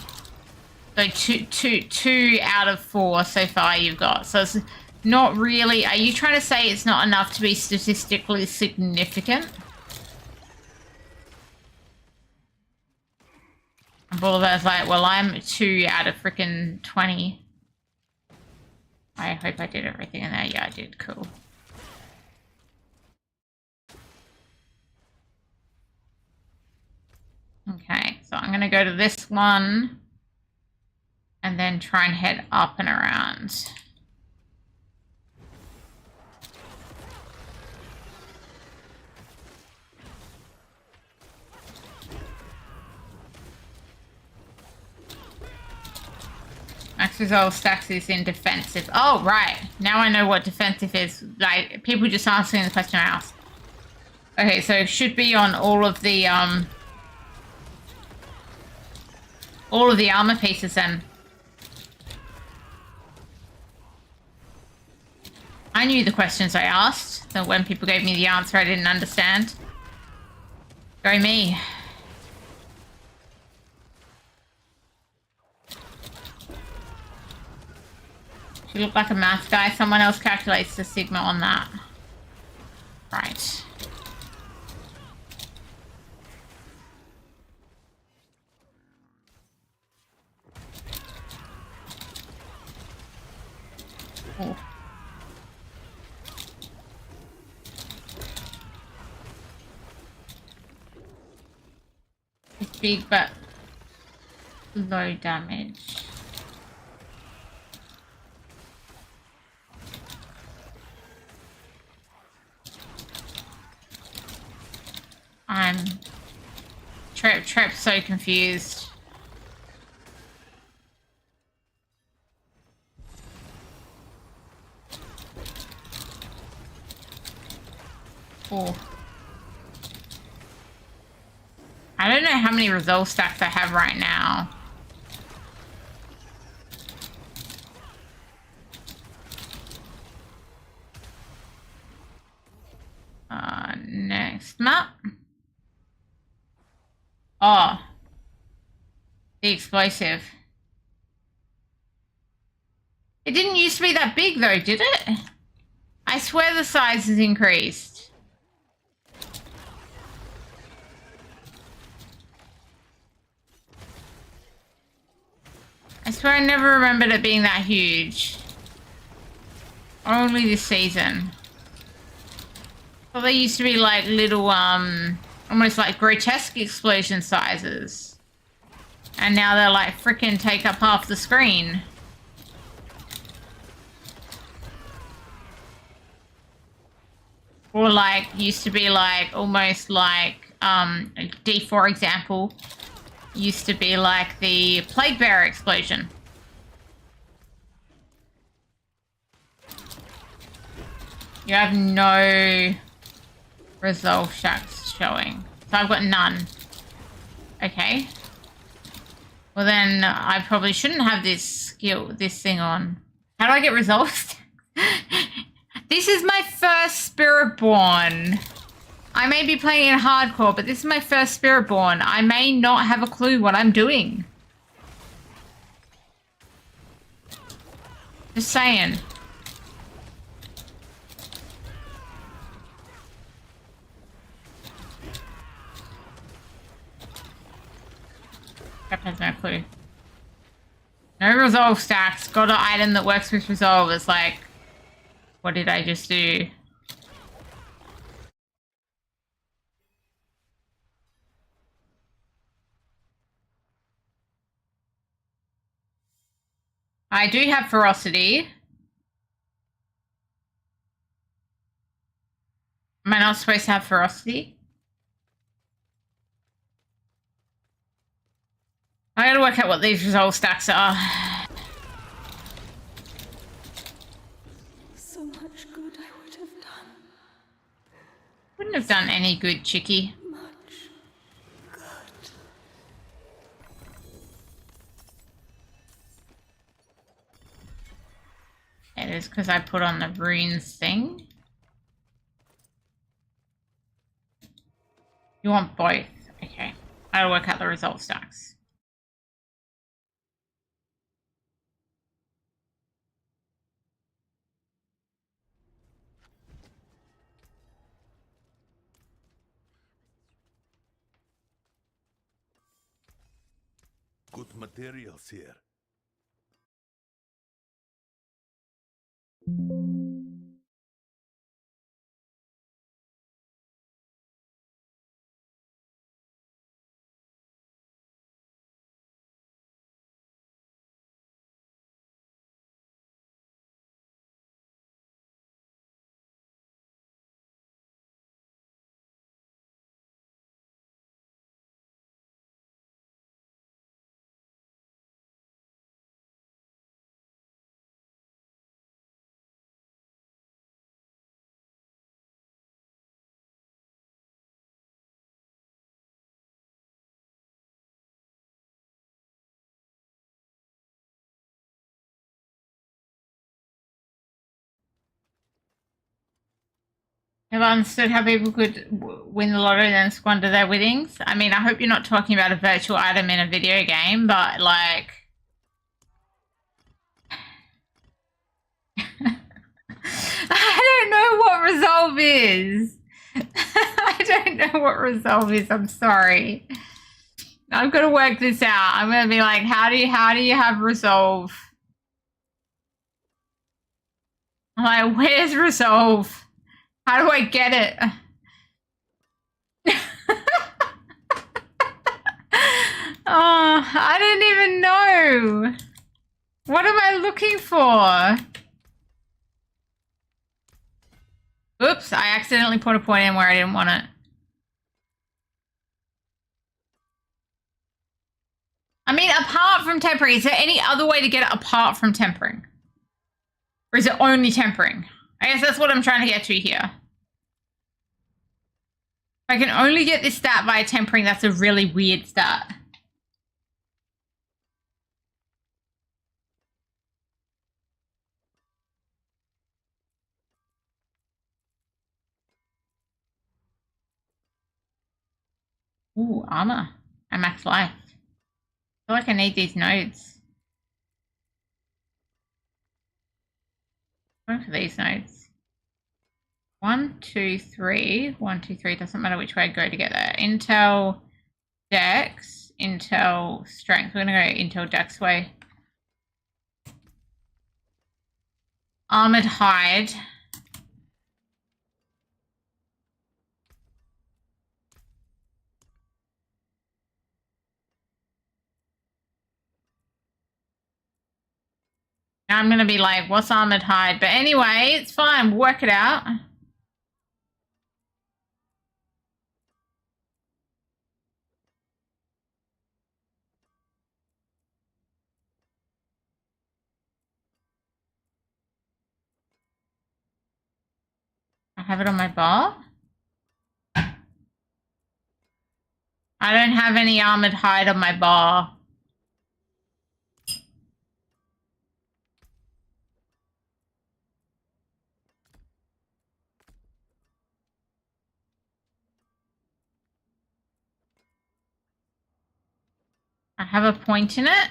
So two out of 4 so far you've got. So it's not really... Are you trying to say it's not enough to be statistically significant? And Boulevard's like, well, I'm 2 out of freaking 20. I hope I did everything in there. Yeah, I did. Cool. Okay, so I'm going to go to this one and then try and head up and around. Max resolve stacks is in defensive. Oh, right. Now I know what defensive is. Like, people just asking the question I asked. Okay, so it should be on all of the armor pieces then. I knew the questions I asked, so when people gave me the answer I didn't understand. Go me. You look like a math guy. Someone else calculates the sigma on that. Right. Ooh. It's big, but low damage. Trep's so confused. Oh. I don't know how many resolve stacks I have right now. Next map. Oh. The explosive. It didn't used to be that big though, did it? I swear the size has increased. I swear I never remembered it being that huge. Only this season. Well, they used to be like little, almost like grotesque explosion sizes. And now they're like frickin' take up half the screen. Or like, used to be like, almost like, D4 example, used to be like the Plague Bearer explosion. You have no resolve stacks showing. So I've got none. Okay. Well then, I probably shouldn't have this thing on. How do I get resolve stacks? This is my first Spiritborn. I may be playing in hardcore, but this is my first Spiritborn. I may not have a clue what I'm doing. Just saying. Trep has no clue. No resolve stacks. Got an item that works with resolve. It's like, what did I just do? I do have ferocity. Am I not supposed to have ferocity? I gotta work out what these resolve stacks are. So much good I would have done. Wouldn't have done any good, chickie. Much good. It is because I put on the runes thing. You want both? Okay. I gotta work out the resolve stacks. Good materials here. Have I understood how people could win the lottery and then squander their winnings? I mean, I hope you're not talking about a virtual item in a video game, but like... I don't know what resolve is. I don't know what resolve is. I'm sorry. I've got to work this out. I'm going to be like, how do you have resolve? I'm like, where's resolve? How do I get it? Oh, I didn't even know. What am I looking for? Oops, I accidentally put a point in where I didn't want it. I mean, apart from tempering, is there any other way to get it apart from tempering? Or is it only tempering? I guess that's what I'm trying to get to here. If I can only get this stat via tempering, that's a really weird stat. Ooh, armor. And max life. I feel like I need these nodes. Going for these nodes. 1, 2, 3. 1, 2, 3. Doesn't matter which way I go to get there. Intel Dex. Intel Strength. We're going to go Intel Dex way. Armored Hide. Now I'm going to be like, what's Armored Hide? But anyway, it's fine. We'll work it out. I have it on my bar. I don't have any Armored Hide on my bar. I have a point in it.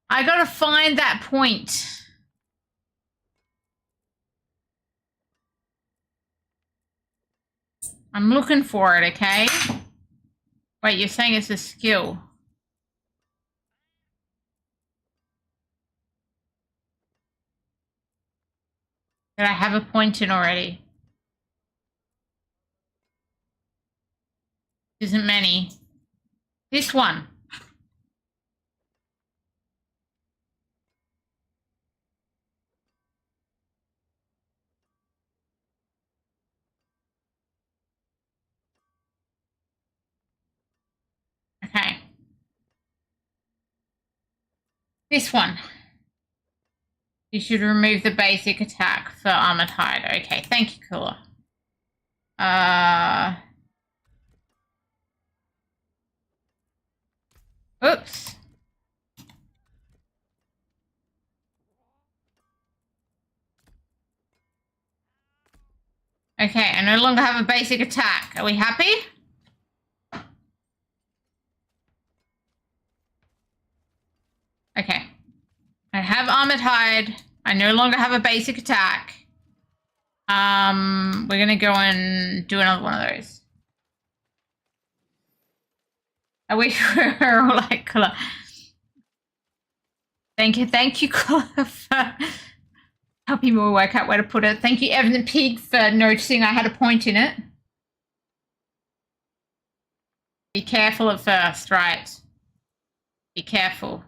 I gotta find that point. I'm looking for it, okay? Wait, you're saying it's a skill. That I have a point in already. Isn't many. This one. Okay. This one. You should remove the basic attack for Armored Hide. Okay, thank you, Cooler. Oops. Okay, I no longer have a basic attack. Are we happy? Okay. I have Armored Hide. I no longer have a basic attack. We're gonna go and do another one of those. Are we all like Cooler? Thank you, Cooler, for helping me work out where to put it. Thank you, Evan the Pig, for noticing I had a point in it. Be careful at first, right? Be careful.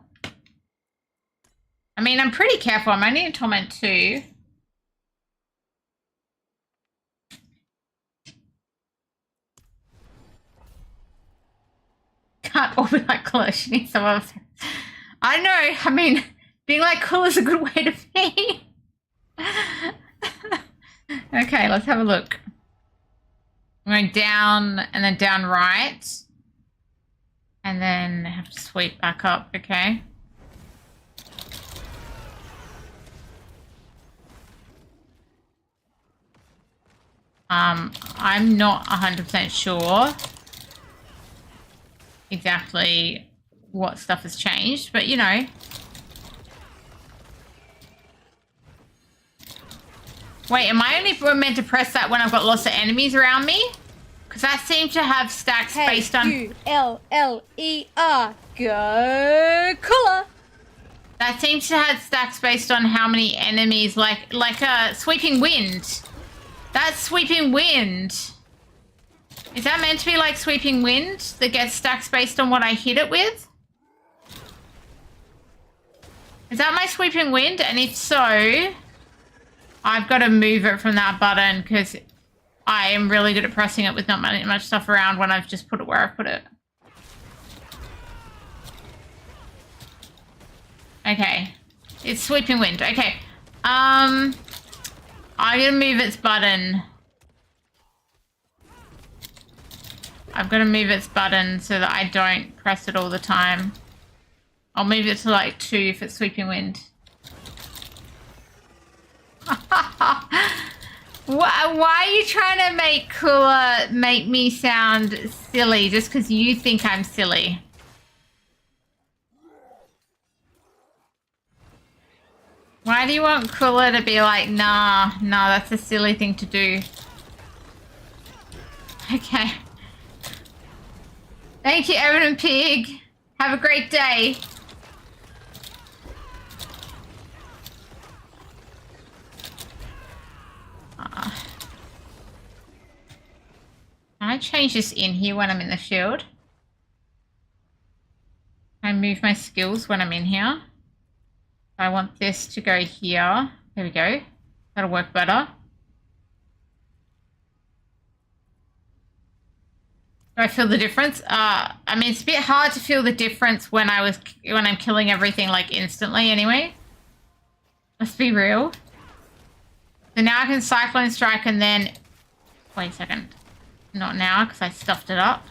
I mean, I'm pretty careful. I'm only in Torment 2. Can't all be like Cooler. She needs some other things. I know. I mean, being like Cooler is a good way to be. Okay, let's have a look. I'm going down and then down right. And then have to sweep back up, okay? I'm not 100% sure exactly what stuff has changed, but you know. Wait, am I only meant to press that when I've got lots of enemies around me? Because I seem to have stacks based on... K-U-L-L-E-R. Go Cooler. That seems to have stacks based on how many enemies, like a sweeping wind. That's sweeping wind. Is that meant to be like sweeping wind that gets stacks based on what I hit it with? Is that my sweeping wind? And if so, I've got to move it from that button because I am really good at pressing it with not much stuff around when I've just put it where I put it. Okay. It's sweeping wind. Okay. I'm gonna move its button. I've got to move its button so that I don't press it all the time. I'll move it to like 2 if it's sweeping wind. Why are you trying to make Cooler make me sound silly just because you think I'm silly? Why do you want Cooler to be like, nah, that's a silly thing to do? Okay. Thank you, Evan and Pig. Have a great day. Can I change this in here when I'm in the field? Can I move my skills when I'm in here? I want this to go here. There we go. That'll work better. Do I feel the difference? I mean, it's a bit hard to feel the difference when I'm killing everything like instantly anyway. Let's be real. So now I can Cyclone Strike and then... Wait a second. Not now, because I stuffed it up.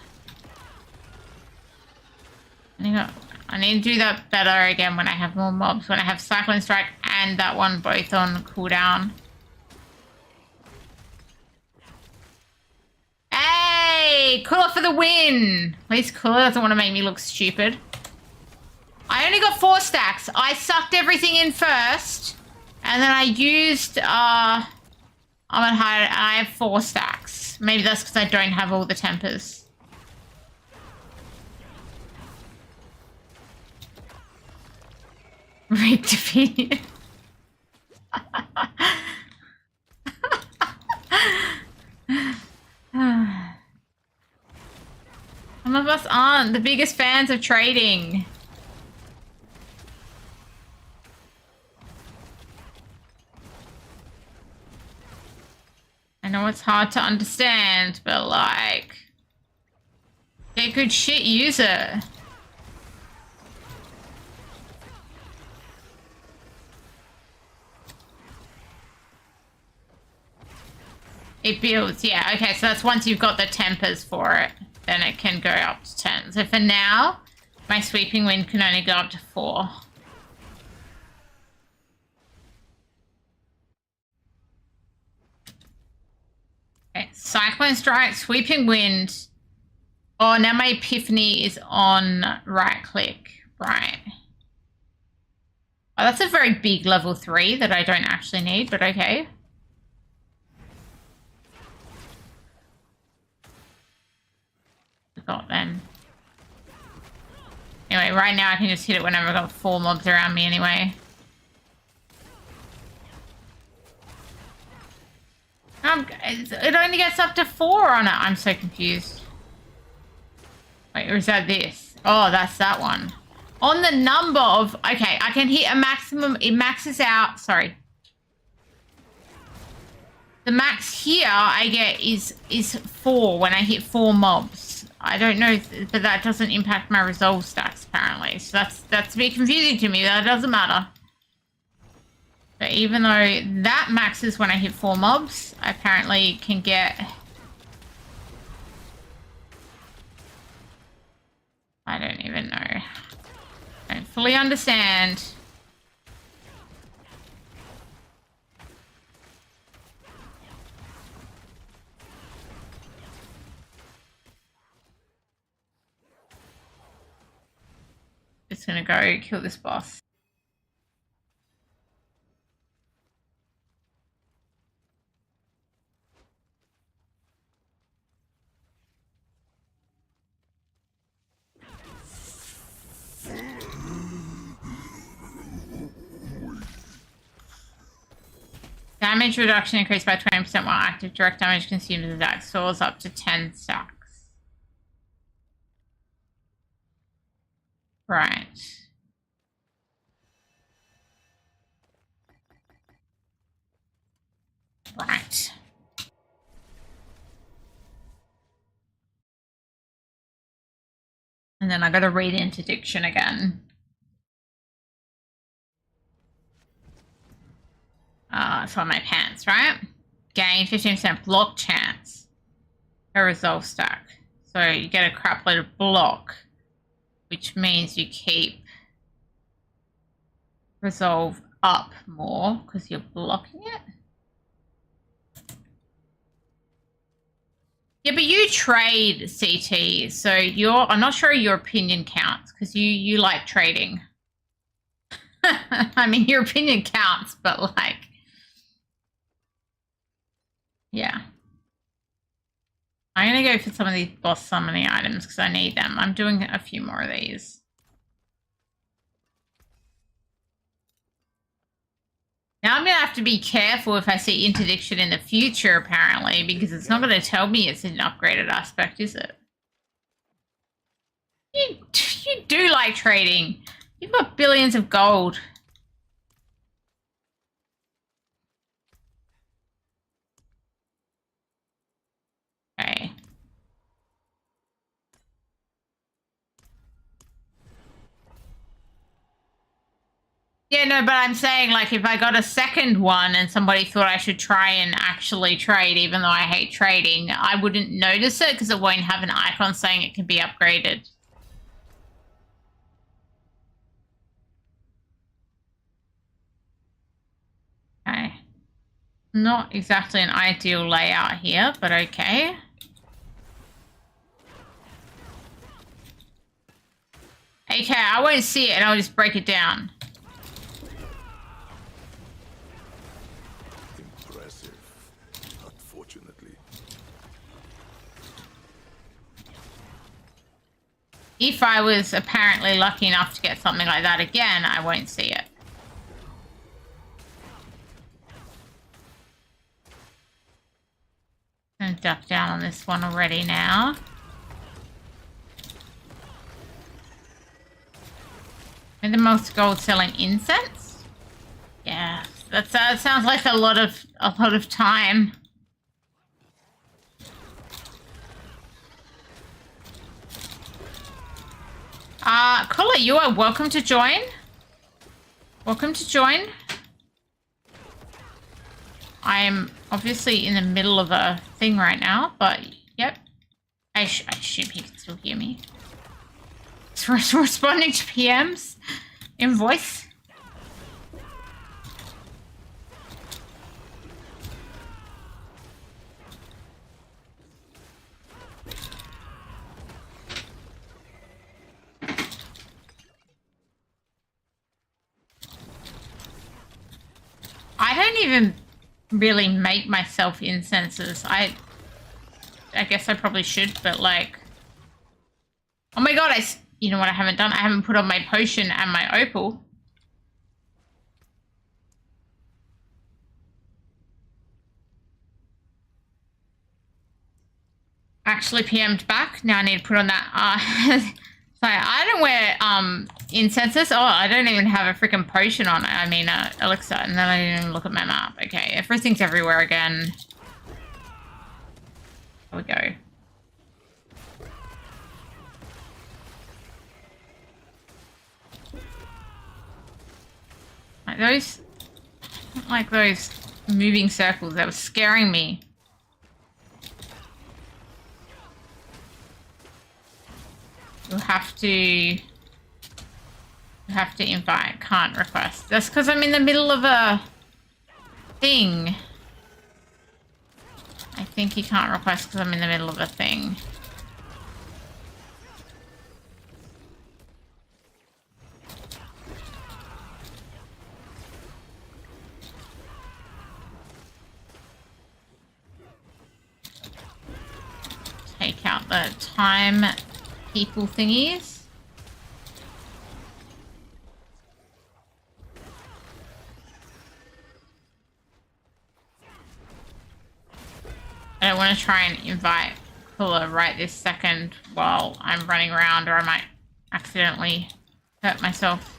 I need to do that better again when I have more mobs. When I have Cyclone Strike and that one both on cooldown. Hey! Cooler for the win! Please, Cooler doesn't want to make me look stupid. I only got 4 stacks. I sucked everything in first, and then I used Armored Hide, and I have 4 stacks. Maybe that's because I don't have all the tempers. Rigged opinion. Some of us aren't the biggest fans of trading. I know it's hard to understand, but like, get good shit, use it. It builds, yeah, okay, so that's once you've got the tempers for it, then it can go up to 10. So for now, my sweeping wind can only go up to 4. Okay, Cyclone Strike, Sweeping Wind. Oh, now my Epiphany is on right click. Right. Oh, that's a very big level 3 that I don't actually need, but okay. Forgot then. Anyway, right now I can just hit it whenever I've got 4 mobs around me anyway. It only gets up to 4 on it. I'm so confused. Wait, or is that this? Oh, that's that one. On the number of... Okay, I can hit a maximum... It maxes out... Sorry. The max here I get is 4 when I hit 4 mobs. I don't know, but that doesn't impact my resolve stacks, apparently. So that's a bit confusing to me. That doesn't matter. But even though that maxes when I hit 4 mobs, I apparently can get... I don't even know. I don't fully understand. Just gonna go kill this boss. Damage reduction increased by 20% while active. Direct damage consumed as attack soars up to 10 stacks. Right. Right. And then I gotta read interdiction again. It's on my pants, right? Gain 15% block chance. A resolve stack. So you get a crap load of block, which means you keep resolve up more because you're blocking it. Yeah, but you trade CT, so I'm not sure your opinion counts because you like trading. I mean, your opinion counts, but like, yeah. I'm gonna go for some of these boss summoning items because I need them. I'm doing a few more of these. Now I'm gonna have to be careful if I see interdiction in the future, apparently, because it's not gonna tell me it's an upgraded aspect, is it? You do like trading. You've got billions of gold. Okay. Yeah, no, but I'm saying, like, if I got a second one and somebody thought I should try and actually trade, even though I hate trading, I wouldn't notice it because it won't have an icon saying it can be upgraded. Okay. Not exactly an ideal layout here, but okay. Okay, I won't see it and I'll just break it down. Impressive. Unfortunately. If I was apparently lucky enough to get something like that again, I won't see it. I'm gonna duck down on this one already now. And the most gold selling incense? Yeah, that sounds like a lot of time. Kula, you are welcome to join. Welcome to join. I'm obviously in the middle of a thing right now, but yep. I assume he can still hear me. It's responding to PMs in voice. I don't even really make myself incenses. I guess I probably should, but like, oh my god, you know what I haven't done? I haven't put on my potion and my opal. Actually PM'd back. Now I need to put on that. Sorry, I don't wear incenses. Oh, I don't even have a freaking potion on. I mean, elixir, and then I didn't even look at my map. Okay, everything's everywhere again. There we go. Like those moving circles that were scaring me. You'll have to invite, can't request. That's because I'm in the middle of a thing. I think you can't request because I'm in the middle of a thing. Take out the time people thingies. I don't want to try and invite Kula right this second while I'm running around, or I might accidentally hurt myself.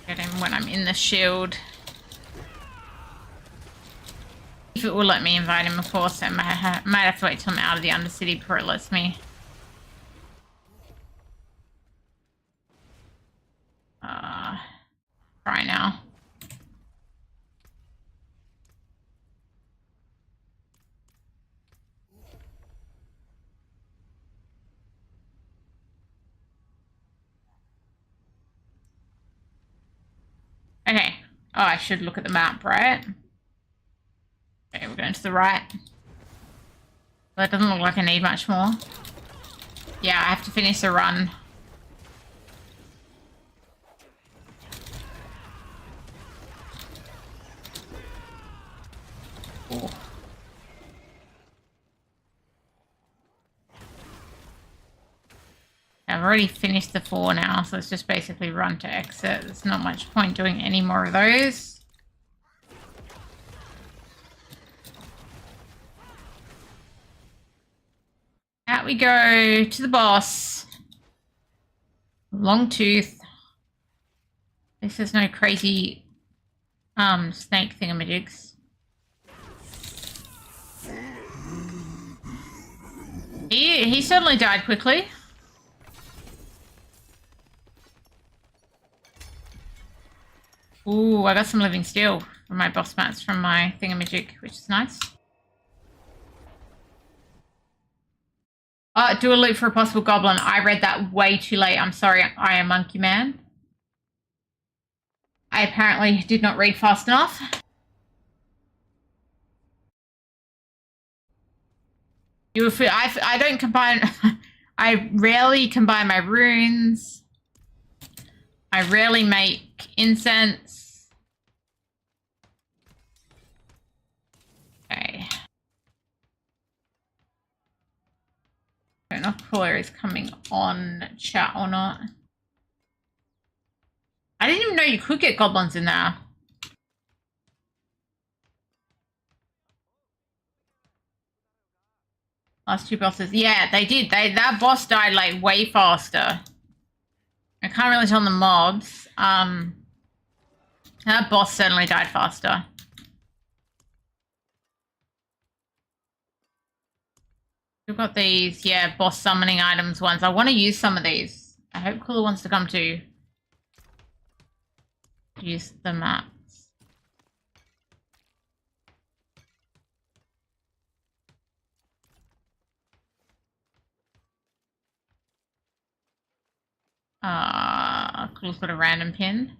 Get him when I'm in the shield. If it will let me invite him, of course. I might have to wait till I'm out of the Undercity before it lets me. Try now. Okay. Oh, I should look at the map, right? Okay, we're going to the right. Well, it doesn't look like I need much more. Yeah, I have to finish the run. Ooh. I've already finished the 4 now, so it's just basically run to exit. There's not much point doing any more of those. Out we go to the boss. Long tooth. At least there's no crazy snake thingamajigs. He certainly died quickly. Ooh, I got some living steel from my boss mats from my thingamajig, which is nice. Do a loop for a possible goblin. I read that way too late. I'm sorry, I am Monkey Man. I apparently did not read fast enough. I don't combine. I rarely combine my runes. I rarely make incense. Okay. I don't know if Cooler is coming on chat or not. I didn't even know you could get goblins in there. Last two bosses. Yeah, they did. That boss died like way faster. I can't really tell on the mobs. That boss certainly died faster. We've got these, yeah, boss summoning items ones. I want to use some of these. I hope Cooler wants to come too. Use the map. Cool's got a random pin.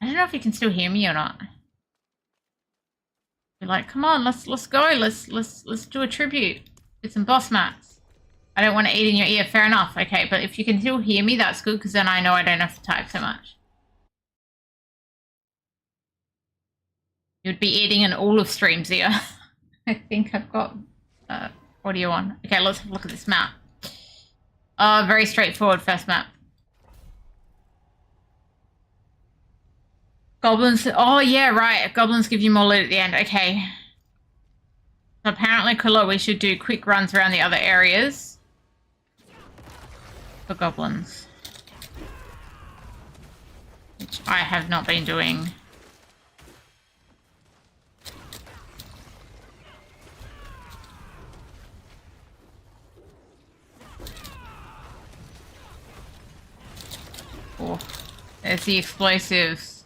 I don't know if you can still hear me or not. You're like, come on, let's go. Let's do a tribute. Get some boss mats. I don't want to eat in your ear. Fair enough. Okay, but if you can still hear me, that's good, because then I know I don't have to type so much. You'd be eating an all of stream's ear. I think I've got audio on. Okay, let's have a look at this map. Very straightforward first map. Goblins. Oh, yeah, right. Goblins give you more loot at the end. Okay. So apparently, Kula, we should do quick runs around the other areas for goblins, which I have not been doing. Oh, there's the explosives.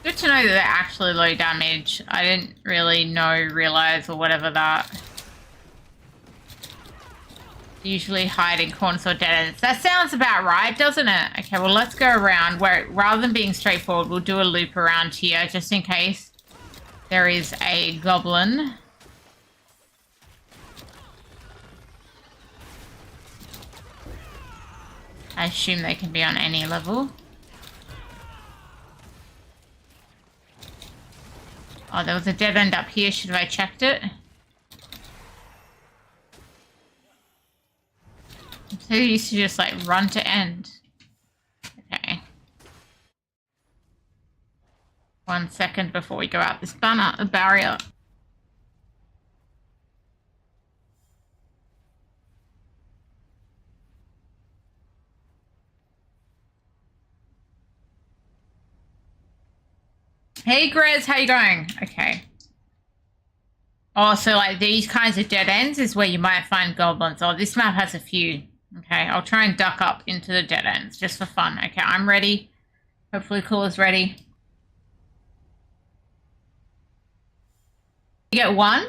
Good to know that they're actually low damage. I didn't really realize or whatever that. Usually hide in corners or dead ends. That sounds about right, doesn't it? Okay, well, let's go around. Where rather than being straightforward, we'll do a loop around here just in case there is a goblin. I assume they can be on any level. Oh, there was a dead end up here. Should have I checked it? I'm so used to just like run to end. Okay. 1 second before we go out this barrier. Hey, Grez, how you going? Okay. Oh, so like these kinds of dead ends is where you might find goblins. Oh, this map has a few. Okay, I'll try and duck up into the dead ends just for fun. Okay, I'm ready. Hopefully Cool's ready. You get one?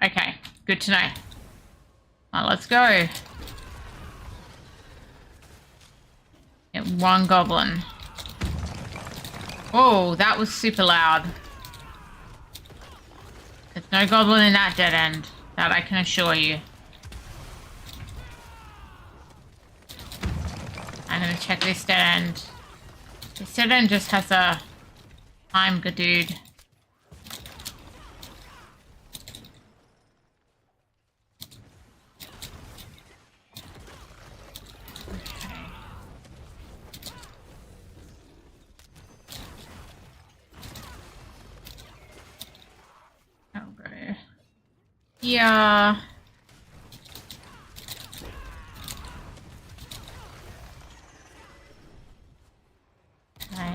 Okay, good to know. Well, let's go. Get one goblin. Oh, that was super loud. There's no goblin in that dead end. That I can assure you. I'm gonna check this dead end. This dead end just has a time, good dude. Yeah.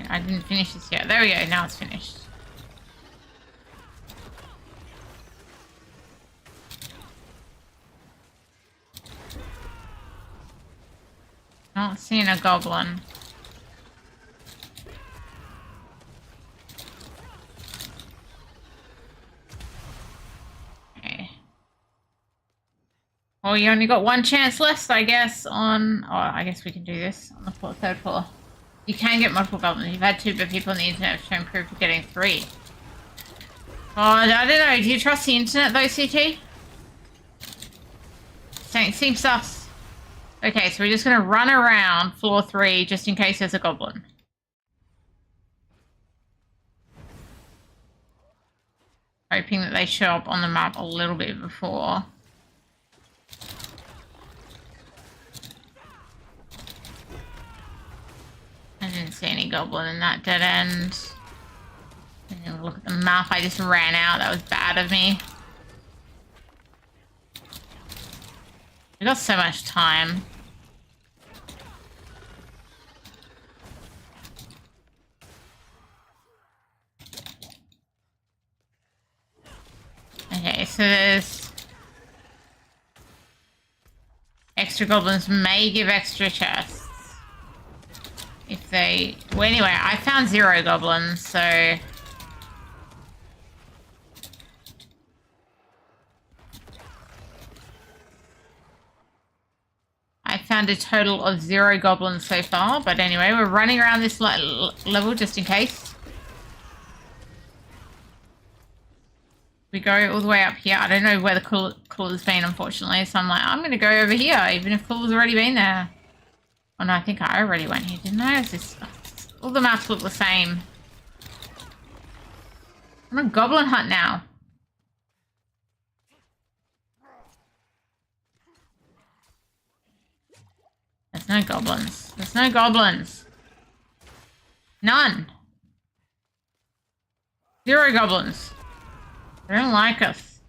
I didn't finish this yet. There we go. Now it's finished. Not seeing a goblin. Well, you only got one chance left, I guess, on... Oh, I guess we can do this on the third floor. You can get multiple goblins. You've had 2, but people on the internet have shown proof of getting 3. Oh, I don't know. Do you trust the internet though, CT? Seems sus. Okay, so we're just gonna run around floor 3 just in case there's a goblin. Hoping that they show up on the map a little bit before. I didn't see any goblin in that dead end. Look at the map, I just ran out. That was bad of me. We got so much time. Okay, so there's extra goblins may give extra chests. If they... Well, anyway, I found 0 goblins, so... I found a total of 0 goblins so far, but anyway, we're running around this level just in case. We go all the way up here. I don't know where the cooler's been, unfortunately, so I'm like, I'm going to go over here, even if cooler's already been there. Oh no, I think I already went here, didn't I? All the maps look the same. I'm on a goblin hunt now. There's no goblins. There's no goblins. None. 0 goblins. They don't like us.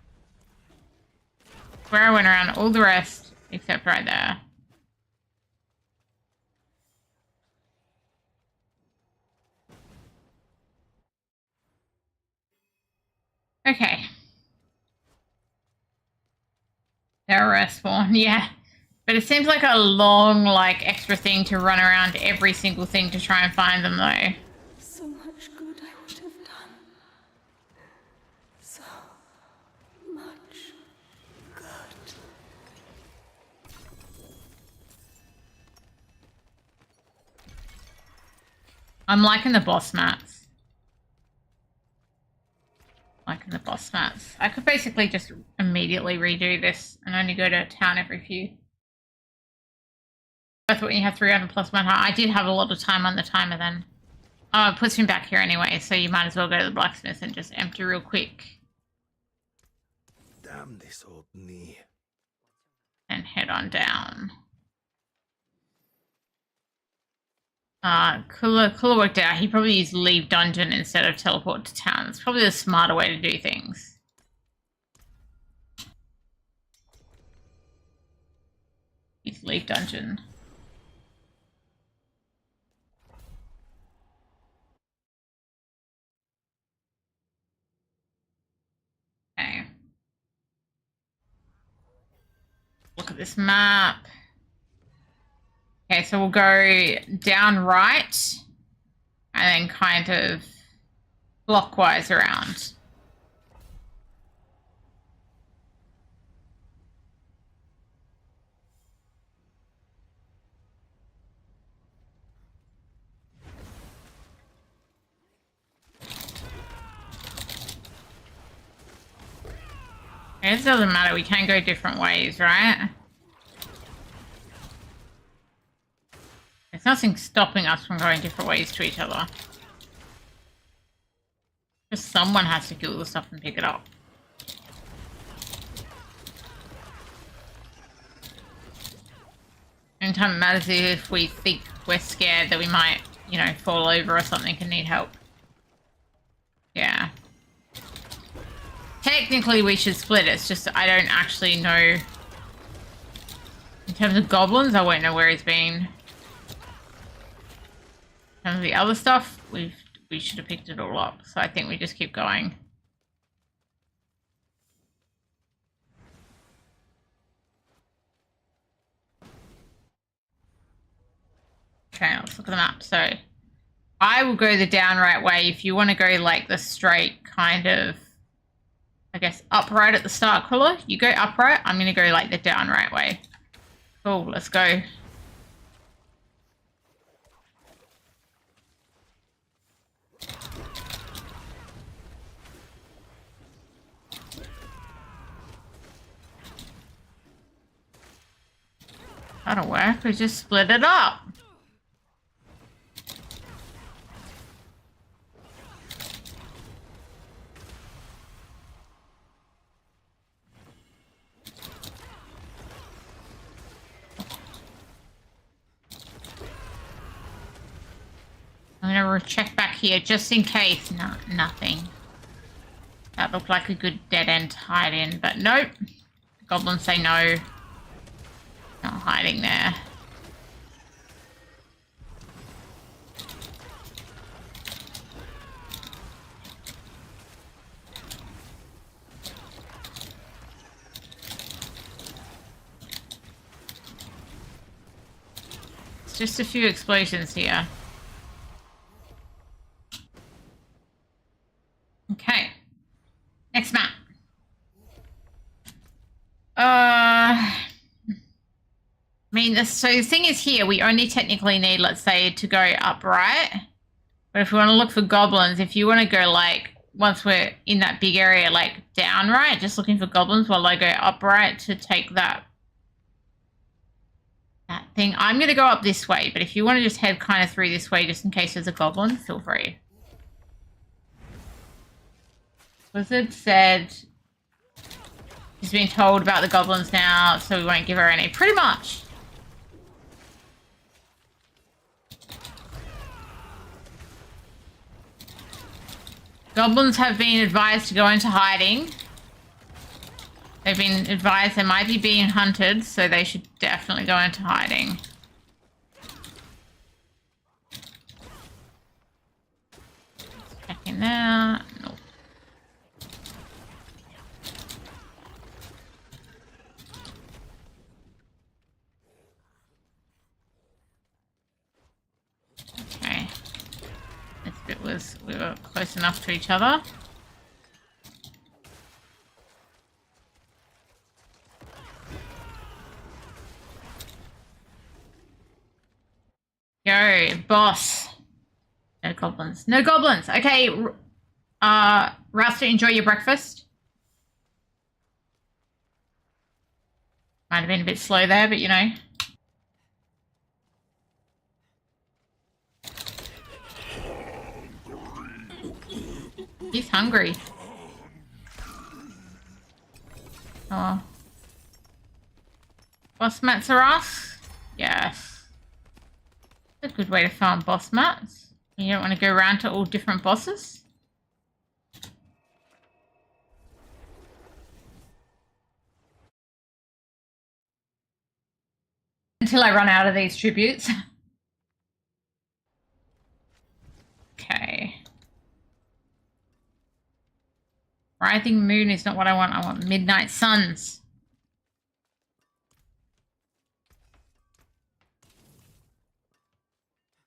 Where I went around all the rest, except right there. Okay. They're a respawn, yeah. But it seems like a long, like, extra thing to run around every single thing to try and find them, though. So much good I would have done. So much good. I'm liking the boss mats. Liking the boss mats. I could basically just immediately redo this and only go to town every few. I thought you have 300 plus 1 heart. I did have a lot of time on the timer then. Oh, it puts me back here anyway, so you might as well go to the blacksmith and just empty real quick. Damn this old knee. And head on down. Cooler worked out. He probably used leave dungeon instead of teleport to town. It's probably the smarter way to do things. Use leave dungeon. Okay. Look at this map. Okay, so we'll go down right and then kind of clockwise around. Okay, this doesn't matter, we can go different ways, right? There's nothing stopping us from going different ways to each other. Just someone has to kill the stuff and pick it up. Only time it matters is if we think we're scared that we might, you know, fall over or something and need help. Yeah. Technically we should split it, it's just I don't actually know. In terms of goblins, I won't know where he's been. In terms of the other stuff, we should have picked it all up, so I think we just keep going. Okay, let's look at the map. So I will go the downright way. If you want to go like the straight kind of, I guess, upright at the start crawler, you go upright. I'm going to go like the downright way. Cool, let's go. That'll work. We just split it up. I'm gonna check back here just in case. No, nothing. That looked like a good dead end to hide in, but nope. Goblins say no. Not hiding there. It's just a few explosions here. Okay. Next map. I mean, so the thing is here, we only technically need, let's say, to go upright. But if we want to look for goblins, if you want to go, like, once we're in that big area, like, down right, just looking for goblins while I go upright to take that thing. I'm going to go up this way, but if you want to just head kind of through this way just in case there's a goblin, feel free. Blizzard said she's been told about the goblins now, so we won't give her any. Pretty much. Goblins have been advised to go into hiding. They've been advised they might be being hunted, so they should definitely go into hiding. Check in there. Nope. Okay. This bit was, we were close enough to each other. Go, boss. No goblins. No goblins. Okay. Rasta, enjoy your breakfast. Might have been a bit slow there, but you know. He's hungry. Oh. Boss mats are off? Yes. That's a good way to farm boss mats. You don't want to go around to all different bosses? Until I run out of these tributes. Okay. Writhing Moon is not what I want. I want Midnight Suns.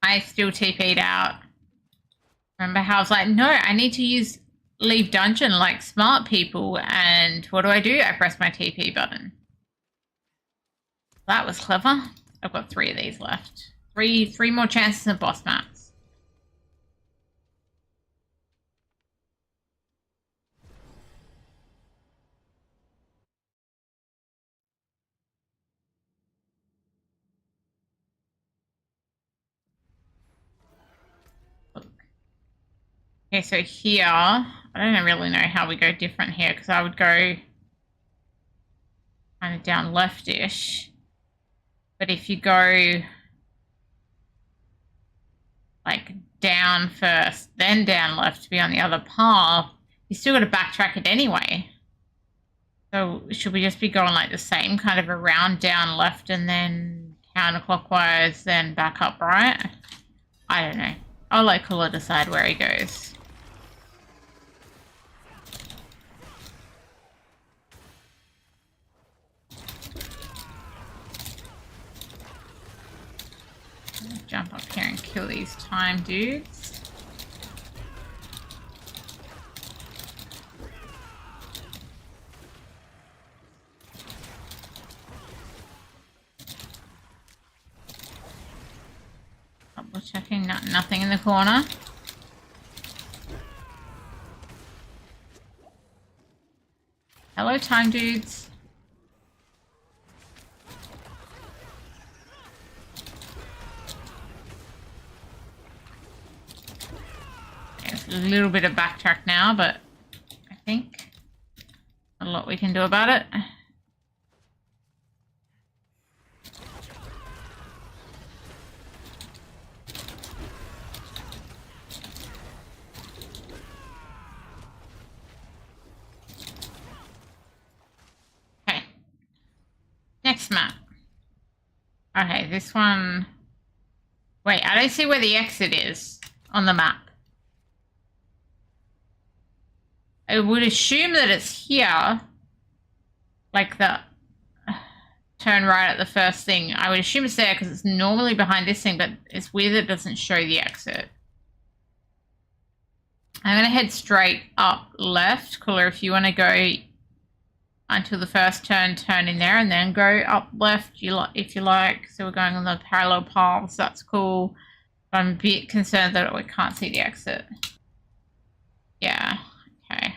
I still TP'd out. Remember how I was like, no, I need to leave dungeon like smart people. And what do? I press my TP button. That was clever. I've got 3 of these left. Three more chances of boss mats. Okay, so here, I don't really know how we go different here because I would go kind of down left-ish. But if you go like down first, then down left to be on the other path, you still got to backtrack it anyway. So should we just be going like the same kind of around down left and then counterclockwise, then back up right? I don't know. I'll let Kula decide where he goes. Jump up here and kill these time dudes. Double checking, nothing in the corner. Hello, time dudes. a little bit of backtrack now, but I think a lot we can do about it. Okay. Next map. Okay, this one... Wait, I don't see where the exit is on the map. I would assume that it's here. Like the turn right at the first thing. I would assume it's there because it's normally behind this thing, but it's weird that it doesn't show the exit. I'm going to head straight up left. Cooler, if you want to go until the first turn in there, and then go up left if you like. So we're going on the parallel paths. That's cool. But I'm a bit concerned that we can't see the exit. Yeah, okay.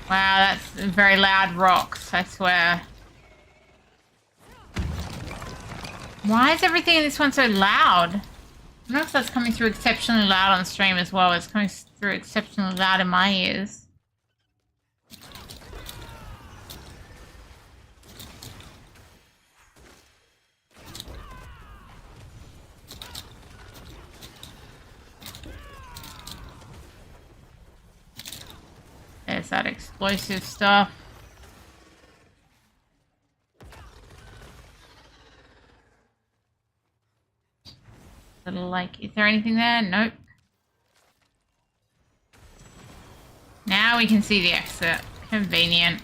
Wow, that's very loud rocks, I swear. Why is everything in this one so loud? I don't know if that's coming through exceptionally loud on stream as well. It's coming through exceptionally loud in my ears. There's that explosive stuff. Little like, is there anything there? Nope. Now we can see the exit. Convenient.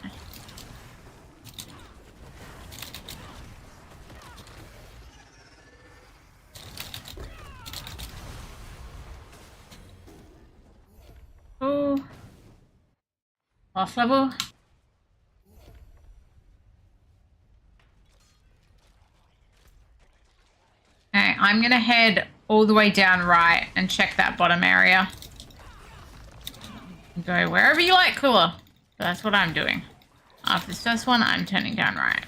Oh. Boss level. Okay, I'm gonna head all the way down right and check that bottom area. Go wherever you like, Cooler. That's what I'm doing. After this first one, I'm turning down right.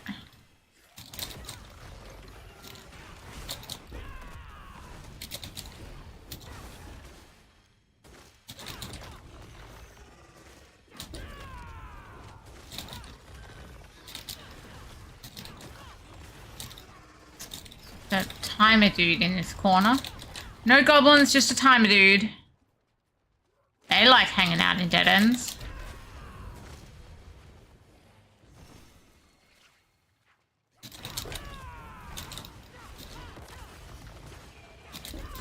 The timer dude in this corner. No goblins, just a timer dude. They like hanging out in dead ends.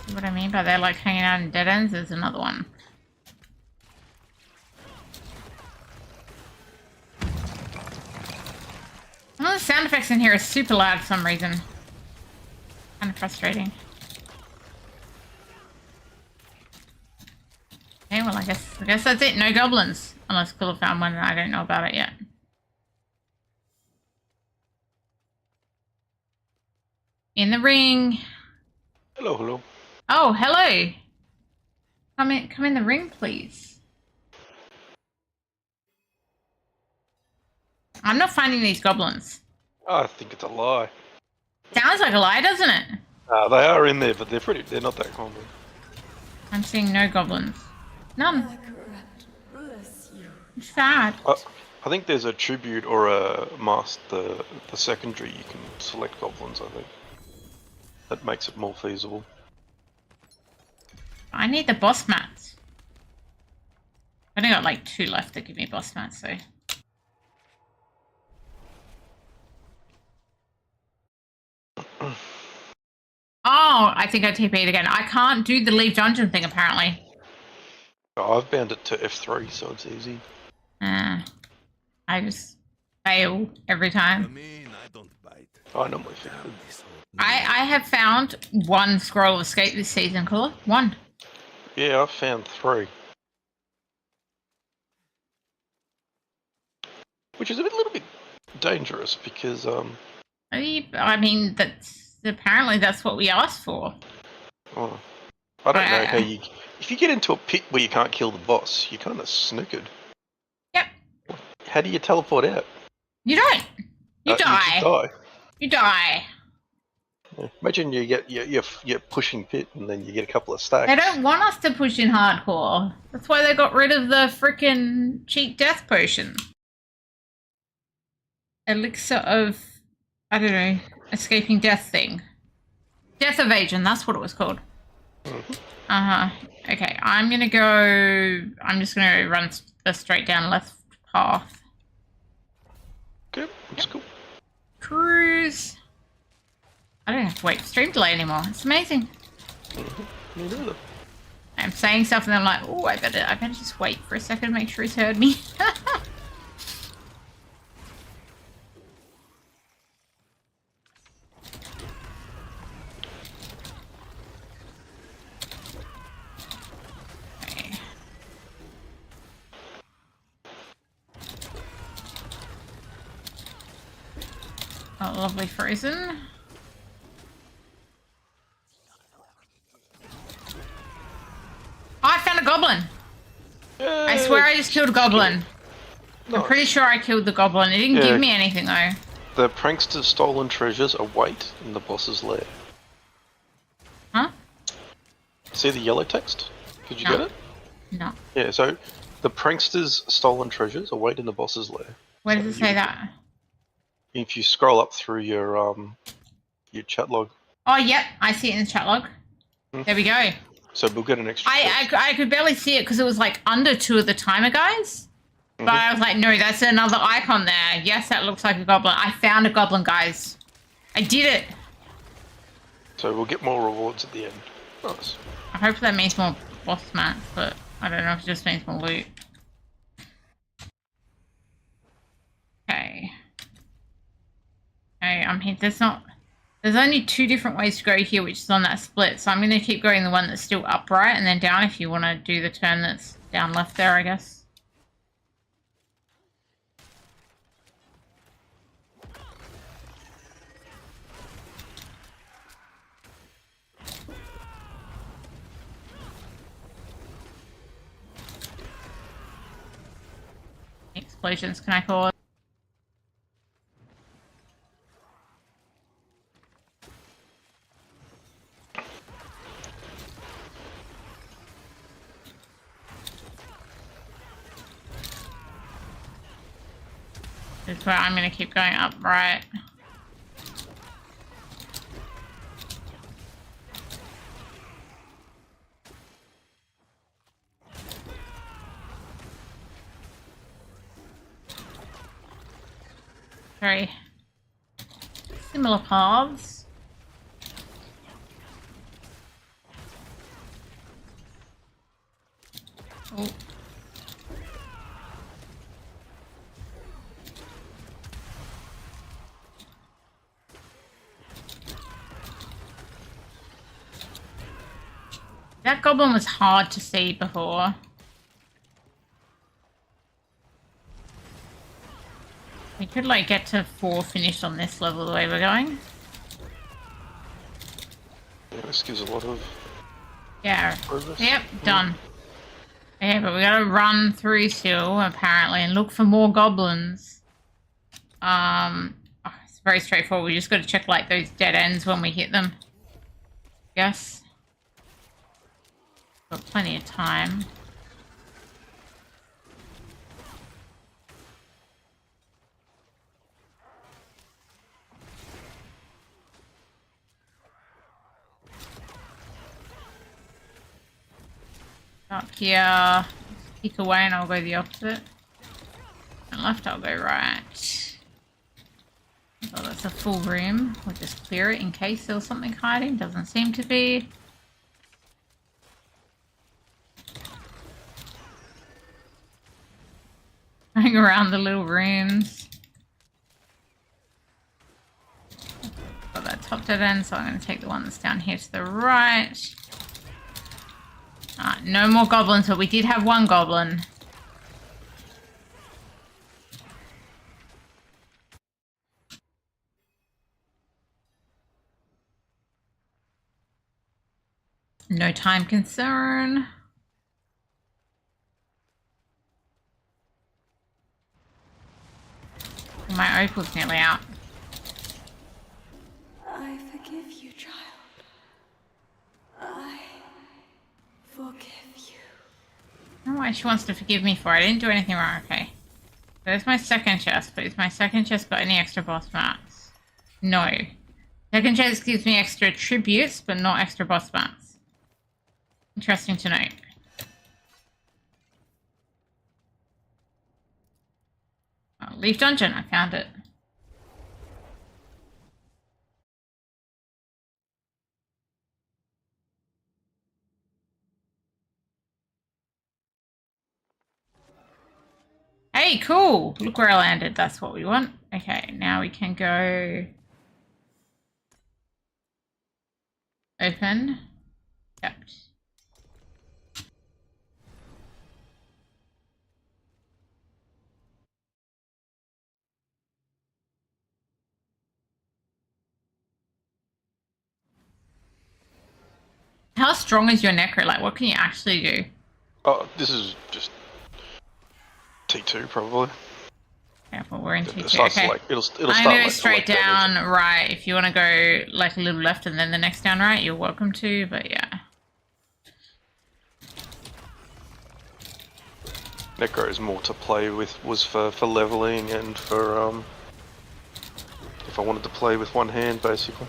See what I mean by they like hanging out in dead ends? There's another one. One of the sound effects in here is super loud for some reason. Kind of frustrating. Okay, well I guess that's it. No goblins. Unless Cooler found one and I don't know about it yet. In the ring. Hello, hello. Oh, hello. Come in the ring, please. I'm not finding these goblins. I think it's a lie. Sounds like a lie, doesn't it? They are in there, but they're not that common. I'm seeing no goblins. None. Bless you. It's sad. I think there's a tribute or a master, the secondary, you can select goblins, I think. That makes it more feasible. I need the boss mats. I've only got like 2 left that give me boss mats, so. Oh, I think I TP'd again. I can't do the leave dungeon thing, apparently. Oh, I've bound it to F3, so it's easy. I just fail every time. I don't bite. I normally fix it. I have found 1 scroll of escape this season, Cooler. 1. Yeah, I've found 3. Which is a little bit dangerous because I mean, that's what we asked for. Oh, I don't know how you. If you get into a pit where you can't kill the boss, you're kind of snookered. Yep. How do you teleport out? You don't. You You die. just die. You die. Yeah. Imagine you're pushing pit and then you get a couple of stacks. They don't want us to push in hardcore. That's why they got rid of the frickin' cheap death potion. Elixir of, I don't know, escaping death thing. Death evasion, that's what it was called. Okay, I'm just gonna run the straight down left path. Okay, that's cool. Cruise. I don't have to wait for stream delay anymore. It's amazing. Me neither. I'm saying stuff and I'm like, oh, I better just wait for a second to make sure he's heard me. Okay. Oh, lovely frozen. I found a goblin. I swear I just killed a goblin. I'm pretty sure I killed the goblin. It didn't give me anything though. The prankster's stolen treasures await in the boss's lair. Huh? See the yellow text? Did you No. get it? No. Yeah, so the prankster's stolen treasures await in the boss's lair. Where does it say that? If you scroll up through your chat log. Oh, yep. I see it in the chat log. There we go. So we'll get an extra. I could barely see it because it was like under 2 of the timer guys. But I was like, no, that's another icon there. Yes, that looks like a goblin. I found a goblin, guys. I did it. So we'll get more rewards at the end. Nice. I hope that means more boss mats, but I don't know if it just means more loot. Okay. Okay, I'm here. There's only 2 different ways to go here, which is on that split. So I'm going to keep going the one that's still upright and then down if you want to do the turn that's down left there, I guess. Explosions, can I call it? This is where I'm going to keep going up, right? Very similar paths. Oh. That goblin was hard to see before. We could like get to 4 finished on this level the way we're going. Yeah, this gives a lot of progress. Yep, done. Okay, but we gotta run through still, apparently, and look for more goblins. It's very straightforward. We just gotta check like those dead ends when we hit them. Yes. Got plenty of time. Up here, pick away and I'll go the opposite. And left I'll go right. Oh, that's a full room. We'll just clear it in case there was something hiding. Doesn't seem to be. Going around the little rooms. Got that top dead end, so I'm going to take the one that's down here to the right. No more goblins, but we did have one goblin. No time concern. My opal's nearly out. I forgive you, child. I forgive you. I don't know why she wants to forgive me for it. I didn't do anything wrong. Okay. There's my second chest, but is my second chest got any extra boss mats? No. Second chest gives me extra tributes, but not extra boss mats. Interesting to note. Oh, Leaf Dungeon, I found it. Hey, cool! Look where I landed. That's what we want. Okay, now we can go... Open. Yep. How strong is your necro? Like, what can you actually do? Oh, this is just T2 probably. Yeah, well, we're in It T2. starts Okay. like it'll I'm start gonna go like straight like damage. down right. If you want to go like a little left and then the next down right, you're welcome to. But yeah. Necro is more to play with, was for leveling and for if I wanted to play with one hand basically.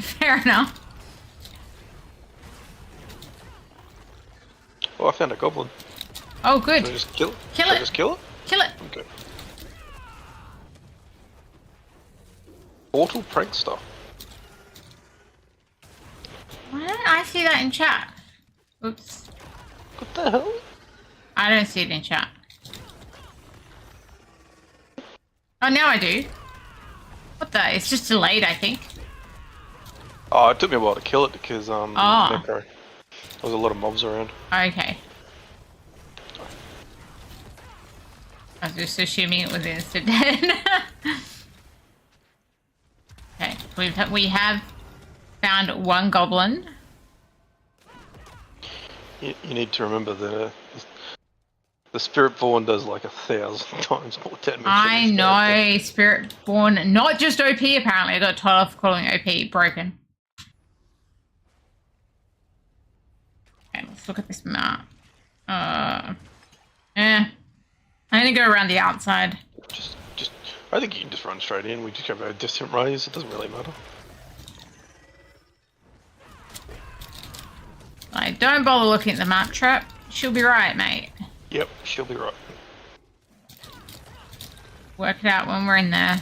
Fair enough. Oh, I found a goblin. Oh, Can I good. just kill it? Kill Can I it. just kill it? Kill it. Okay. Portal prank stuff. Why don't I see that in chat? Oops. What the hell? I don't see it in chat. Oh, now I do. What the? It's just delayed, I think. Oh, it took me a while to kill it because Necro. There was a lot of mobs around. Okay. I was just assuming it was instant dead. Okay, we have found one goblin. You need to remember that the Spiritborn does like 1,000 times more damage. I than this know, character. Spiritborn, not just OP apparently. I got told off for calling OP broken. Okay, let's look at this map. I'm gonna go around the outside. Just, I think you can just run straight in. We just go very distant rays. It doesn't really matter. Like, don't bother looking at the map, Trap. She'll be right, mate. Yep, she'll be right. Work it out when we're in there.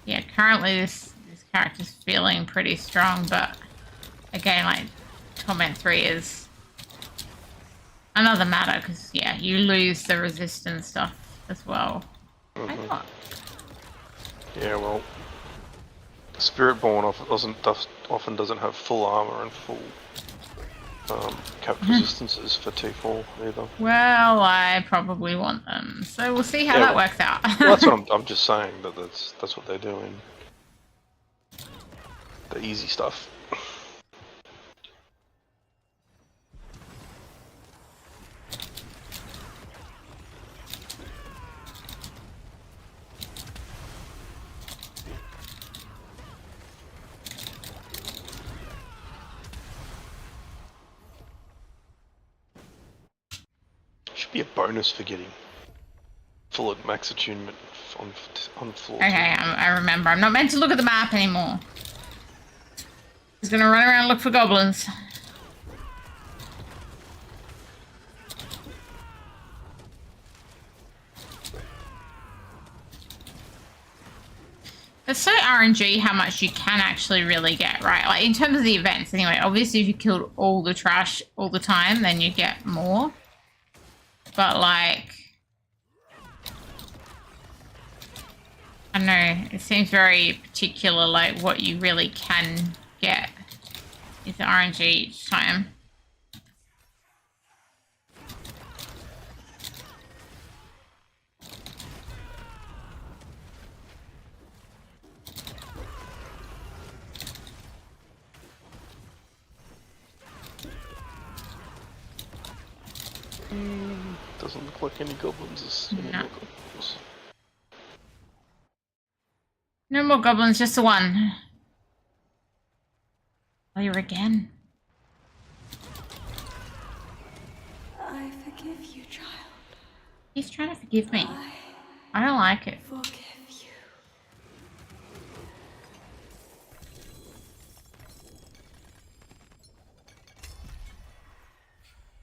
Yeah, currently this character's feeling pretty strong, but again, like, Torment 3 is another matter, because, yeah, you lose the resistance stuff as well. I thought. Yeah, well, Spiritborn often doesn't have full armor and full cap resistances for T4 either. Well, I probably want them, so we'll see how Yeah, that works out. Well, that's what I'm just saying that that's what they're doing. The easy stuff. Should be a bonus for getting full at max attunement on floor Okay, I remember. I'm not meant to look at the map anymore. He's gonna run around and look for goblins. It's so RNG how much you can actually really get, right? Like, in terms of the events, anyway. Obviously, if you killed all the trash all the time, then you get more. But, like... I don't know. It seems very particular, like, what you really can get is RNG each time. Doesn't look like any goblins. Any No. more goblins. No more goblins, just the one. Player again. I forgive you, child. He's trying to forgive me. I don't like it. Forgive you.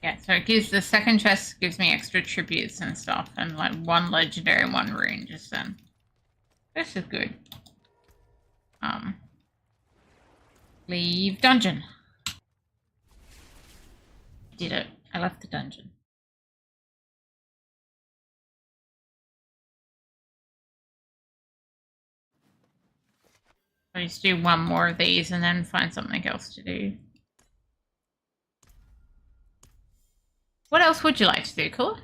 Yeah, so it gives the second chest gives me extra tributes and stuff, and like one legendary and one rune just then. This is good. Leave dungeon. Did it. I left the dungeon. I just do one more of these and then find something else to do. What else would you like to do, Cooler?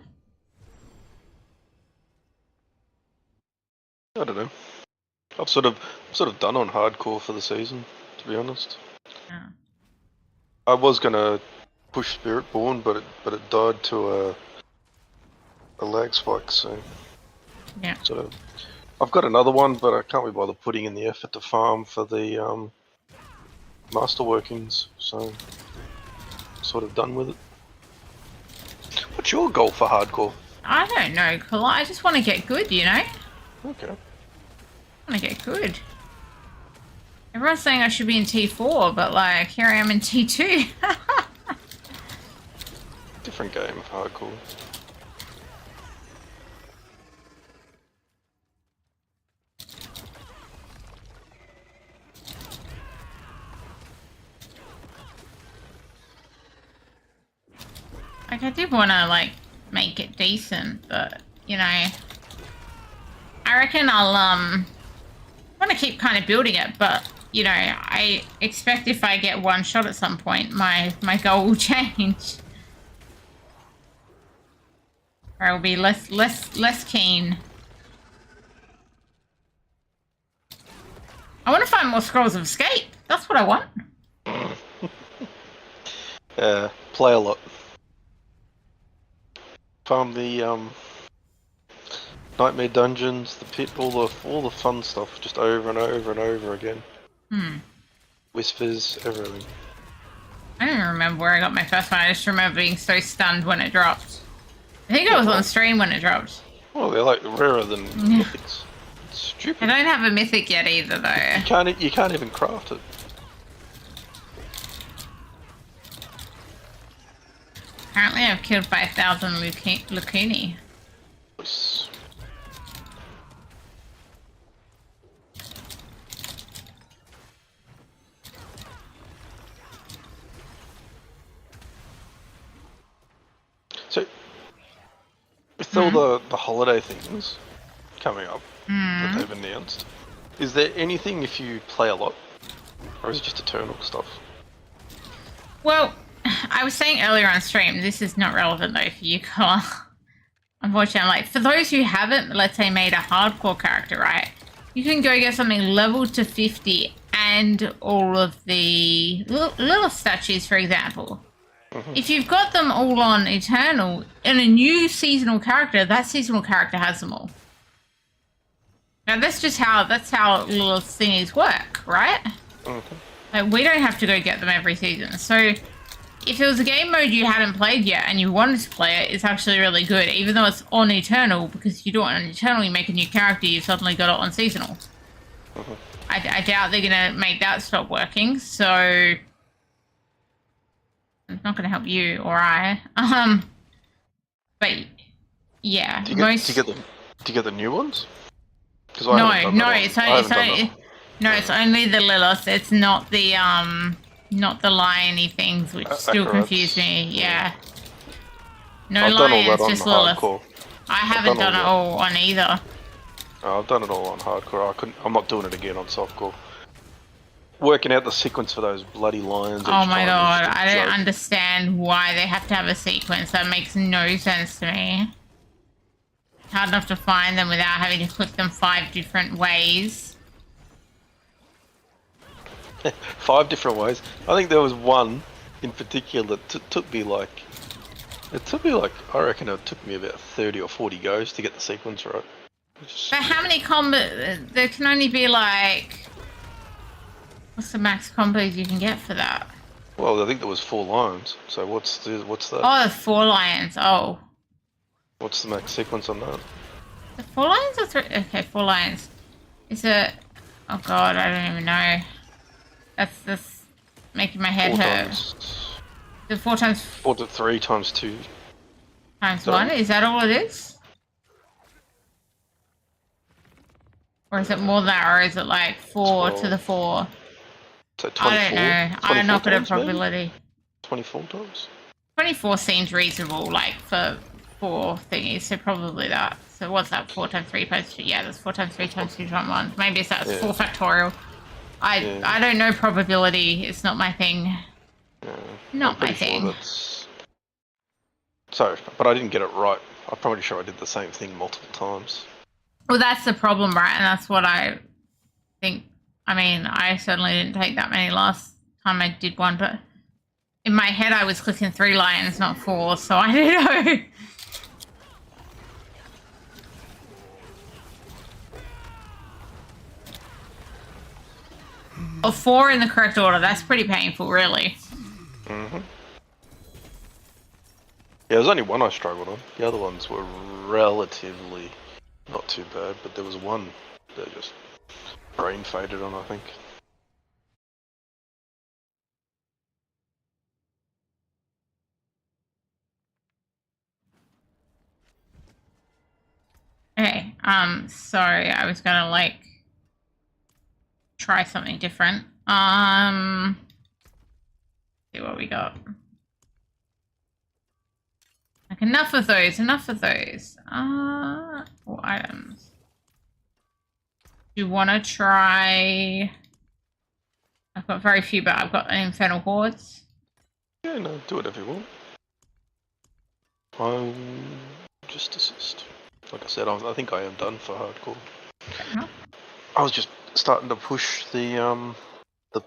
I don't know. I've sort of done on hardcore for the season, to be honest. Oh. I was gonna push Spiritborn, but it died to a lag spike, so Yeah. sort of. I've got another one, but I can't be bothered putting in the effort to farm for the master workings, so sort of done with it. What's your goal for hardcore? I don't know, Cooler. I just want to get good, you know? Okay. I want to get good. Everyone's saying I should be in T4, but like, here I am in T2. Different game of hardcore. Like, I did want to, like, make it decent, but, you know, I reckon I'll, want to keep kind of building it, but, you know, I expect if I get one shot at some point, my goal will change. Or I will be less keen. I want to find more Scrolls of Escape. That's what I want. Play a lot. Farm the nightmare dungeons, the pit, all the fun stuff, just over and over and over again. Whispers, everything. I don't even remember where I got my first one. I just remember being so stunned when it dropped. I think I was on stream when it dropped. Well, they're like rarer than mythics. It's I stupid. don't have a mythic yet either, though. You can't even craft it. Apparently I've killed 5,000 Lucuni. Nice. So, with all the holiday things coming up that they've announced, is there anything if you play a lot, or is it just eternal stuff? Well, I was saying earlier on stream, this is not relevant though for you, Cole. Unfortunately, like, for those who haven't, let's say, made a hardcore character, right? You can go get something leveled to 50 and all of the little statues, for example. If you've got them all on Eternal, in a new seasonal character, that seasonal character has them all. Now that's how little thingies work, right? Like, we don't have to go get them every season. So if it was a game mode you hadn't played yet and you wanted to play it, it's actually really good, even though it's on Eternal, because if you do it on Eternal, you make a new character, you've suddenly got it on Seasonal. I doubt they're going to make that stop working, so it's not going to help you or I. But yeah, Do you get the new ones? It's only the Lilith. It's not the liony things, which still confuse me. Yeah. No I've done all lions, that on just Lilith. hardcore. I haven't done it all on either. I've done it all on hardcore. I'm not doing it again on softcore. Working out the sequence for those bloody lions. Oh my god, I don't understand why they have to have a sequence. That makes no sense to me. Hard enough to find them without having to click them 5 different ways. 5 different ways. I think there was one in particular that took me like It took me like, I reckon it took me about 30 or 40 goes to get the sequence right. But how many combat? There can only be like, what's the max combos you can get for that? Well, I think there was 4 lions. So what's that? Oh, there's 4 lions. Oh, What's the max sequence on that? the 4 lions or 3? Okay, 4 lions. Is it? Oh god, I don't even know. That's making my head 4 hurt. times. The 4 times 4 to 3 times 2. times Sorry. 1. Is that all it is? Or is it more than that? Or is it like 4 to the 4? So 24. I don't know. I'm not good at times, maybe? probability. 24 times? 24 seems reasonable, like, for 4 thingies, so probably that. So what's that? 4 times 3 times 2? Yeah, that's 4 times 3 times 2 times 1. Maybe it's that's Yeah. 4 factorial. I don't know probability. It's not my thing. Yeah. Not I'm my pretty thing. Sure that's... So, but I didn't get it right. I'm probably sure I did the same thing multiple times. Well, that's the problem, right? And that's what I think. I mean, I certainly didn't take that many last time I did one, but in my head I was clicking 3 lions, not 4, so I don't know. Or 4 in the correct order. That's pretty painful, really. Mm-hmm. Yeah, there's only one I struggled on. The other ones were relatively not too bad, but there was one that just brain faded on, I think. Okay, sorry, I was gonna, like, try something different. See what we got. Like, enough of those, enough of those. Or items. Do you want to try... I've got very few, but I've got Infernal Hordes. Yeah, no, do whatever you want. I'll just assist. Like I said, I think I am done for hardcore. Okay. I was just starting to push the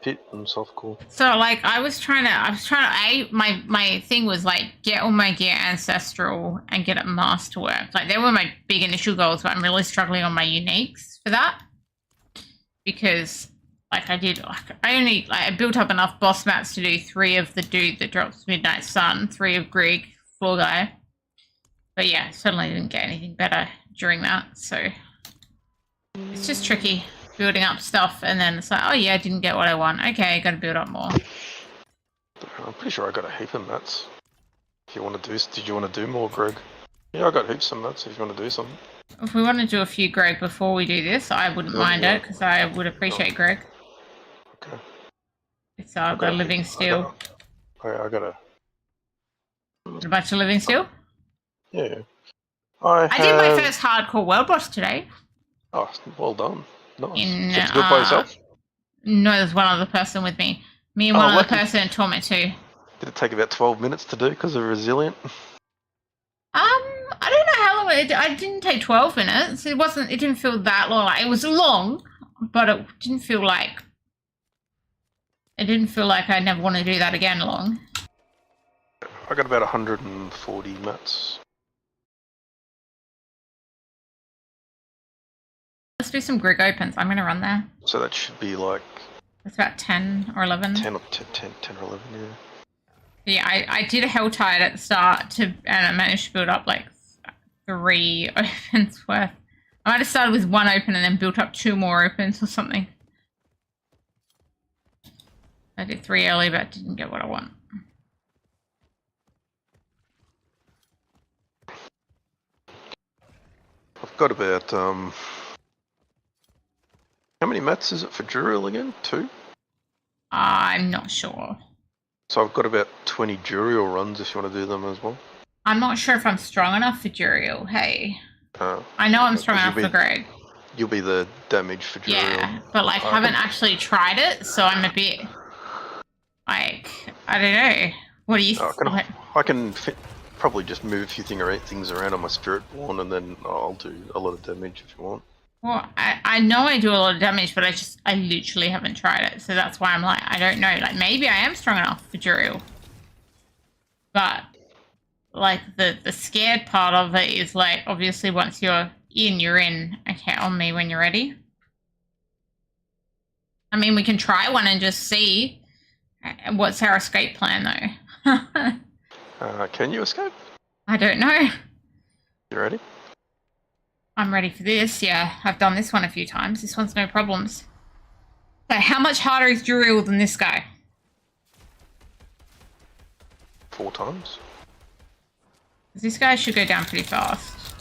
pit and softcore. So, like, I was trying to, my thing was, like, get all my gear ancestral and get it masterwork. Like, they were my big initial goals, but I'm really struggling on my uniques for that. Because, like, I built up enough boss mats to do 3 of the dude that drops Midnight Sun, 3 of Grieg, floor guy. But yeah, certainly didn't get anything better during that, so it's just tricky building up stuff and then it's like, oh yeah, I didn't get what I want. Okay, gotta build up more. I'm pretty sure I got a heap of mats. If you want to do, did you want to do more, Greg? Yeah, I got heaps of mats if you want to do something. If we want to do a few Greg before we do this, I wouldn't mind it because I would appreciate Greg. Okay. It's I've got a living steel. I got a bunch of living steel. Yeah. I did my first hardcore world boss today. Oh, well done. Nice. In, Did you do it by yourself? No, there's one other person with me. Me and one other lucky. person in Torment 2. Did it take about 12 minutes to do because of Resilient? I don't know how long I didn't take 12 minutes. It didn't feel that long. Like, it was long, but it didn't feel like I never want to do that again long. I got about 140 mats. Let's do some Grig opens. I'm going to run there. So that should be like... It's about 10 or 11. 10 or 11, yeah. Yeah, I did a Helltide at the start, and I managed to build up like 3 opens worth. I might have started with 1 open and then built up 2 more opens or something. I did 3 early, but didn't get what I want. I've got about, how many mats is it for Juriel again? 2? I'm not sure. So I've got about 20 Juriel runs if you want to do them as well. I'm not sure if I'm strong enough for Juriel, hey. I know I'm strong enough for Greg. You'll be the damage for Juriel. Yeah, but like, haven't actually tried it, so I'm a bit, like, I don't know. What do you think? I can probably just move a few things around on my Spiritborn and then I'll do a lot of damage if you want. Well, I know I do a lot of damage, but I literally haven't tried it. So that's why I'm like, I don't know. Like, maybe I am strong enough for Juriel. But like the scared part of it is like obviously once you're in, you're in. Okay, on me when you're ready. I mean, we can try one and just see. What's our escape plan though? Can you escape? I don't know. You ready? I'm ready for this. Yeah, I've done this one a few times. This one's no problems. So how much harder is Juriel than this guy? 4 times. This guy should go down pretty fast.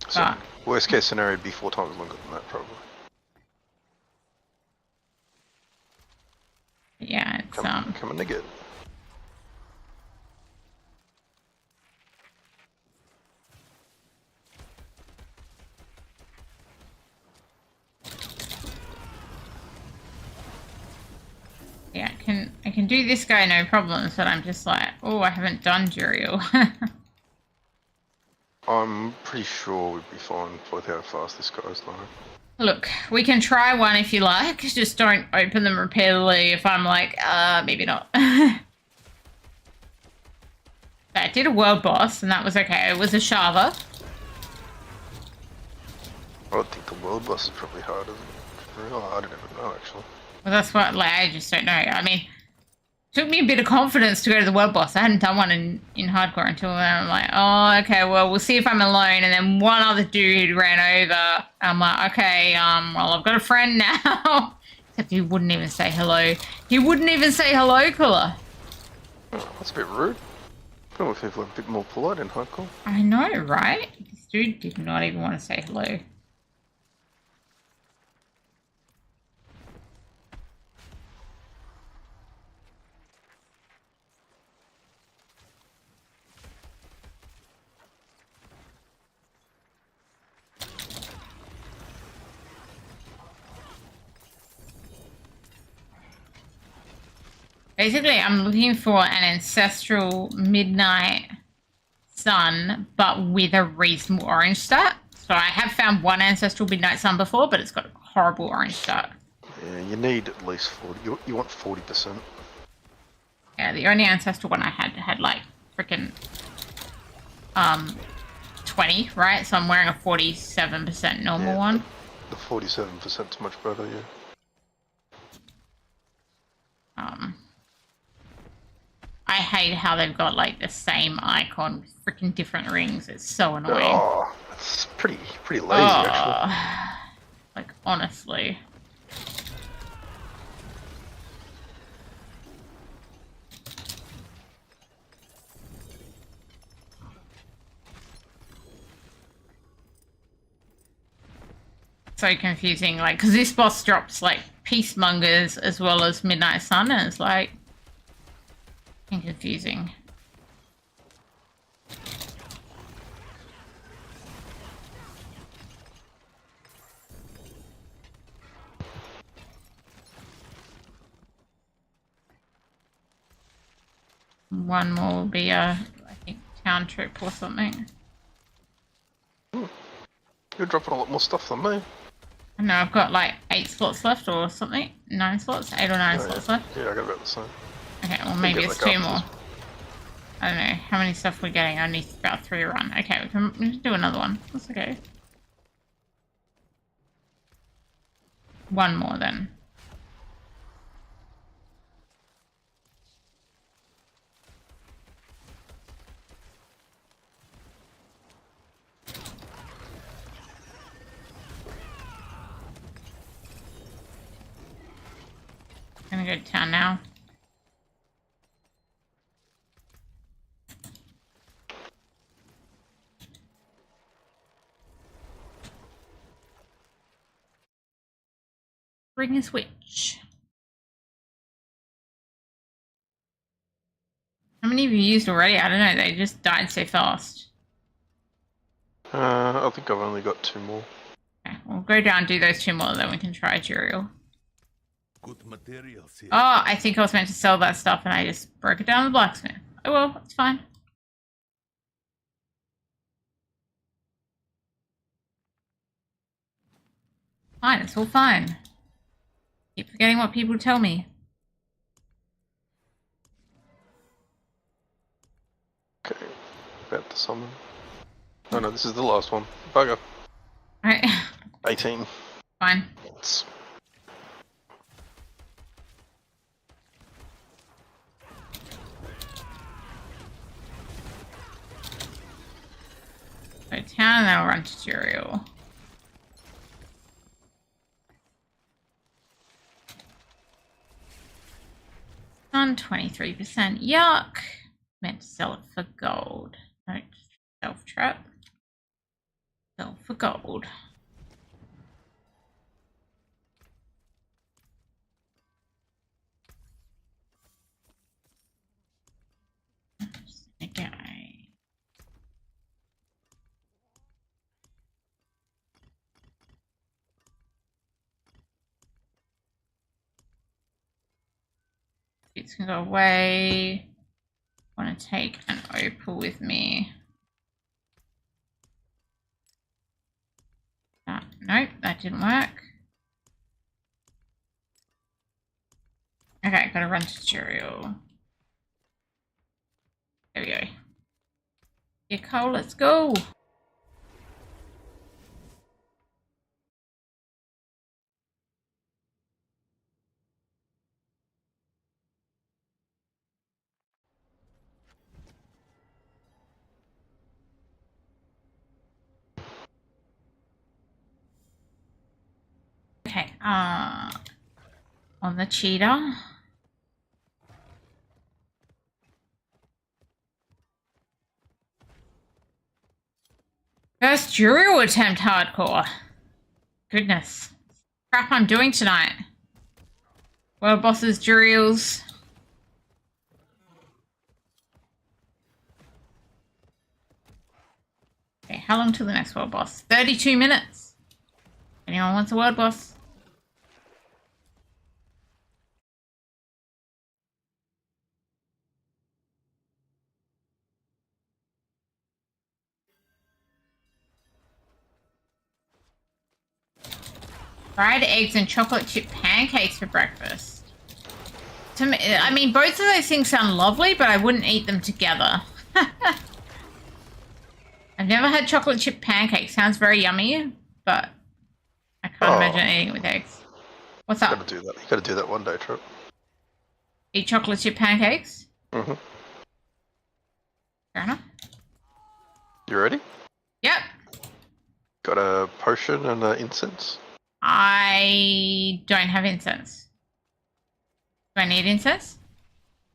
So, But worst case scenario would be 4 times longer than that, probably. yeah, it's Coming to get it. yeah, I can do this guy no problems, but I'm just like, oh, I haven't done Juriel. I'm pretty sure we'd be fine with how fast this guy's though. Look, we can try one if you like. Just don't open them repeatedly if I'm like, maybe not. I did a world boss, and that was okay. It was a Shava. I would think the world boss is probably harder than real. I don't even know actually. Well, that's what, like, I just don't know. I mean, it took me a bit of confidence to go to the world boss. I hadn't done one in hardcore until then. I'm like, oh, okay, well, we'll see if I'm alone. And then one other dude ran over. I'm like, okay, well, I've got a friend now. Except he wouldn't even say hello. He wouldn't even say hello, Cooler. Oh, that's a bit rude. Probably people are a bit more polite in hardcore. I know, right? This dude did not even want to say hello. Basically, I'm looking for an ancestral midnight sun, but with a reasonable orange stat. So I have found one ancestral midnight sun before, but it's got a horrible orange stat. Yeah, you need at least 40. You want 40%. Yeah, the only ancestral one I had like freaking 20, right? So I'm wearing a 47% normal one. The 47% is much better, yeah. I hate how they've got like the same icon with freaking different rings. It's so annoying. Oh, it's pretty lazy actually. Like honestly. So confusing, like, because this boss drops like Peacemongers as well as Midnight Sun, and it's like confusing. One more will be a, I think, town trip or something. You're dropping a lot more stuff than me. I know I've got like 8 slots left or something. 9 slots? 8 or 9 slots left? Yeah, I got about the same. Okay, well maybe it's 2 more. I don't know how many stuff we're getting. I need about 3 run. Okay, we can do another one. That's okay. 1 more then. Gonna go to town now. Bring a switch. How many have you used already? I don't know. They just died so fast. I think I've only got 2 more. Okay, we'll go down, do those 2 more, then we can try Juriel. Good materials here. Oh, I think I was meant to sell that stuff and I just broke it down the blacksmith. Oh well, it's fine. Fine, it's all fine. Keep forgetting what people tell me. about to summon. Oh no, this is the last one. Bugger. Alright. 18. Fine. It's... So town and then I'll run tutorial. On 23%. Yuck. Meant to sell it for gold. No, self-trap. Sell for gold. Okay. It's gonna go away. Want to take an opal with me. Nope, that didn't work. Okay, gotta run tutorial. There we go. Yeah, Cole, let's go. Okay, on the cheetah. First Juriel attempt hardcore. Goodness. Crap I'm doing tonight. World bosses, Juriels. Okay, how long till the next world boss? 32 minutes. Anyone wants a world boss? Fried eggs and chocolate chip pancakes for breakfast. To me, I mean, both of those things sound lovely, but I wouldn't eat them together. I've never had chocolate chip pancakes. Sounds very yummy, but I can't imagine eating it with eggs. What's up? You gotta do that. You gotta do that one day, Trip. Eat chocolate chip pancakes? Mm-hmm. Fair enough. You ready? Yep. Got a potion and incense? I don't have incense. Do I need incense?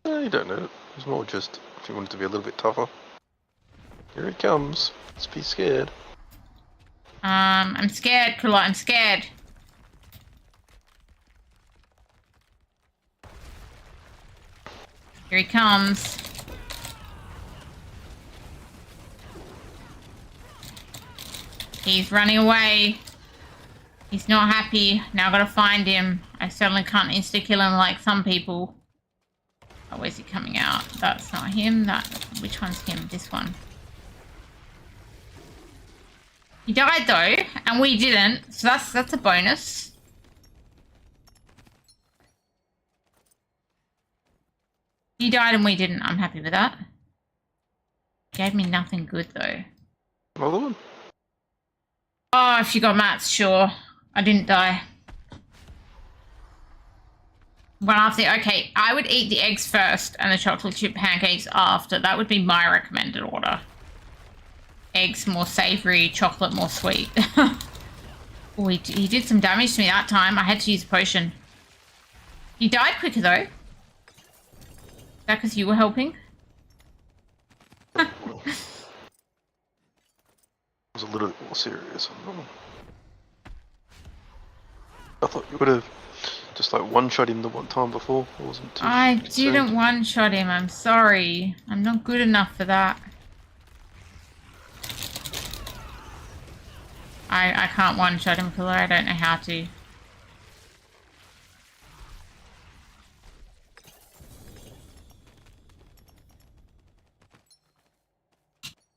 No, you don't need it. It's more just if you want it to be a little bit tougher. Here it comes. Let's be scared. I'm scared, Kula. I'm scared. Here he comes. He's running away. He's not happy. Now I gotta find him. I certainly can't insta-kill him like some people. Oh, where's he coming out? That's not him. Which one's him? This one. He died though, and we didn't. So that's a bonus. He died and we didn't. I'm happy with that. Gave me nothing good though. Another one? Oh, if you got mats, sure. I didn't die. One after. Okay, I would eat the eggs first and the chocolate chip pancakes after. That would be my recommended order. Eggs more savory, chocolate more sweet. Oh, he did some damage to me that time. I had to use a potion. He died quicker though. Is that because you were helping? It was a little bit more serious. I thought you would have just like one-shot him the one time before. I wasn't too I concerned. didn't one-shot him. I'm sorry. I'm not good enough for that. I can't one-shot him, Killer. I don't know how to.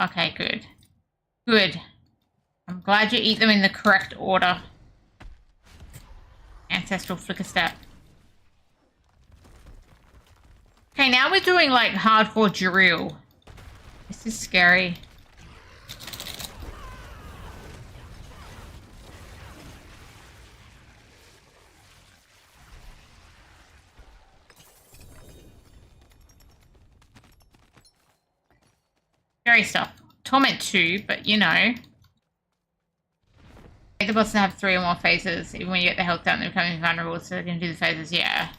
Okay, good. Good. I'm glad you eat them in the correct order. Ancestral flicker step. Okay, now we're doing like hardcore drill. This is scary. Scary stuff. Torment 2, but you know. The bosses have 3 or more phases. Even when you get the health down, they're becoming vulnerable, so they can do the phases, yeah.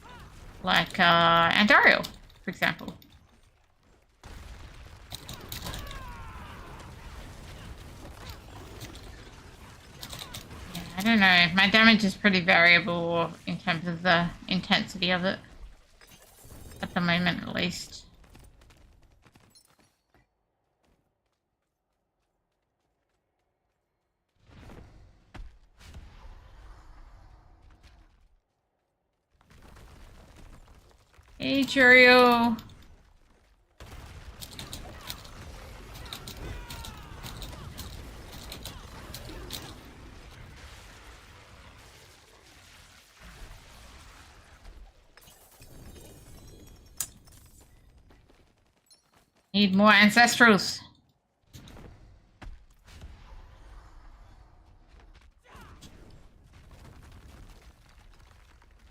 Like, Andariel, for example. Yeah, I don't know. My damage is pretty variable in terms of the intensity of it. At the moment, at least. Hey, Cheerio. Need more ancestrals.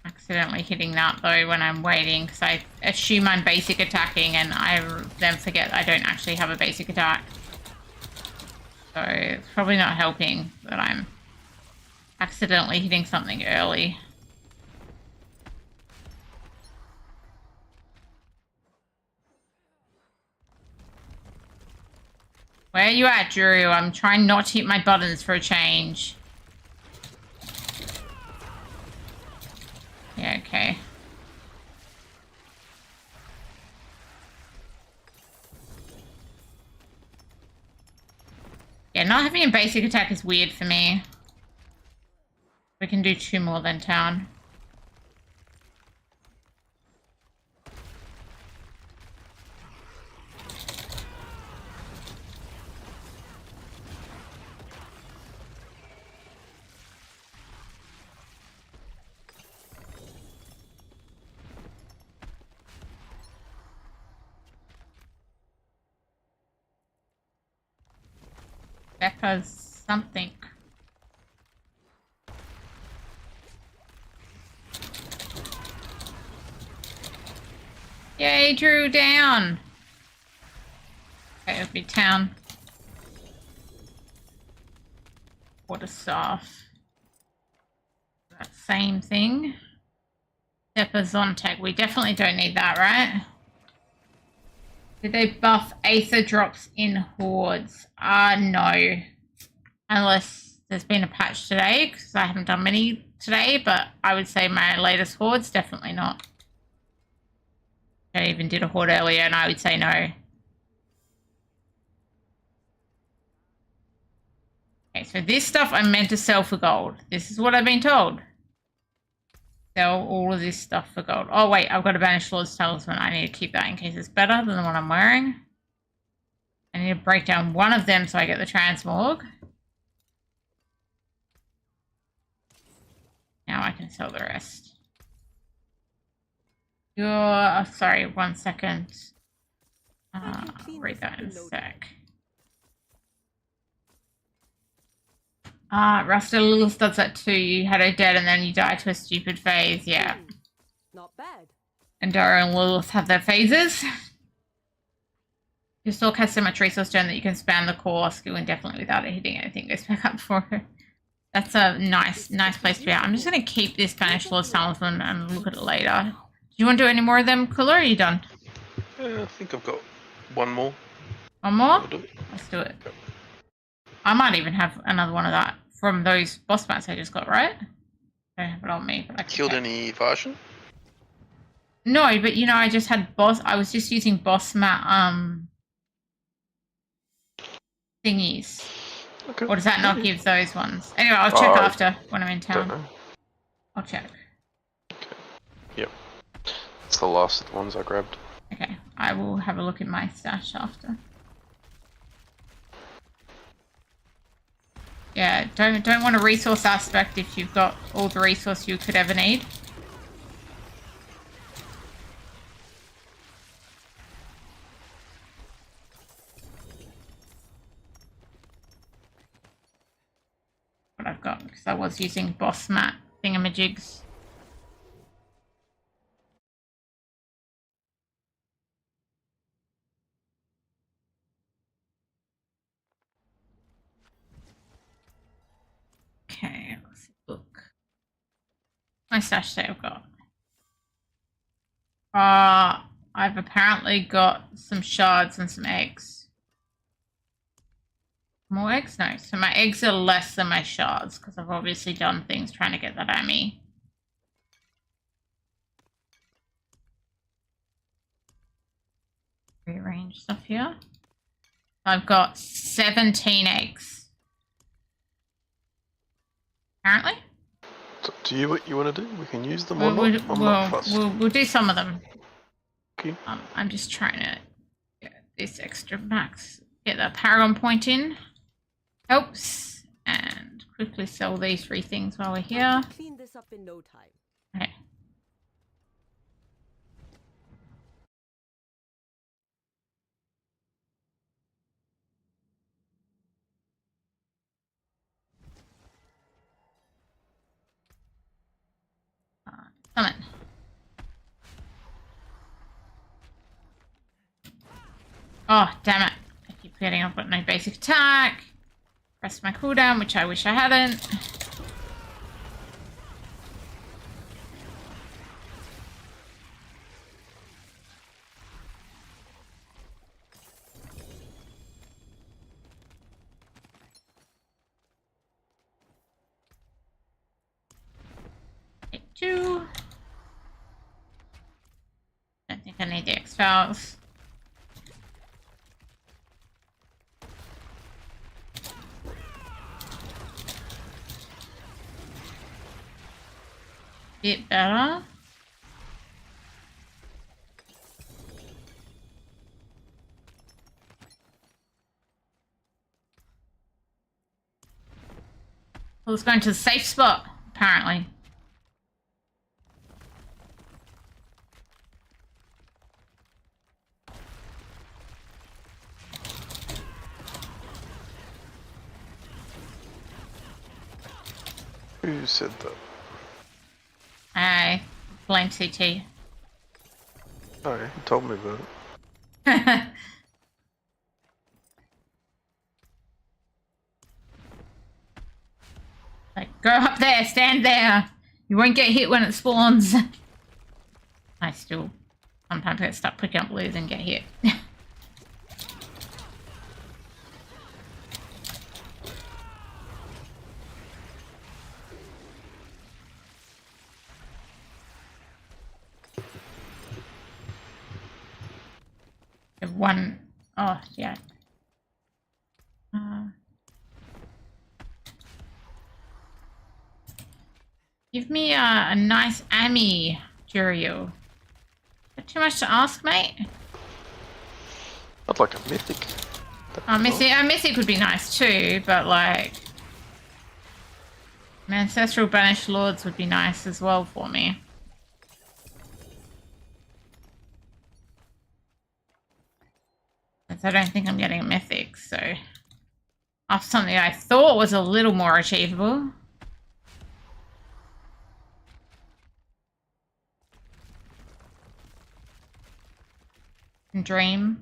Accidentally hitting that though when I'm waiting because I assume I'm basic attacking and I then forget I don't actually have a basic attack. So it's probably not helping that I'm accidentally hitting something early. Where are you at, Drew? I'm trying not to hit my buttons for a change. Yeah, okay. Yeah, not having a basic attack is weird for me. We can do 2 more than town. Becca's something. Yay, Drew down. Okay, it'll be town. Water staff. That same thing. Stepper Zontech. We definitely don't need that, right? Did they buff Aether drops in hordes? No. Unless there's been a patch today, because I haven't done many today, but I would say my latest hordes, definitely not. I even did a horde earlier, and I would say no. Okay, so this stuff I'm meant to sell for gold. This is what I've been told. Sell all of this stuff for gold. Oh, wait, I've got a Banished Lord's Talisman. I need to keep that in case it's better than the one I'm wearing. I need to break down one of them so I get the Transmorg. Now I can sell the rest. Sorry, 1 second. I'll read that in a sec. Rusted Little Studs at 2. You had her dead and then you died to a stupid phase. Yeah. Not bad. And Dora and Lilith have their phases. Your Stalk has so much resource gem that you can spam the core skill indefinitely without it hitting anything. Goes back up for her. That's a nice place to be at. I'm just going to keep this Banished Lord's Talisman and look at it later. Do you want to do any more of them, Kula, or are you done? I think I've got one more. One more? I'll do it. Let's do it. I might even have another one of that from those boss mats I just got, right? I don't have it on me, but I can Killed check. any Varshan? No, but you know, I just had I was just using boss mat thingies. Okay. Or does that not give those ones? Anyway, I'll check after when I'm in Don't town. know. I'll check. Yep. It's the last of the ones I grabbed. Okay, I will have a look at my stash after. Yeah, don't want a resource aspect if you've got all the resource you could ever need. what I've got because I was using boss mat thingamajigs. Okay, let's look. My stash set I've got. I've apparently got some shards and some eggs. More eggs? No. So my eggs are less than my shards because I've obviously done things trying to get that Ami. Rearrange stuff here. I've got 17 eggs. Apparently. It's up to you what you want to do. We can use them or not. I'm not fussed. We'll do some of them. Okay. I'm just trying to get this extra max. Get that Paragon point in. Helps. And quickly sell these 3 things while we're here. Clean this up in no time. Okay. Summon. Oh, damn it. I keep forgetting I've got no basic attack. Press my cooldown, which I wish I hadn't. Take 2. Don't think I need the X-Files. Bit better. Well, it's going to the safe spot, apparently. Who said that? I blame CT. Oh, he told me about it. Like, go up there, stand there. You won't get hit when it spawns. I still sometimes get stuck picking up loot and get hit. One, oh yeah. Give me a nice Ami, Jurio. Is that too much to ask, mate? I'd like a mythic. A mythic would be nice too, but like, ancestral banished lords would be nice as well for me. I don't think I'm getting a mythic, so off something I thought was a little more achievable. Dream.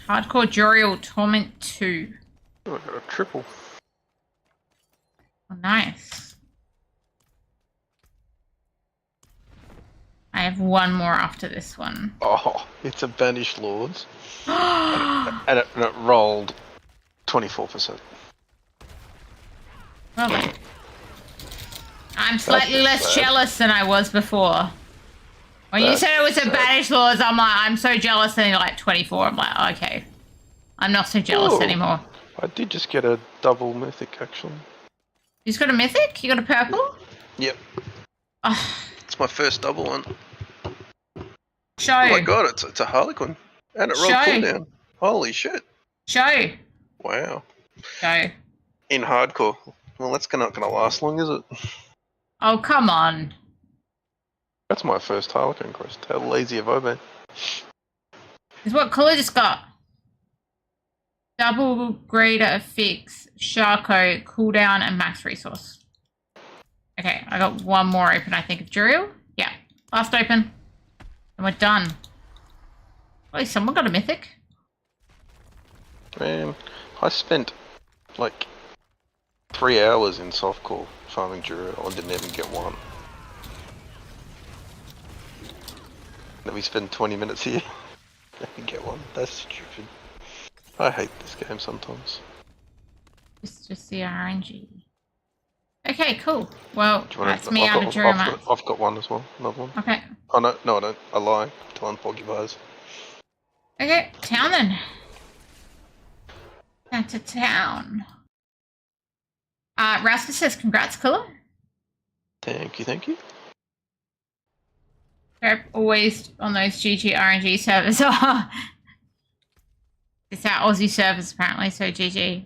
Hardcore Jorial Torment 2. Oh, I got a triple. Oh, nice. I have one more after this one. Oh, it's a Banished Lords. and it rolled 24%. Well then. I'm slightly less sad. jealous than I was before. When you That's said it was a sad. Banished Lords, I'm like, I'm so jealous, and you're like 24. I'm like, okay. I'm not so jealous Ooh. anymore. I did just get a double mythic, actually. You just got a mythic? You got a purple? Yep. Oh, It's my first double one. show. Oh my god, it's a Harlequin. And it rolled Show. cooldown. Holy shit. Show. Wow. Show. In hardcore. Well, that's not going to last long, is it? Oh, come on. That's my first Harlequin quest. How lazy have I been? Is what colour just got? Double grader fix, Sharko, cooldown, and max resource. Okay, I got one more open, I think, of Juriel. Yeah, last open. And we're done. Wait, someone got a mythic? Man, I spent like 3 hours in softcore farming Juriel and didn't even get one. Then we spend 20 minutes here and get one. That's stupid. I hate this game sometimes. Just the RNG. Okay, cool. Well, Do you want that's me out of Juriel mats. I've got one as well. Another one. Okay. Oh no, I don't. I lie. Tell Porcupines. Okay, town then. Back to town. Rasmus says congrats, Cooler. Thank you, thank you. They're always on those GG RNG servers. It's our Aussie servers apparently, so GG.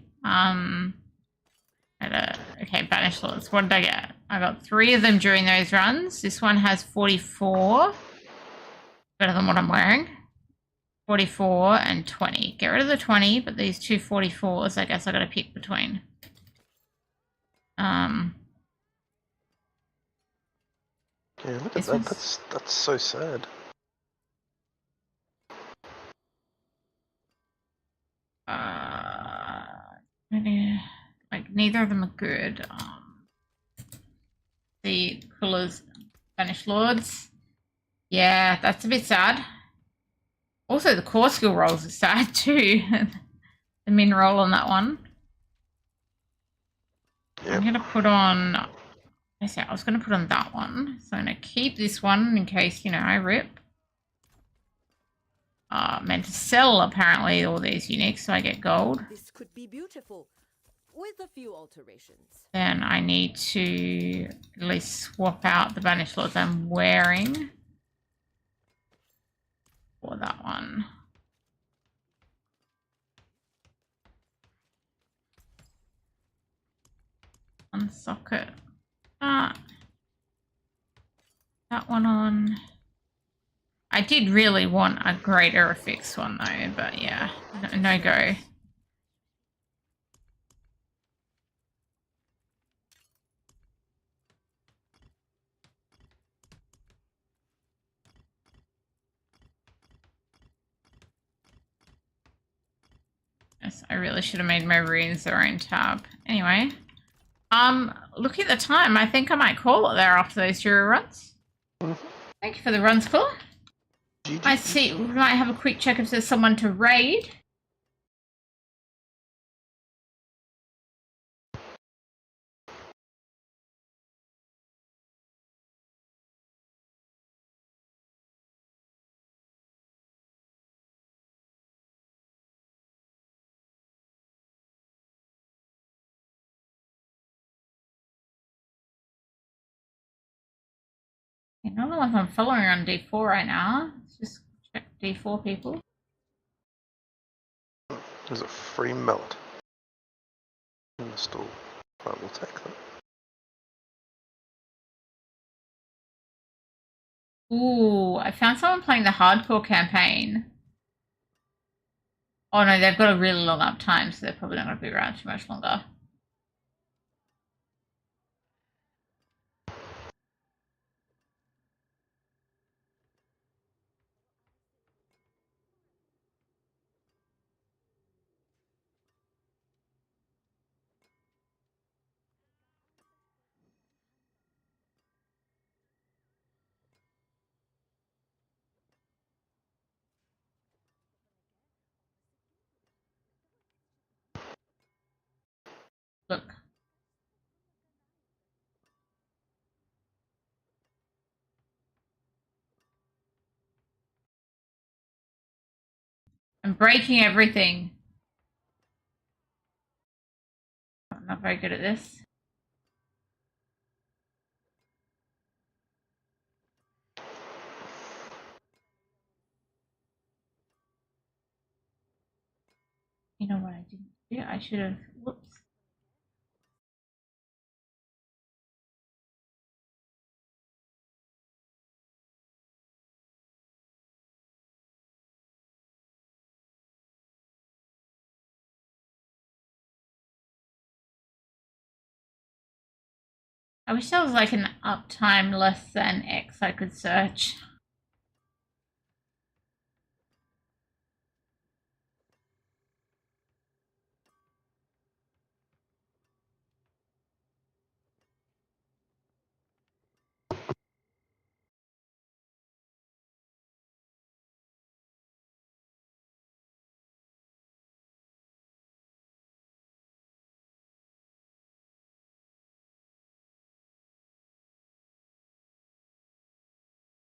Okay, Banished Lords. What did I get? I got 3 of them during those runs. This one has 44. Better than what I'm wearing. 44 and 20. Get rid of the 20, but these two 44s, I guess I gotta pick between. Yeah, look at that. That's so sad. Like neither of them are good. The Coolers, Banished Lords. Yeah, that's a bit sad. Also, the core skill rolls are sad too. The min roll on that one. Yep. I'm gonna put on. I was gonna put on that one, so I'm gonna keep this one in case I rip. Meant to sell apparently all these uniques, so I get gold. This could be beautiful, with a few alterations. Then I need to at least swap out the Banished Lords I'm wearing for that one. Unsocket that. That one on. I did really want a greater affix one though, but yeah, no go. Yes, I really should have made my runes their own tab. Anyway, look at the time. I think I might call it there after those 0 runs. Thank you for the runs, Cooler. I see. We might have a quick check if there's someone to raid. None of the ones I'm following are on D4 right now. Let's just check D4 people. There's a free mallet in the store. I will take that. Ooh, I found someone playing the hardcore campaign. Oh no, they've got a really long uptime, so they're probably not going to be around too much longer. Look. I'm breaking everything. I'm not very good at this. You know what I didn't do? I should have. Whoops. I wish there was like an uptime less than X I could search.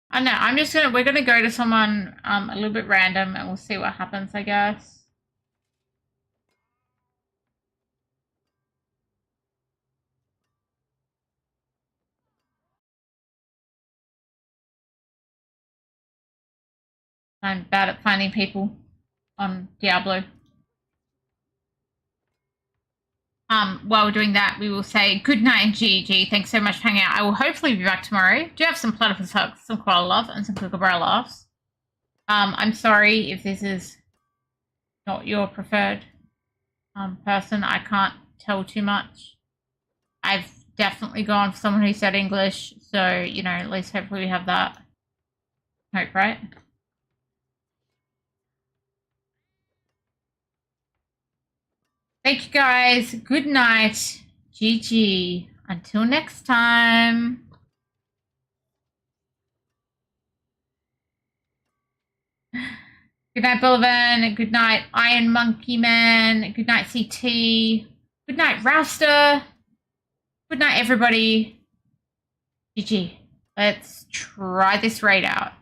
I know, we're gonna go to someone a little bit random and we'll see what happens, I guess. I'm bad at finding people on Diablo. While we're doing that, we will say good night and GG. Thanks so much for hanging out. I will hopefully be back tomorrow. Do have some platypus hugs, some koala love, and some kookaburra laughs. I'm sorry if this is not your preferred person. I can't tell too much. I've definitely gone for someone who said English, so, you know, at least hopefully we have that hope, right? Thank you guys. Good night. GG. Until next time. Good night, Bullivan. Good night, Iron Monkey Man. Good night, CT. Good night, Rouster. Good night, everybody. GG. Let's try this raid out.